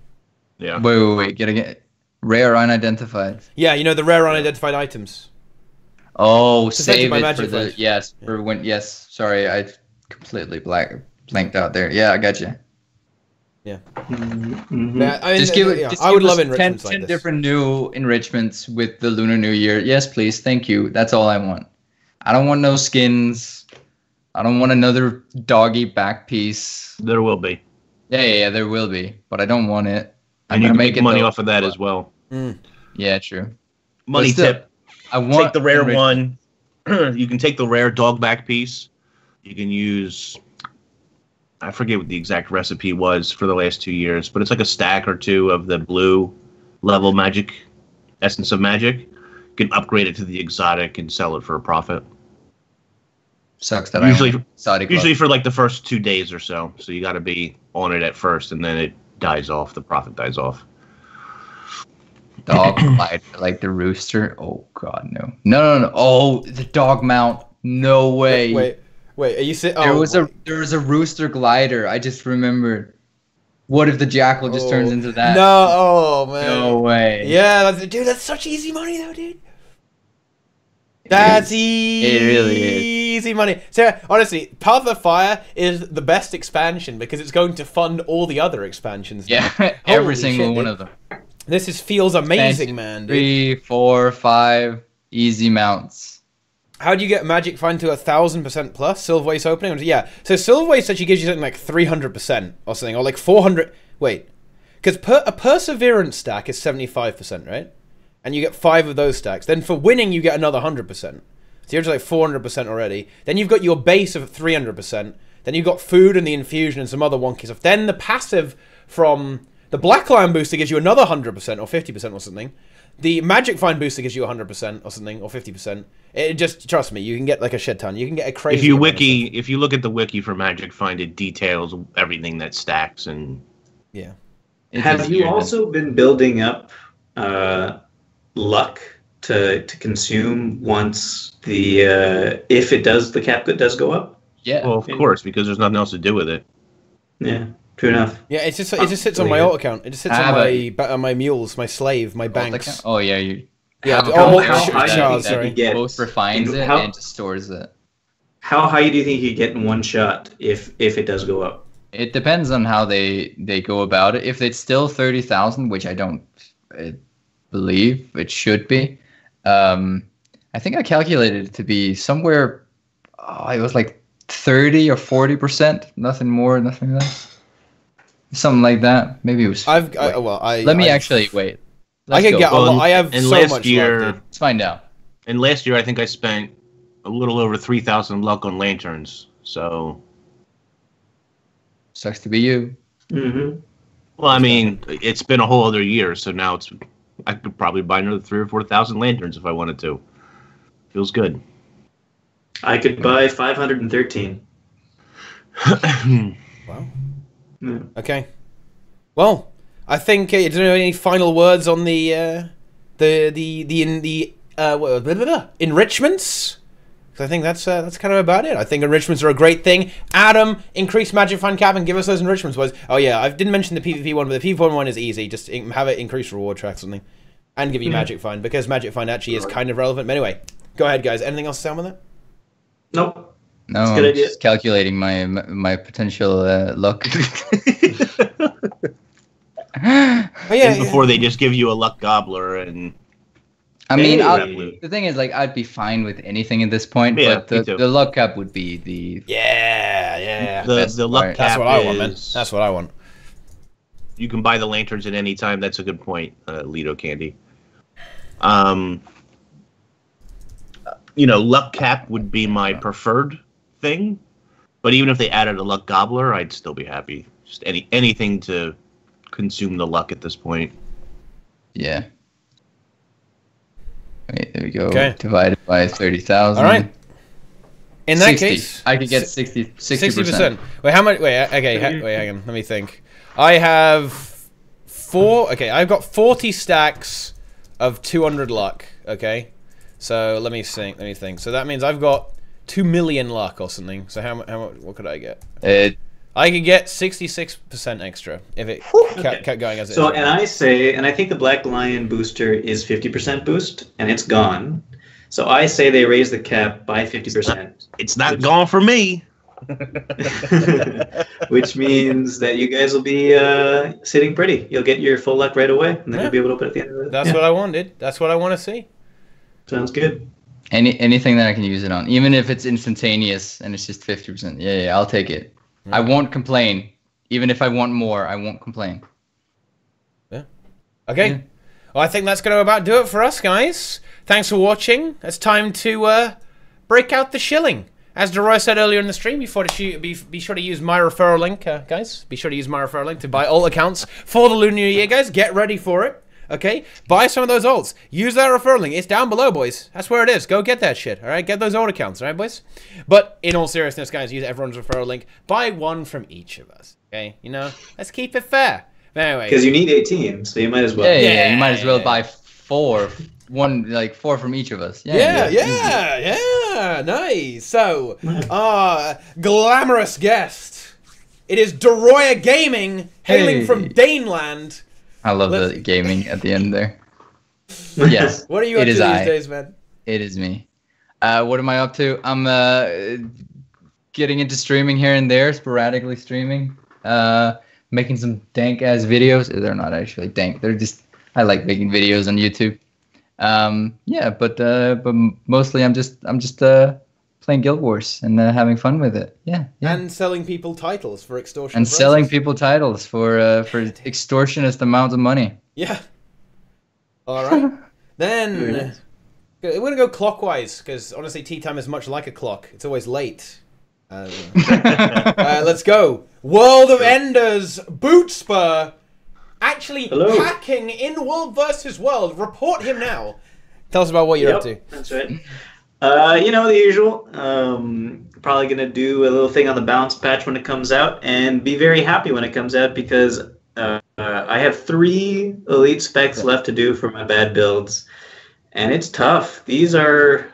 Yeah. Wait. Get rare unidentified. Yeah, you know the rare unidentified items. Oh, It's affected save by it Magic for the Find. for when Sorry, I completely blanked out there. Yeah, I got you. Yeah. Mm-hmm. Yeah, I mean, Just give it. I would love 10 enrichments like this. different new enrichments with the Lunar New Year. Yes, please. Thank you. That's all I want. I don't want no skins. I don't want another doggy back piece. There will be. Yeah, there will be, but I don't want it. And you can make money off of that as well. Yeah, true. Money still, tip. I want Take the rare one. You can take the rare dog back piece. You can use, I forget what the exact recipe was for the last 2 years, but it's like a stack or two of the blue level magic, essence of magic. You can upgrade it to the exotic and sell it for a profit. Sucks that Usually for like the first 2 days or so. So you got to be on it at first, and then it dies off. The profit dies off. Dog like the rooster. Oh god, no. Oh, the dog mount. No way. Wait. Are you saying there was a rooster glider. I just remembered. What if the jackal just turns into that? No, oh man. No way. Yeah, that's such easy money though, dude. That's easy. It really is. Easy money. So honestly, Path of Fire is the best expansion because it's going to fund all the other expansions. Yeah, now. every Holy single shit, one dude. of them. This feels amazing, man. Dude. 3, 4, 5 easy mounts. How do you get Magic Find to 1,000% plus? Silver Waste opening? Yeah. So Silver Waste actually gives you something like 300% or something, or like 400. Wait, because a Perseverance stack is 75%, right? And you get 5 of those stacks. Then for winning, you get another 100%. So you're just like 400% already. Then you've got your base of 300%. Then you've got food and the infusion and some other wonky stuff. Then the passive from the Black Lion booster gives you another 100% or 50% or something. The Magic Find booster gives you 100% or something, or 50%. It just, trust me, you can get like a shit ton. You can get a crazy. If you look at the wiki for Magic Find, it details everything that stacks and. Yeah. Have you also been building up luck to consume once the if the cap does go up? Yeah. Well, of course, because there's nothing else to do with it. Yeah. True enough. Yeah, it just sits on my alt account. It just sits on my mules, my slave, my banks. Oh yeah, you. Yeah. How high do you think you get? Both refines it and just stores it. How high do you think you get in one shot if it does go up? It depends on how they go about it. If it's still 30,000, which I don't believe it should be, I think I calculated it to be somewhere. It was like 30 or 40%. Nothing more, nothing less. Something like that. Maybe it was. Let me actually wait. I can get. I have so last much year. luck, Let's find out. And last year, I think I spent a little over 3,000 luck on lanterns. So. Sucks to be you. Mm-hmm. Well, I mean, it's been a whole other year, so now I could probably buy another 3,000 or 4,000 lanterns if I wanted to. Feels good. I could buy 513. Wow. Yeah. Okay. Well, I think. Do you know any final words on the enrichments? I think that's kind of about it. I think enrichments are a great thing. Adam, increase Magic Find cap and give us those enrichments. Oh yeah, I didn't mention the PvP one, but the PvP one is easy. Just have it increase reward track or something, and give you Magic Find because Magic Find actually is kind of relevant. But anyway, go ahead, guys. Anything else to say on that? Nope. No, It's a I'm good idea. just calculating my potential luck. Oh, yeah, before they just give you a luck gobbler and. I mean, Hey. the thing is, like, I'd be fine with anything at this point, Yeah, but me too. the luck cap would be the yeah. best The luck part. cap That's what I want, man. is- That's what I want. You can buy the lanterns at any time. That's a good point, Lido Candy. Luck cap would be my preferred thing, but even if they added a luck gobbler, I'd still be happy. Just anything to consume the luck at this point. Yeah. Wait, there we go. Okay. Divided by 30,000. All right. In that 60. case, I could get 60%. Wait, how much? Wait, okay. Wait, hang on. Let me think. I have 4. Okay, I've got 40 stacks of 200 luck. Okay, so let me think. So that means I've got 2 million luck or something. So how much? What could I get? I could get 66% extra if it kept going as it is. So, and I think the Black Lion booster is 50% boost, and it's gone. So I say they raise the cap by 50%. It's not gone for me. Which means that you guys will be sitting pretty. You'll get your full luck right away, and then you'll be able to open at the end of it. That's what I wanted. That's what I want to see. Sounds good. Anything that I can use it on, even if it's instantaneous and it's just 50%. Yeah, I'll take it. I won't complain. Even if I want more, I won't complain. Yeah. Okay. Yeah. Well, I think that's going to about do it for us, guys. Thanks for watching. It's time to break out the shilling. As Deroir said earlier in the stream, be sure to use my referral link, guys. Be sure to use my referral link to buy alt accounts for the Lunar New Year, guys. Get ready for it. Okay? Buy some of those alts. Use that referral link. It's down below, boys. That's where it is. Go get that shit. All right? Get those alt accounts. All right, boys? But in all seriousness, guys, use everyone's referral link. Buy one from each of us. Okay? Let's keep it fair. But anyway. Because you need 18, so you might as well. Yeah, you might as well buy 4. 4 from each of us. Yeah. Nice. So, glamorous guest. It is Deroir Gaming, hailing from Daneland. I love the gaming at the end there. Yes. What are you up to these days, man? It is me. What am I up to? I'm getting into streaming here and there, sporadically streaming. Making some dank ass videos. They're not actually dank. They're just I like making videos on YouTube. But mostly I'm just playing Guild Wars and having fun with it. Yeah. And selling people titles for extortion. And selling people titles for extortionist amount of money. Yeah. All right. Then we're gonna go clockwise because honestly, tea time is much like a clock. It's always late. Let's go. World of Enders Bootspur. Actually hacking in World vs. World. Report him now. Tell us about what you're up to. That's right. The usual. Probably going to do a little thing on the balance patch when it comes out and be very happy when it comes out because I have 3 elite specs left to do for my bad builds. And it's tough. These are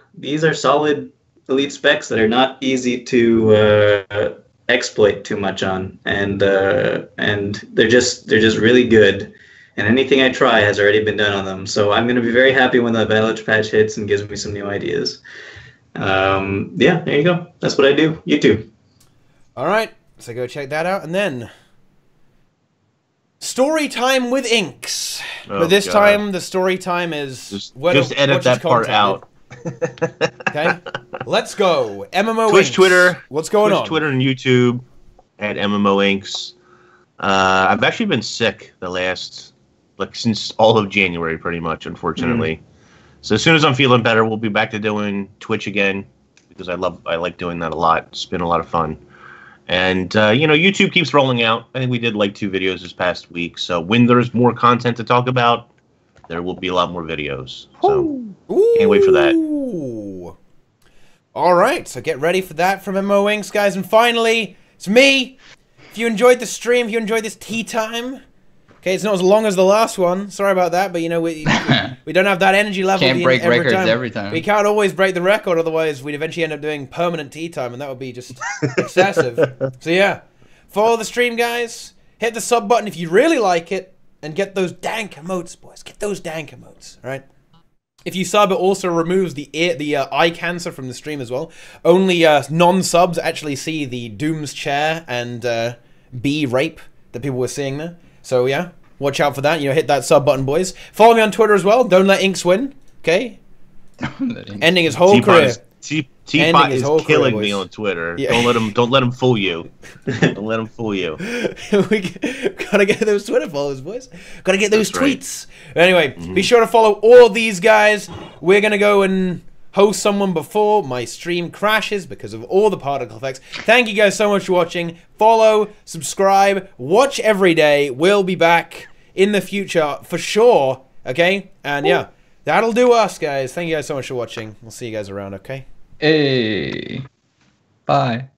solid elite specs that are not easy to exploit too much on, and they're just really good, and anything I try has already been done on them. So I'm going to be very happy when the balance patch hits and gives me some new ideas. There you go. That's what I do. YouTube. All right, so go check that out, and then story time with Inks. But this time the story time is just edit that part out. Okay, let's go. MMO Twitch, Inks. Twitter. What's going on? Twitter and YouTube at MMO Inks. I've actually been sick since all of January, pretty much, unfortunately. So as soon as I'm feeling better, we'll be back to doing Twitch again because I like doing that a lot. It's been a lot of fun. And YouTube keeps rolling out. I think we did 2 videos this past week. So when there's more content to talk about, there will be a lot more videos. So can't wait for that. All right, so get ready for that from MMO Inks, guys. And finally, it's me. If you enjoyed the stream, if you enjoyed this tea time, okay, it's not as long as the last one. Sorry about that, but we don't have that energy level. Can't break records every time. We can't always break the record, otherwise we'd eventually end up doing permanent tea time, and that would be just excessive. So yeah, follow the stream, guys. Hit the sub button if you really like it, and get those dank emotes, boys. Get those dank emotes, all right? If you sub, it also removes the eye cancer from the stream as well. Only non-subs actually see the Doom's chair and bee rape that people were seeing there. So yeah, watch out for that. You know, hit that sub button, boys. Follow me on Twitter as well. Don't let Inks win. Okay. Ending his whole career. TeaTime is killing me on Twitter. Yeah. Don't let him fool you. Don't let him fool you. We gotta get those Twitter followers, boys. Gotta get those tweets. Right. Anyway, be sure to follow all these guys. We're gonna go and host someone before my stream crashes because of all the particle effects. Thank you guys so much for watching. Follow, subscribe, watch every day. We'll be back in the future for sure. Okay? And yeah, that'll do us, guys. Thank you guys so much for watching. We'll see you guys around, okay? Hey. Bye.